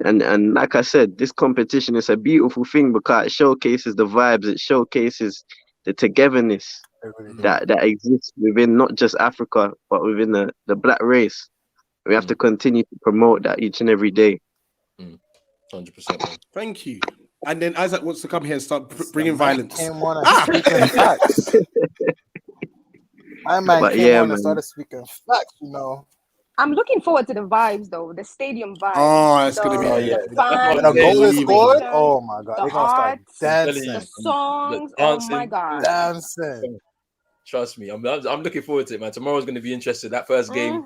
Speaker 7: And like I said, this competition is a beautiful thing because it showcases the vibes, it showcases the togetherness that exists within not just Africa, but within the black race. We have to continue to promote that each and every day.
Speaker 1: 100%.
Speaker 2: Thank you. And then Isaac wants to come here and start bringing violence.
Speaker 6: My man came on and started speaking facts,
Speaker 4: I'm looking forward to the vibes, though. The stadium vibes.
Speaker 2: Oh, it's going to be...
Speaker 6: When a goal is scored, oh, my God. They're going to start dancing.
Speaker 4: The songs, oh, my God.
Speaker 6: Dancing.
Speaker 1: Trust me. I'm looking forward to it, man. Tomorrow's going to be interesting. That first game,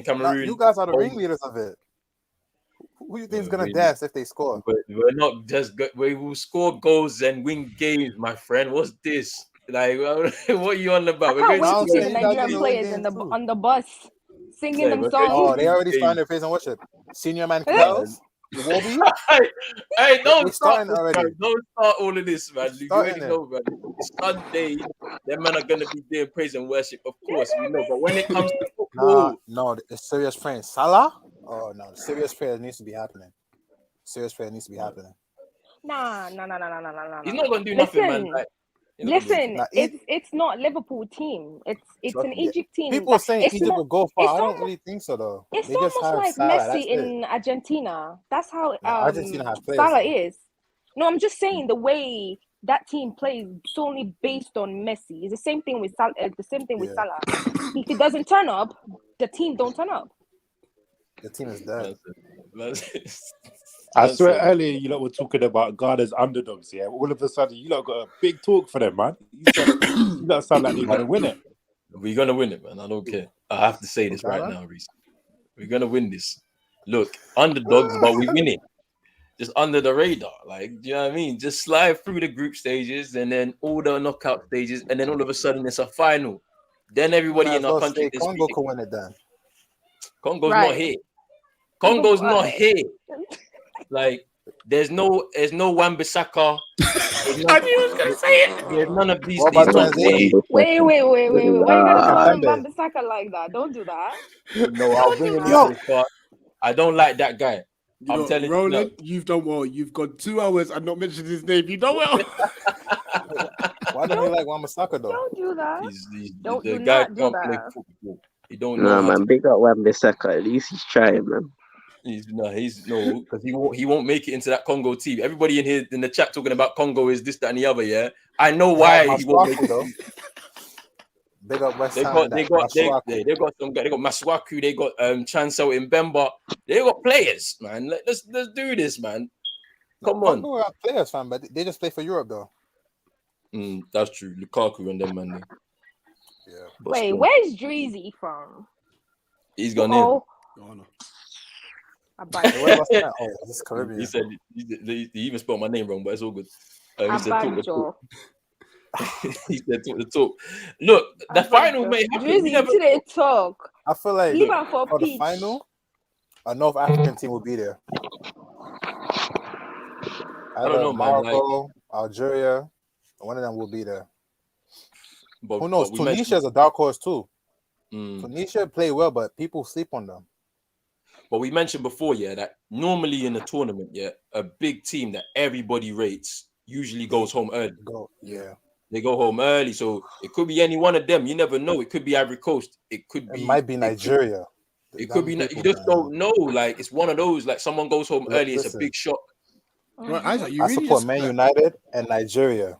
Speaker 1: Cameroon.
Speaker 6: You guys are the ringleaders of it. Who do you think is going to dance if they score?
Speaker 1: We're not just... We will score goals and win games, my friend. What's this? Like, what are you on about?
Speaker 4: I can't wait to see the Nigerian players on the bus singing them songs.
Speaker 6: Oh, they already started their praise and worship. Senior man Kells,
Speaker 1: hey, don't start already. Don't start all of this, man. You already know, man. Sunday, them men are gonna be doing praise and worship, of course, we know. But when it comes to football,
Speaker 6: no, the serious praying. Salah? Oh no, the serious prayer needs to be happening. Serious prayer needs to be happening.
Speaker 4: Nah.
Speaker 1: He's not gonna do nothing, man. Like,
Speaker 4: listen, it's not Liverpool team. It's an Egypt team.
Speaker 6: People are saying Egypt will go far. I don't really think so, though.
Speaker 4: It's almost like Messi in Argentina. That's how
Speaker 6: Argentina has players.
Speaker 4: Salah is. No, I'm just saying the way that team plays solely based on Messi. It's the same thing with Salah. Salah. If he doesn't turn up, the team don't turn up.
Speaker 6: The team is dead.
Speaker 3: I swear earlier you lot were talking about Ghana's underdogs, yeah? All of a sudden you lot got a big talk for them, man. You lot sound like you're going to win it.
Speaker 1: We're going to win it, man. I don't care. I have to say this right now, Reese. We're going to win this. Look, underdogs, but we win it. Just under the radar. Like, do you know what I mean? Just slide through the group stages and then all the knockout stages, and then all of a sudden it's a final. Then everybody in our country...
Speaker 6: Congo can win it then.
Speaker 1: Congo's not here. Congo's not here. Like, there's no Wan-Bissaka.
Speaker 2: I knew he was gonna say it.
Speaker 1: There's none of these.
Speaker 6: What about
Speaker 1: These
Speaker 6: Tanzania?
Speaker 4: Wait. Why you gotta call him
Speaker 6: Kimpembe.
Speaker 4: Wan-Bissaka like that? Don't do that.
Speaker 1: No, I'll bring him into this part. I don't like that guy. I'm telling you,
Speaker 2: Roland, you've done well. You've got 2 hours and not mentioned his name. You done well.
Speaker 6: Why don't you like Wan-Bissaka though?
Speaker 4: Don't do that. Don't
Speaker 1: the
Speaker 4: do
Speaker 1: guy
Speaker 4: not do
Speaker 1: can't play
Speaker 4: that.
Speaker 1: football. He don't know
Speaker 7: No,
Speaker 1: how
Speaker 7: man,
Speaker 1: to.
Speaker 7: big up Wan-Bissaka. At least he's trying, man.
Speaker 1: He's because he won't make it into that Congo team. Everybody in here in the chat talking about Congo is this, that, and the other. Yeah, I know why he won't make it.
Speaker 6: Though. Big up West Ham.
Speaker 1: They got some guy. They got Masuaku. They got Chancel Mbemba. They got players, man. Let's do this, man. Come on.
Speaker 6: Congo are players, fam, but they just play for Europe though.
Speaker 1: That's true. Lukaku and them, man.
Speaker 6: Yeah.
Speaker 4: Wait, where's Dreezy from?
Speaker 1: He's gone in.
Speaker 6: This is Caribbean.
Speaker 1: He said he even spelled my name wrong, but it's all good. He said talk. He said talk. Look, the final may happen.
Speaker 4: Dreezy today talk.
Speaker 6: I feel like
Speaker 4: for
Speaker 6: the final, a North African team will be there.
Speaker 1: I don't know,
Speaker 6: Morocco,
Speaker 1: man.
Speaker 6: Algeria, one of them will be there.
Speaker 1: But
Speaker 6: who knows? Tunisia is a dark horse too. Tunisia play well, but people sleep on them.
Speaker 1: But we mentioned before, that normally in a tournament, a big team that everybody rates usually goes home early. They go home early, so it could be any one of them. You never know. It could be Ivory Coast. It
Speaker 6: might be Nigeria.
Speaker 1: It could be. You just don't know. Like, it's one of those. Like, someone goes home early. It's a big shock.
Speaker 2: Right, Isaac,
Speaker 6: I support Man United and Nigeria.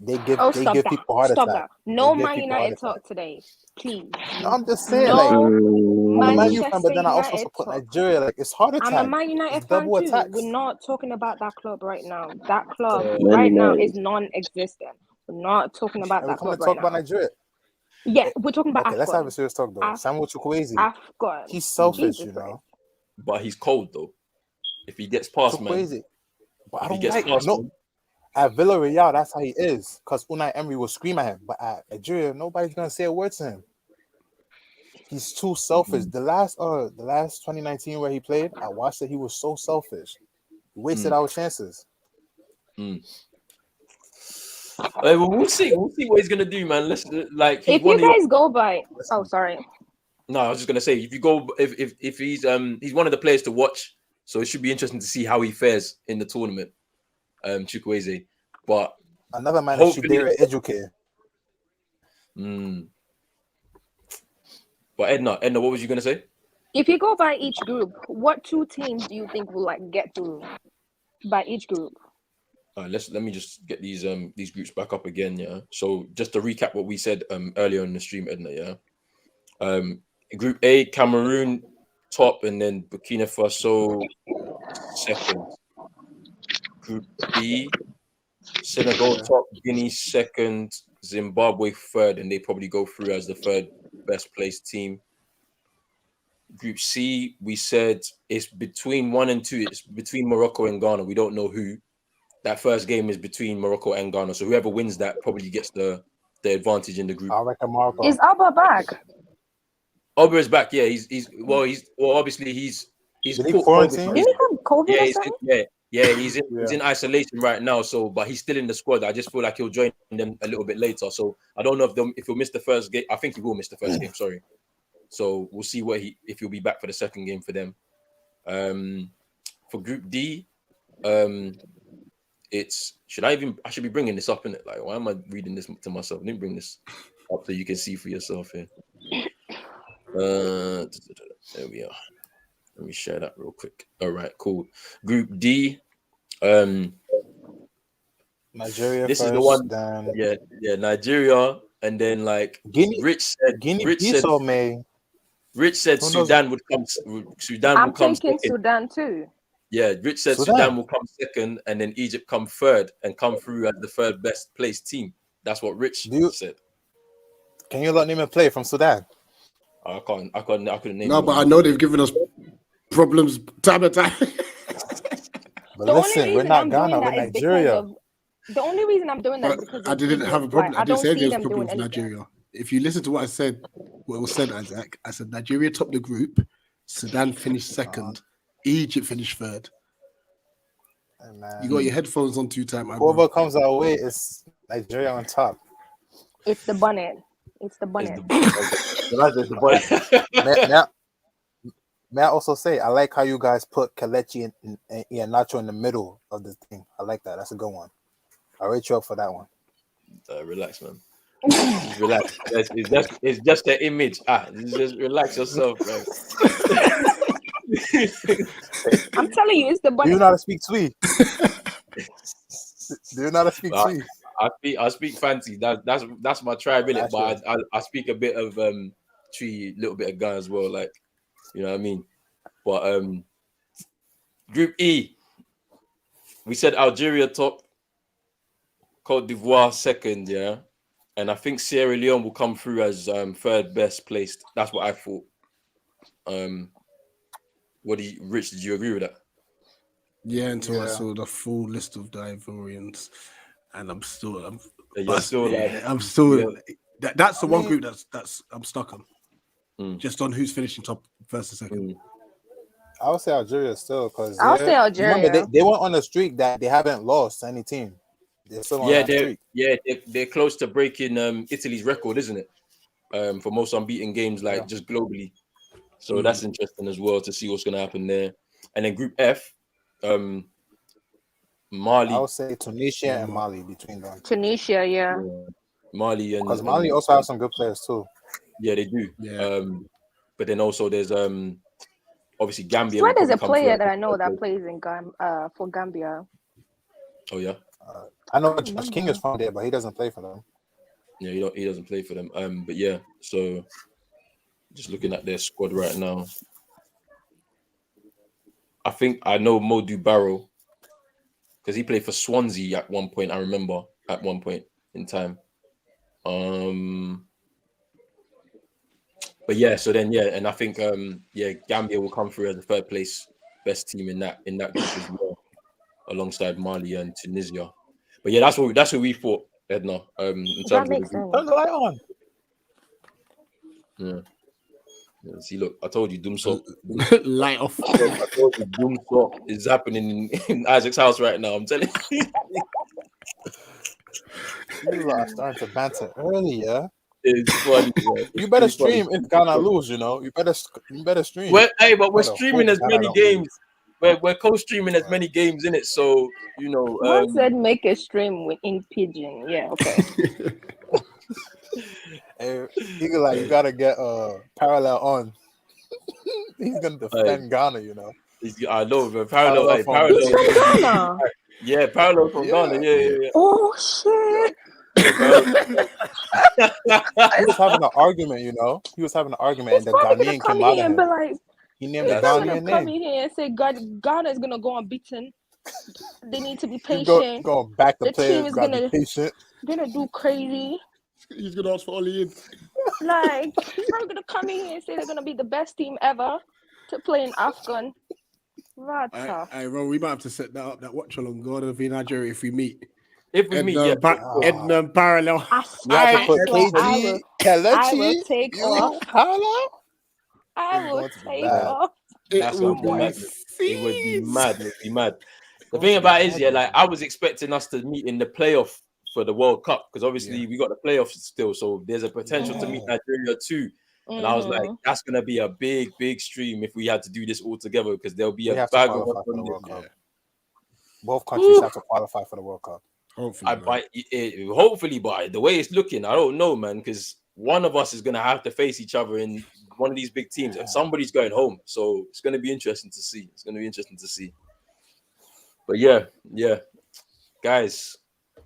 Speaker 6: They give people heart attack.
Speaker 4: Stop that. No Man United talk today, please.
Speaker 6: No, I'm just saying, I'm a Man U fan, but then I also support Nigeria. Like, it's heart attack.
Speaker 4: I'm a Man United fan too.
Speaker 6: Attacks.
Speaker 4: We're not talking about that club right now. That club right now is non-existent. We're not talking about that club right now.
Speaker 6: Talk about Nigeria.
Speaker 4: Yeah, we're talking about AFCON.
Speaker 6: Let's have a serious talk though. Samuel Chukwueze.
Speaker 4: AFCON.
Speaker 6: He's selfish, you know.
Speaker 1: But he's cold though. If he gets past, man.
Speaker 6: But I don't like at Villarreal, that's how he is. Because Unai Emery will scream at him. But at Nigeria, nobody's gonna say a word to him. He's too selfish. The last 2019 where he played, I watched it. He was so selfish. We wasted our chances.
Speaker 1: We'll see. We'll see what he's gonna do, man. Let's
Speaker 4: if you guys go by. Oh, sorry.
Speaker 1: No, I was just gonna say if you go if he's one of the players to watch. So it should be interesting to see how he fares in the tournament, Chukwueze. But
Speaker 6: another man is Shidera Ejuke.
Speaker 1: But Edna, what was you gonna say?
Speaker 4: If you go by each group, what 2 teams do you think will get through by each group?
Speaker 1: Let me just get these groups back up again. Yeah. So just to recap what we said earlier in the stream, Edna. Yeah. Group A, Cameroon top, and then Burkina Faso second. Group B, Senegal top, Guinea second, Zimbabwe third, and they probably go through as the third best placed team. Group C, we said it's between 1 and 2. It's between Morocco and Ghana. We don't know who. That first game is between Morocco and Ghana. So whoever wins that probably gets the advantage in the group.
Speaker 6: I reckon Morocco.
Speaker 4: Is Alba back?
Speaker 1: Alba is back. Yeah, he's obviously he's
Speaker 6: quarantined.
Speaker 4: Did he have COVID or something?
Speaker 1: He's in isolation right now. So, but he's still in the squad. I just feel like he'll join them a little bit later. So I don't know if he'll miss the first game. I think he will miss the first game. Sorry. So we'll see if he'll be back for the second game for them. For Group D, I should be bringing this up in it. Like, why am I reading this to myself? I didn't bring this up so you can see for yourself here. There we are. Let me share that real quick. All right, cool. Group D,
Speaker 6: Nigeria.
Speaker 1: This
Speaker 6: first,
Speaker 1: is the one.
Speaker 6: Then...
Speaker 1: Yeah, Nigeria, and then Rich said Sudan would come.
Speaker 4: I'm taking Sudan too.
Speaker 1: Yeah, Rich said Sudan will come second, and then Egypt come third and come through as the third best placed team. That's what Rich said.
Speaker 6: Can you let name a player from Sudan?
Speaker 1: I couldn't name.
Speaker 2: No, but I know they've given us problems time to time.
Speaker 6: But listen, we're not Ghana, we're Nigeria.
Speaker 4: The only reason I'm doing that is because
Speaker 2: I didn't have a problem. I didn't say there was a problem with Nigeria. If you listen to what I said, what was said, Isaac, I said Nigeria topped the group, Sudan finished second, Egypt finished third.
Speaker 6: Hey, man.
Speaker 2: You got your headphones on too tight, man.
Speaker 6: Whoever comes our way is Nigeria on top.
Speaker 4: It's the bonnet. It's the bonnet.
Speaker 6: May I also say, I like how you guys put Kelechi and Iheanacho in the middle of the thing. I like that. That's a good one. I rate you up for that one.
Speaker 1: Relax, man. Relax. It's just an image. Just relax yourself, man.
Speaker 4: I'm telling you, it's the bonnet.
Speaker 6: Do you know how to speak Twi? Do you know how to speak Twi?
Speaker 1: I speak fancy. That's my tribe, innit? But I speak a bit of Twi, a little bit of Ghana as well. Like, you know what I mean? But Group E, we said Algeria top, Cote d'Ivoire second, yeah, and I think Sierra Leone will come through as third best placed. That's what I thought. Rich? Did you agree with that?
Speaker 2: Yeah, until I saw the full list of the Ivorians, and that's the one group that's I'm stuck on. Just on who's finishing top first and second.
Speaker 6: I would say Algeria still, because
Speaker 4: I'll say Algeria.
Speaker 6: Remember, they went on a streak that they haven't lost any team. They're still on that streak.
Speaker 1: They're close to breaking Italy's record, isn't it? For most unbeaten games, just globally. So that's interesting as well to see what's going to happen there. And then Group F, Mali.
Speaker 6: I would say Tunisia and Mali between them.
Speaker 4: Tunisia, yeah.
Speaker 1: Mali and
Speaker 6: because Mali also have some good players too.
Speaker 1: Yeah, they do. Yeah. But then also there's obviously Gambia.
Speaker 4: Where there's a player that I know that plays in for Gambia.
Speaker 1: Oh yeah.
Speaker 6: I know Josh King is from there, but he doesn't play for them.
Speaker 1: Yeah, he doesn't play for them. But yeah, so just looking at their squad right now, I think I know Modou Barrow because he played for Swansea at one point. I remember at one point in time. But yeah, so then and I think Gambia will come through as the third place best team in that group as well, alongside Mali and Tunisia. But yeah, that's what we thought, Edna. In terms of
Speaker 6: turn the light on.
Speaker 1: Yeah. See, look, I told you, Doomsok.
Speaker 2: Light off.
Speaker 1: I told you, Doomsok is happening in Isaac's house right now. I'm telling you.
Speaker 6: You are starting to banter early, yeah.
Speaker 1: It's funny. Yeah.
Speaker 6: You better stream if Ghana lose. You know, you better stream.
Speaker 1: Well, but we're streaming as many games. We're co-streaming as many games in it, so you know.
Speaker 4: One said make a stream in Pigeon. Yeah, okay.
Speaker 6: Hey, Eagle, you gotta get Parallel on. He's gonna defend Ghana, you know.
Speaker 1: I know, but Parallel
Speaker 4: from Ghana.
Speaker 1: Yeah, Parallel from Ghana. Yeah.
Speaker 4: Oh shit.
Speaker 6: He was having an argument, you know. He was having an argument, and the Ghanaian came out of him. He named the Ghanaian name.
Speaker 4: Come in here and say, Ghana is gonna go unbeaten. They need to be patient.
Speaker 6: Go back the players.
Speaker 4: Team is gonna do crazy.
Speaker 2: He's gonna ask for Oli in.
Speaker 4: Like, I'm gonna come in here and say they're gonna be the best team ever to play in AFCON.
Speaker 2: Hey, bro, we might have to set that up. That watch along God v Nigeria if we meet.
Speaker 1: Edna
Speaker 2: Parallel.
Speaker 4: I will take off. I will take off.
Speaker 1: It would be mad. The thing about it is, I was expecting us to meet in the playoff for the World Cup because obviously we got the playoffs still, so there's a potential to meet Nigeria too. And I was like, that's gonna be a big stream if we had to do this all together because there'll be a bag of us on the World Cup.
Speaker 6: Both countries have to qualify for the World Cup.
Speaker 1: Hopefully, but the way it's looking, I don't know, man, because one of us is gonna have to face each other in one of these big teams, and somebody's going home. So it's gonna be interesting to see. But yeah, guys,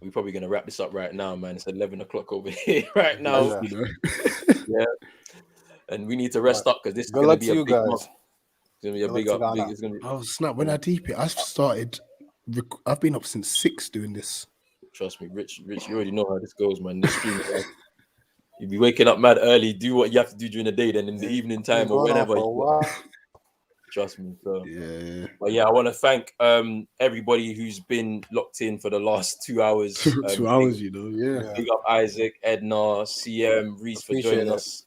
Speaker 1: we're probably gonna wrap this up right now, man. It's 11 o'clock over here right now. Yeah, and we need to rest up because this is gonna be a big month. It's gonna be a big up.
Speaker 2: Oh snap! When I deep it, I've been up since 6 doing this.
Speaker 1: Trust me, Rich, you already know how this goes, man. This stream, you'll be waking up mad early, do what you have to do during the day, then in the evening time or whenever. Trust me. So.
Speaker 2: Yeah.
Speaker 1: But yeah, I want to thank everybody who's been locked in for the last 2 hours.
Speaker 2: 2 hours, you know. Yeah.
Speaker 1: Big up Isaac, Edna, CM, Reese for joining us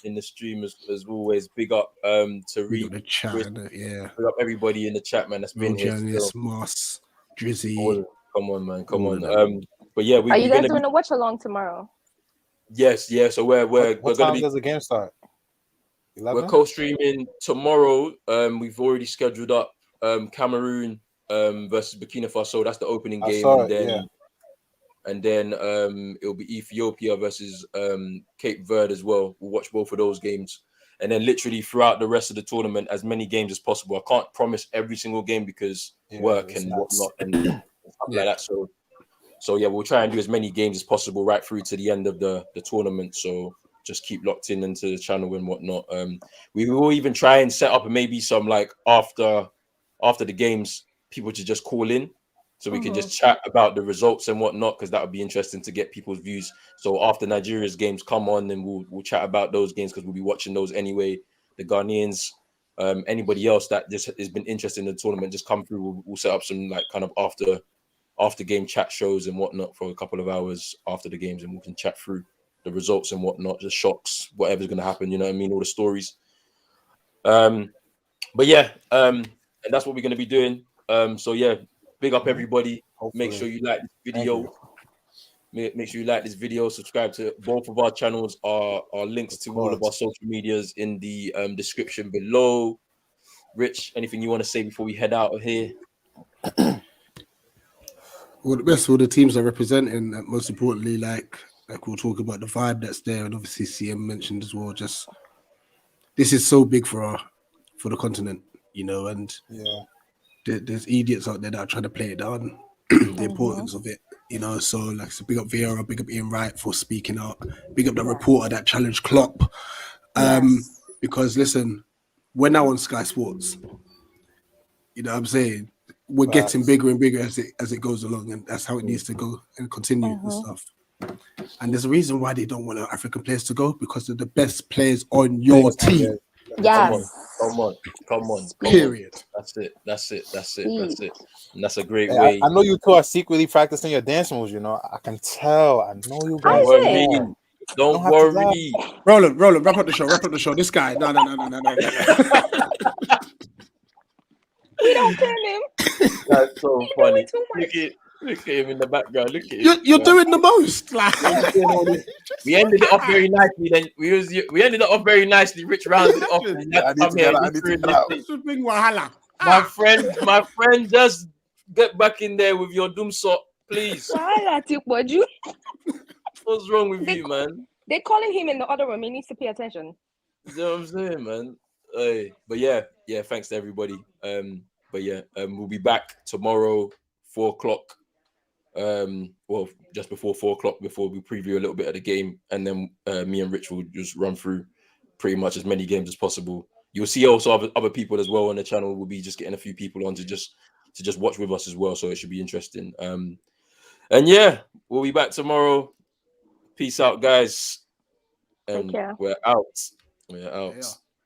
Speaker 1: in the stream as always. Big up to Reese.
Speaker 2: The chat, yeah.
Speaker 1: Big up everybody in the chat, man. That's been here.
Speaker 2: Yes, Moss. Drizzy.
Speaker 1: Come on, man. Come on. But yeah,
Speaker 4: are you guys doing a watch along tomorrow?
Speaker 1: Yes, yeah. So we're
Speaker 6: What
Speaker 1: going to
Speaker 6: time
Speaker 1: be.
Speaker 6: does the game start? 11?
Speaker 1: We're co-streaming tomorrow. We've already scheduled up Cameroon versus Burkina Faso. That's the opening game, and then it'll be Ethiopia versus Cape Verde as well. We'll watch both of those games, and then literally throughout the rest of the tournament, as many games as possible. I can't promise every single game because work and whatnot and stuff like that. So yeah, we'll try and do as many games as possible right through to the end of the tournament. So just keep locked into the channel and whatnot. We will even try and set up maybe some like after the games, people to just call in, so we can just chat about the results and whatnot, because that would be interesting to get people's views. So after Nigeria's games come on, then we'll chat about those games because we'll be watching those anyway. The Ghanaians, anybody else that just has been interested in the tournament, just come through. We'll set up some like kind of after game chat shows and whatnot for a couple of hours after the games, and we can chat through the results and whatnot, the shocks, whatever's going to happen, you know what I mean, all the stories. But yeah, and that's what we're going to be doing. So yeah, big up everybody. Hopefully. Make sure you like this video. Make sure you like this video. Subscribe to both of our channels. Our links to all of our social medias in the description below. Rich, anything you want to say before we head out of here?
Speaker 2: All the best for the teams are representing, and most importantly, like we'll talk about the vibe that's there, and obviously CM mentioned as well. Just this is so big for the continent, you know, and there's idiots out there that are trying to play it down, the importance of it, you know. So like, so big up Vieira, big up Ian Wright for speaking out, big up the reporter that challenged Klopp, because listen, we're now on Sky Sports, you know what I'm saying. We're getting bigger and bigger as it goes along, and that's how it needs to go and continue and stuff. And there's a reason why they don't want African players to go, because they're the best players on your team.
Speaker 4: Yes.
Speaker 1: Come on.
Speaker 2: Period.
Speaker 1: That's it. And that's a great way.
Speaker 6: I know you two are secretly practicing your dance moves, you know. I can tell. I know you guys.
Speaker 1: Don't worry.
Speaker 2: Roland, wrap up the show. This guy. No.
Speaker 4: We don't kill him.
Speaker 1: That's so funny. Look at him in the background. Look at him.
Speaker 2: You're doing the most. Like,
Speaker 1: we ended it off very nicely. Then we ended it off very nicely. Rich rounded it off. I need to get out. My friend, just get back in there with your doom sort, please. What's wrong with you, man?
Speaker 4: They're calling him in the other room. He needs to pay attention.
Speaker 1: You know what I'm saying, man? But yeah, thanks to everybody. We'll be back tomorrow, 4:00. Well, just before 4:00, before we preview a little bit of the game, and then me and Rich will just run through pretty much as many games as possible. You'll see also other people as well on the channel. We'll be just getting a few people on to just watch with us as well, so it should be interesting. And yeah, we'll be back tomorrow. Peace out, guys. And we're out.